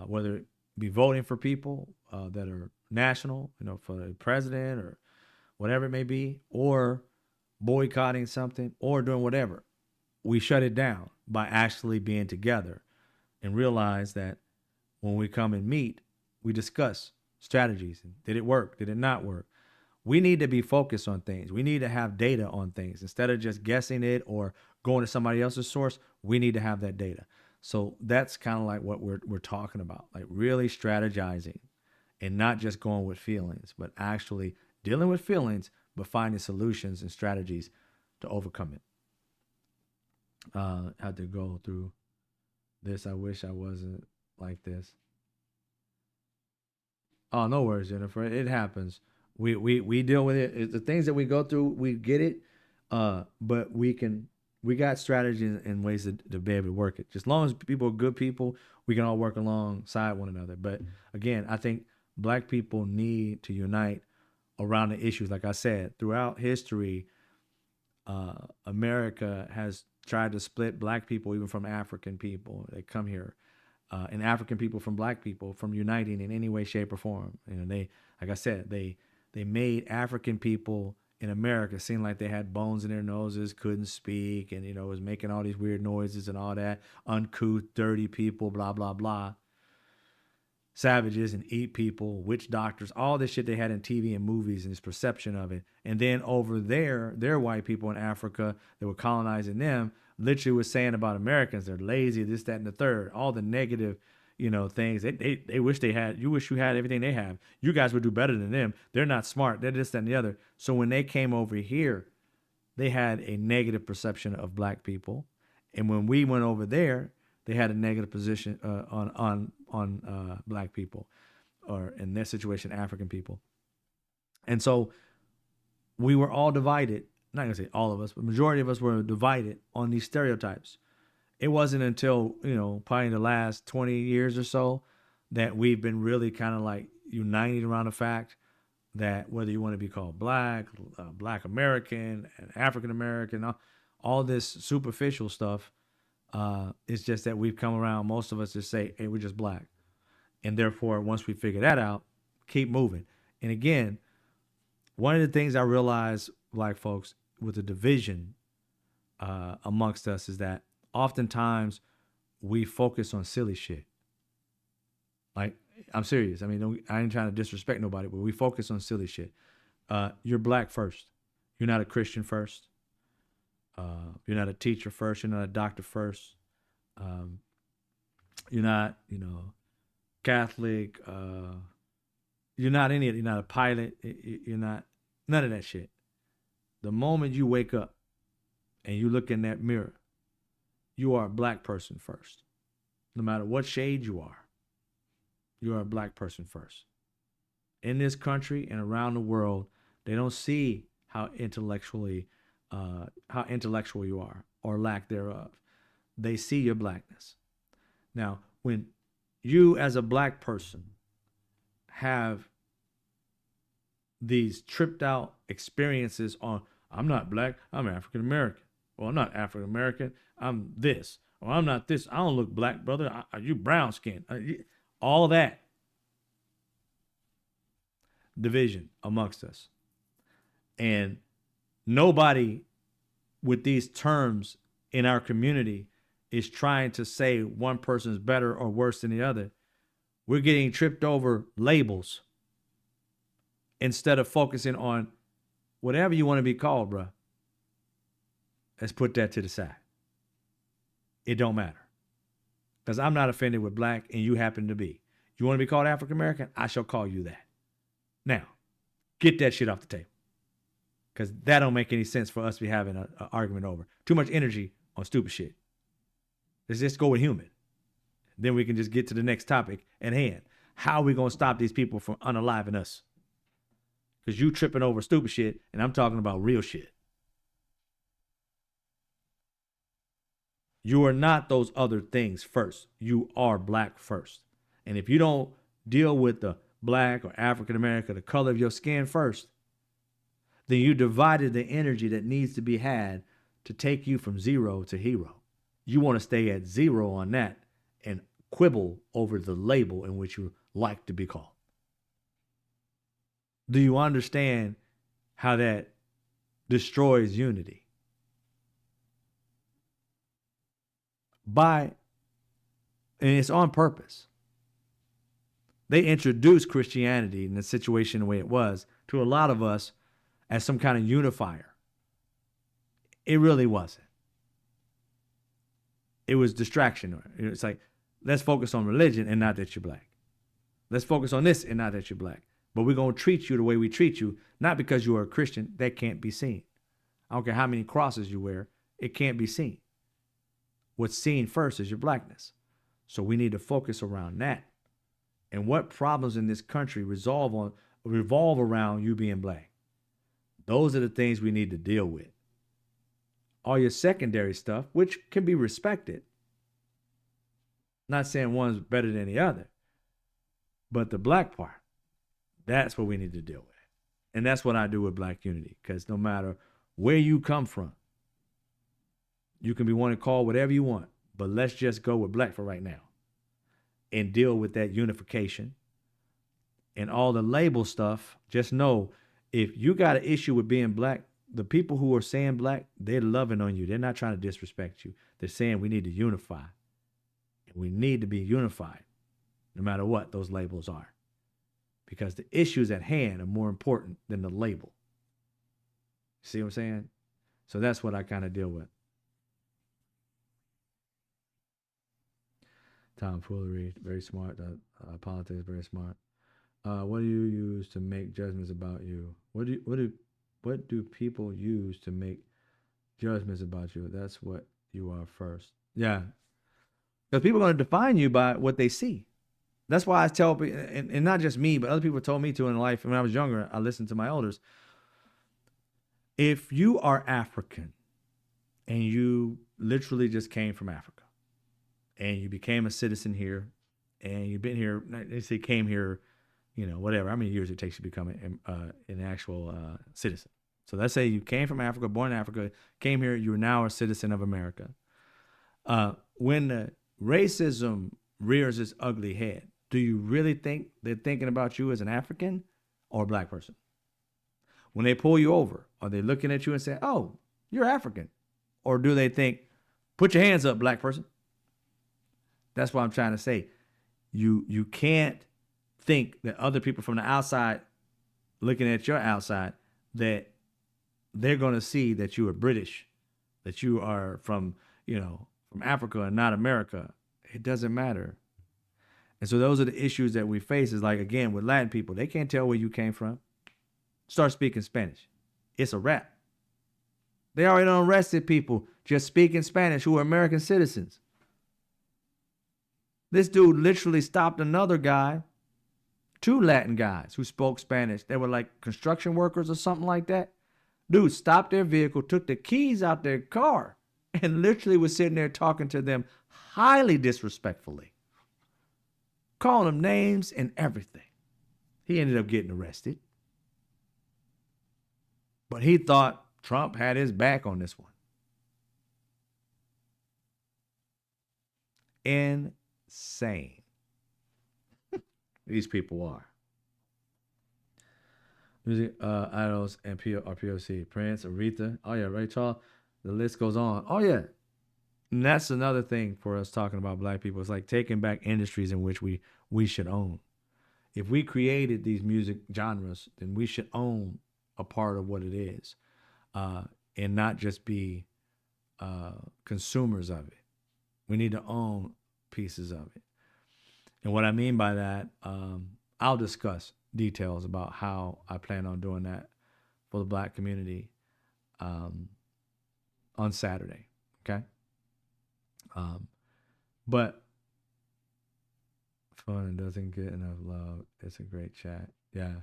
Whether it be voting for people that are national, for the president or whatever it may be, or boycotting something or doing whatever, we shut it down by actually being together and realize that when we come and meet, we discuss strategies. Did it work? Did it not work? We need to be focused on things. We need to have data on things. Instead of just guessing it or going to somebody else's source, we need to have that data. So that's kind of like what we're talking about, like really strategizing and not just going with feelings, but actually dealing with feelings, but finding solutions and strategies to overcome it. Had to go through this. I wish I wasn't like this. Oh, no worries, Jennifer. It happens. We deal with it. The things that we go through, we get it. But we got strategies and ways to be able to work it. Just as long as people are good people, we can all work alongside one another. But again, I think Black people need to unite around the issues. Like I said, throughout history, America has tried to split Black people, even from African people that come here, and African people from Black people, from uniting in any way, shape, or form. They, like I said, they made African people in America seem like they had bones in their noses, couldn't speak, and was making all these weird noises and all that, uncouth, dirty people, blah blah blah, savages and eat people, witch doctors, all this shit they had in TV and movies and this perception of it. And then over there, their white people in Africa that were colonizing them literally was saying about Americans, they're lazy, this, that, and the third, all the negative, things. They wish they had, you wish you had everything they have. You guys would do better than them. They're not smart. They're this, that, and the other. So when they came over here they had a negative perception of black people, and when we went over there, they had a negative position on black people, or in their situation, African people. And so we were all divided. Not gonna say all of us, but majority of us were divided on these stereotypes. It wasn't until, probably the last 20 years or so that we've been really kind of like united around the fact that whether you want to be called black, black American, and African American, all this superficial stuff, it's just that we've come around. Most of us just say, hey, we're just black. And therefore, once we figure that out, keep moving. And again, one of the things I realized, black folks, with the division amongst us is that oftentimes we focus on silly shit. Like, I'm serious. I mean, I ain't trying to disrespect nobody, but we focus on silly shit. You're black first. You're not a Christian first. You're not a teacher first. You're not a doctor first. You're not, Catholic. You're not any. You're not a pilot. You're not none of that shit. The moment you wake up and you look in that mirror, you are a black person first. No matter what shade you are a black person first. In this country and around the world, they don't see how intellectual you are or lack thereof. They see your blackness. Now, when you as a black person have these tripped out experiences on, I'm not black, I'm African American. Well, I'm not African American, I'm this. Or I'm not this, I don't look black, brother. You brown skin. All that division amongst us. And nobody with these terms in our community is trying to say one person's better or worse than the other. We're getting tripped over labels instead of focusing on whatever you want to be called, bro. Let's put that to the side. It don't matter. Because I'm not offended with black and you happen to be. You want to be called African American? I shall call you that. Now, get that shit off the table. Because that don't make any sense for us to be having an argument over. Too much energy on stupid shit. Let's just go with human. Then we can just get to the next topic at hand. How are we going to stop these people from unaliving us? Because you tripping over stupid shit and I'm talking about real shit. You are not those other things first. You are black first. And if you don't deal with the black or African American, the color of your skin first, then you divided the energy that needs to be had to take you from zero to hero. You want to stay at zero on that and quibble over the label in which you like to be called. Do you understand how that destroys unity? And it's on purpose. They introduced Christianity in the situation the way it was to a lot of us as some kind of unifier. It really wasn't. It was distraction. It's like, let's focus on religion and not that you're black. Let's focus on this and not that you're black. But we're going to treat you the way we treat you, not because you are a Christian. That can't be seen. I don't care how many crosses you wear. It can't be seen. What's seen first is your blackness. So we need to focus around that. And what problems in this country revolve around you being black. Those are the things we need to deal with. All your secondary stuff, which can be respected. Not saying one's better than the other. But the black part, that's what we need to deal with. And that's what I do with Black Unity. Because no matter where you come from, you can be wanting to call whatever you want. But let's just go with black for right now. And deal with that unification. And all the label stuff, just know, if you got an issue with being black, the people who are saying black, they're loving on you. They're not trying to disrespect you. They're saying we need to unify. And we need to be unified, no matter what those labels are. Because the issues at hand are more important than the label. See what I'm saying? So that's what I kind of deal with. Tomfoolery, very smart. Politics, very smart. What do you use to make judgments about you? What do people use to make Judgments about you. That's what you are first. Yeah. Because people are going to define you by what they see. That's why I tell people, and not just me, but other people told me to in life. When I was younger, I listened to my elders. If you are African and you literally just came from Africa and you became a citizen here and you've been here, they say came here, whatever, how many years it takes to become an actual citizen. So let's say you came from Africa, born in Africa, came here, you are now a citizen of America. When the racism rears its ugly head, do you really think they're thinking about you as an African or a black person? When they pull you over, are they looking at you and saying, "Oh, you're African," or do they think, "Put your hands up, black person"? That's what I'm trying to say. You can't think that other people from the outside looking at your outside that they're going to see that you are British, that you are from Africa and not America. It doesn't matter. And so those are the issues that we face. Is like, again, with Latin people, they can't tell where you came from. Start speaking Spanish. It's a wrap. They already done arrested people just speaking Spanish who are American citizens. This dude literally stopped another guy, two Latin guys who spoke Spanish. They were like construction workers or something like that. Dude stopped their vehicle, took the keys out their car, and literally was sitting there talking to them highly disrespectfully, calling them names and everything. He ended up getting arrested. But he thought Trump had his back on this one. Insane. These people are. Music idols and POC. Prince, Aretha. Oh yeah, Ray Charles. The list goes on. Oh yeah. And that's another thing for us talking about black people. It's like taking back industries in which we should own. If we created these music genres, then we should own a part of what it is, and not just be consumers of it. We need to own pieces of it. And what I mean by that, I'll discuss details about how I plan on doing that for the black community on Saturday. Okay. But fun doesn't get enough love. It's a great chat. Yeah.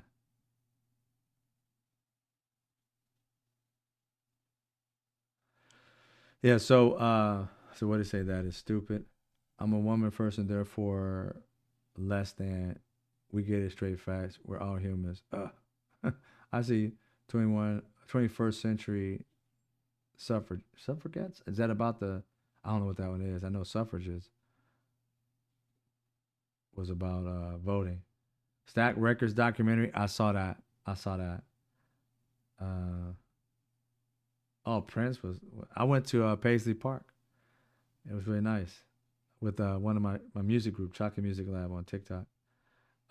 Yeah. So what do you say? That is stupid. I'm a woman first and therefore less than. We get it, straight facts. We're all humans. I see 21st century suffragettes. Is that about the? I don't know what that one is. I know suffrages was about voting. Stack Records documentary. I saw that. I saw that. Uh, oh, Prince was. I went to Paisley Park. It was really nice with one of my music group, Chocolate Music Lab on TikTok.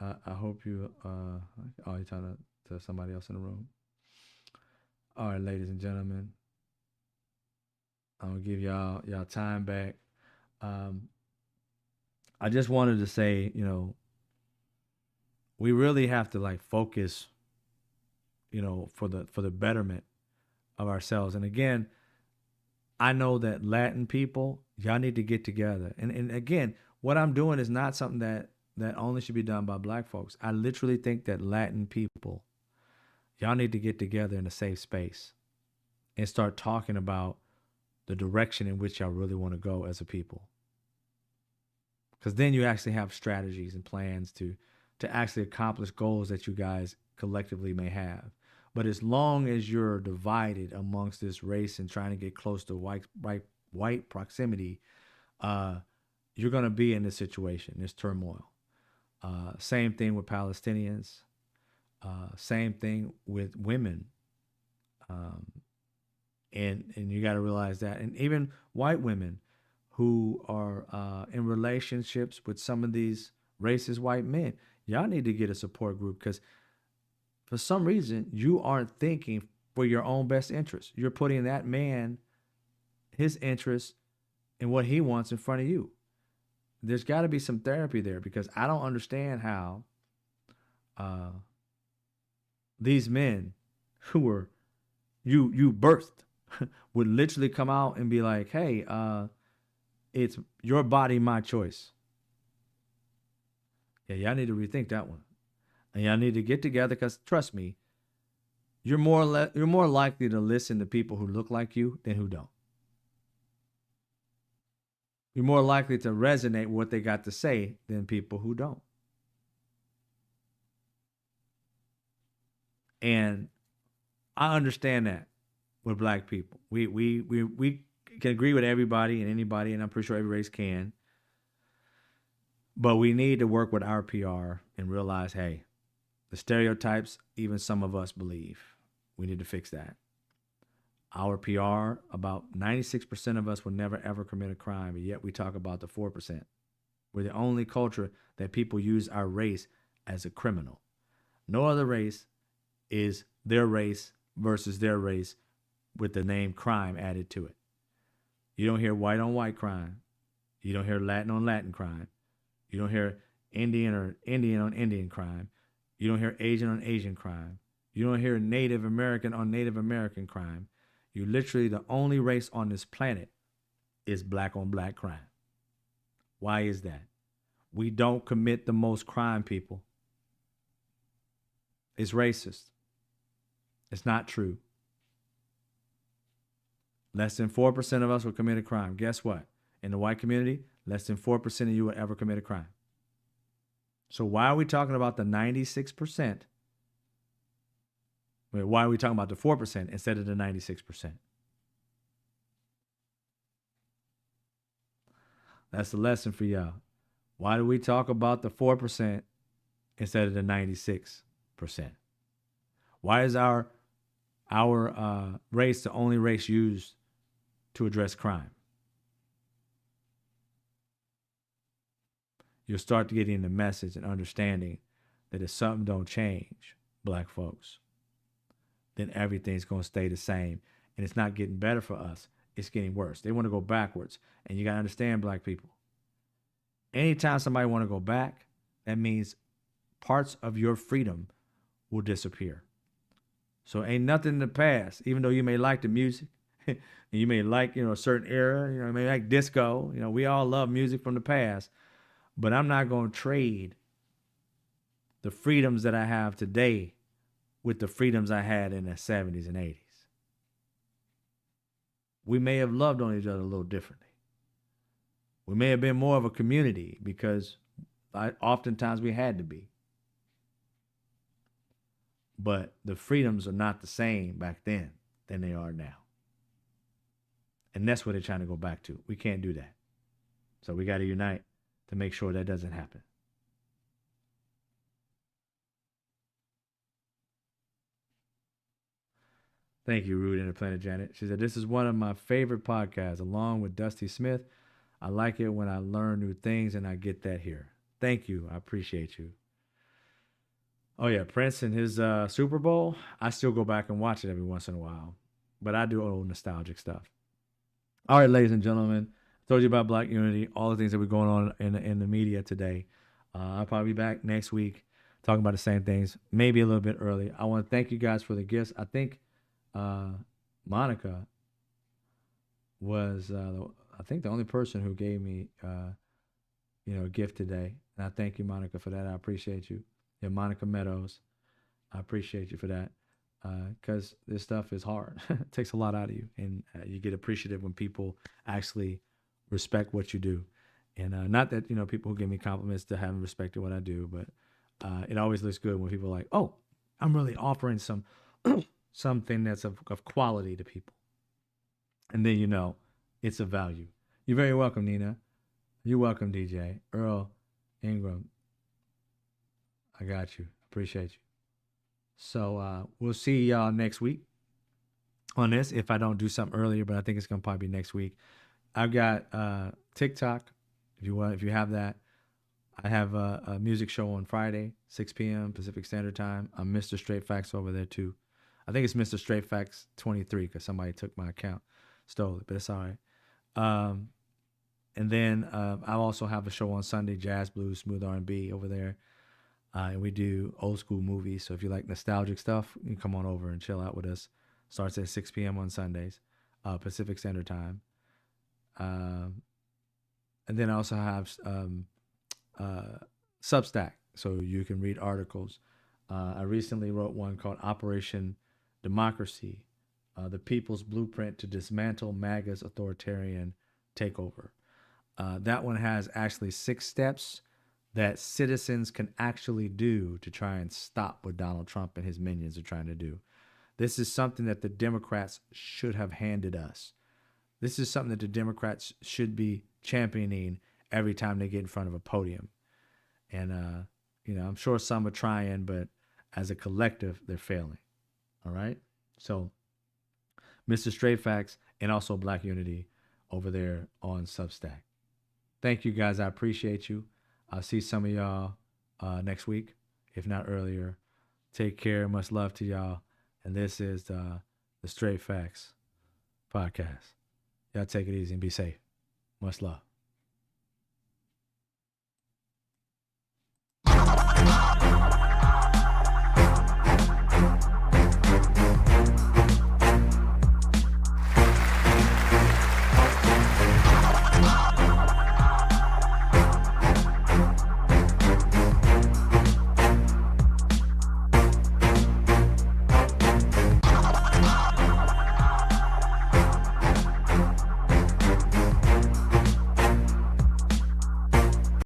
I hope you. Oh, you're talking to somebody else in the room. All right, ladies and gentlemen, I'm gonna give y'all time back. Um, I just wanted to say, we really have to like focus, for the betterment of ourselves. And again, I know that Latin people, y'all need to get together. And again, what I'm doing is not something that only should be done by black folks. I literally think that Latin people, y'all need to get together in a safe space and start talking about the direction in which y'all really want to go as a people. Because then you actually have strategies and plans to actually accomplish goals that you guys collectively may have. But as long as you're divided amongst this race and trying to get close to white proximity, you're going to be in this situation, this turmoil. Same thing with Palestinians. Same thing with women. Um, and you got to realize that. And even white women who are in relationships with some of these racist white men, y'all need to get a support group because for some reason you aren't thinking for your own best interest. You're putting that man, his interest, and what he wants in front of you. There's got to be some therapy there because I don't understand how these men who were you birthed, would literally come out and be like, hey, it's your body, my choice. Yeah, y'all need to rethink that one. And y'all need to get together because trust me, you're more likely to listen to people who look like you than who don't. You're more likely to resonate with what they got to say than people who don't. And I understand that with black people. We can agree with everybody and anybody, and I'm pretty sure every race can. But we need to work with our PR and realize, hey, the stereotypes, even some of us believe. We need to fix that. Our PR, about 96% of us will never ever commit a crime, but yet we talk about the 4%. We're the only culture that people use our race as a criminal. No other race is their race versus their race with the name crime added to it. You don't hear white on white crime. You don't hear Latin on Latin crime. You don't hear Indian or Indian on Indian crime. You don't hear Asian on Asian crime. You don't hear Native American on Native American crime. You literally, the only race on this planet is black on black crime. Why is that? We don't commit the most crime, people. It's racist. It's not true. Less than 4% of us will commit a crime. Guess what? In the white community, less than 4% of you will ever commit a crime. So why are we talking about the 96%? Why are we talking about the 4% instead of the 96%? That's the lesson for y'all. Why do we talk about the 4% instead of the 96%? Why is our race the only race used to address crime? You'll start to getting the message and understanding that if something don't change, black folks, then everything's going to stay the same. And it's not getting better for us. It's getting worse. They want to go backwards. And you got to understand, black people. Anytime somebody want to go back, that means parts of your freedom will disappear. So ain't nothing in the past, even though you may like the music, and you may like, a certain era, you may like disco, we all love music from the past, but I'm not going to trade the freedoms that I have today with the freedoms I had in the 70s and 80s. We may have loved on each other a little differently. We may have been more of a community because oftentimes we had to be. But the freedoms are not the same back then than they are now. And that's what they're trying to go back to. We can't do that. So we got to unite to make sure that doesn't happen. Thank you, Rude Interplanet Janet. She said, this is one of my favorite podcasts, along with Dusty Smith. I like it when I learn new things, and I get that here. Thank you. I appreciate you. Oh, yeah, Prince and his Super Bowl. I still go back and watch it every once in a while. But I do old nostalgic stuff. All right, ladies and gentlemen. I told you about Black Unity, all the things that were going on in the media today. I'll probably be back next week talking about the same things, maybe a little bit early. I want to thank you guys for the gifts. I think Monica was, I think, the only person who gave me, a gift today. And I thank you, Monica, for that. I appreciate you. Yeah, Monica Meadows. I appreciate you for that. Because this stuff is hard. It takes a lot out of you. And you get appreciative when people actually respect what you do. And not that, people who give me compliments to haven't respected what I do, but it always looks good when people are like, oh, I'm really offering something that's of quality to people. And then, it's of value. You're very welcome, Nina. You're welcome, DJ. Earl Ingram. I got you. Appreciate you. So we'll see y'all next week on this if I don't do something earlier, but I think it's going to probably be next week. I've got TikTok, if you have that. I have a music show on Friday, 6 p.m. Pacific Standard Time. I'm Mr. Straight Facts over there too. I think it's Mr. Straight Facts 23 because somebody took my account, stole it, but it's all right. And then I also have a show on Sunday, Jazz, Blues, Smooth R&B over there. And we do old school movies. So if you like nostalgic stuff, you can come on over and chill out with us. Starts at 6 p.m. on Sundays. Pacific Standard Time. And then I also have Substack, so you can read articles. I recently wrote one called Operation Democracy, the People's Blueprint to Dismantle MAGA's Authoritarian Takeover. That one has actually 6 steps that citizens can actually do to try and stop what Donald Trump and his minions are trying to do. This is something that the Democrats should have handed us. This is something that the Democrats should be championing every time they get in front of a podium. And, I'm sure some are trying, but as a collective, they're failing. All right? So, Mr. Straight Facts and also Black Unity over there on Substack. Thank you, guys. I appreciate you. I'll see some of y'all next week, if not earlier. Take care. Much love to y'all. And this is the Straight Facts podcast. Y'all take it easy and be safe. Much love.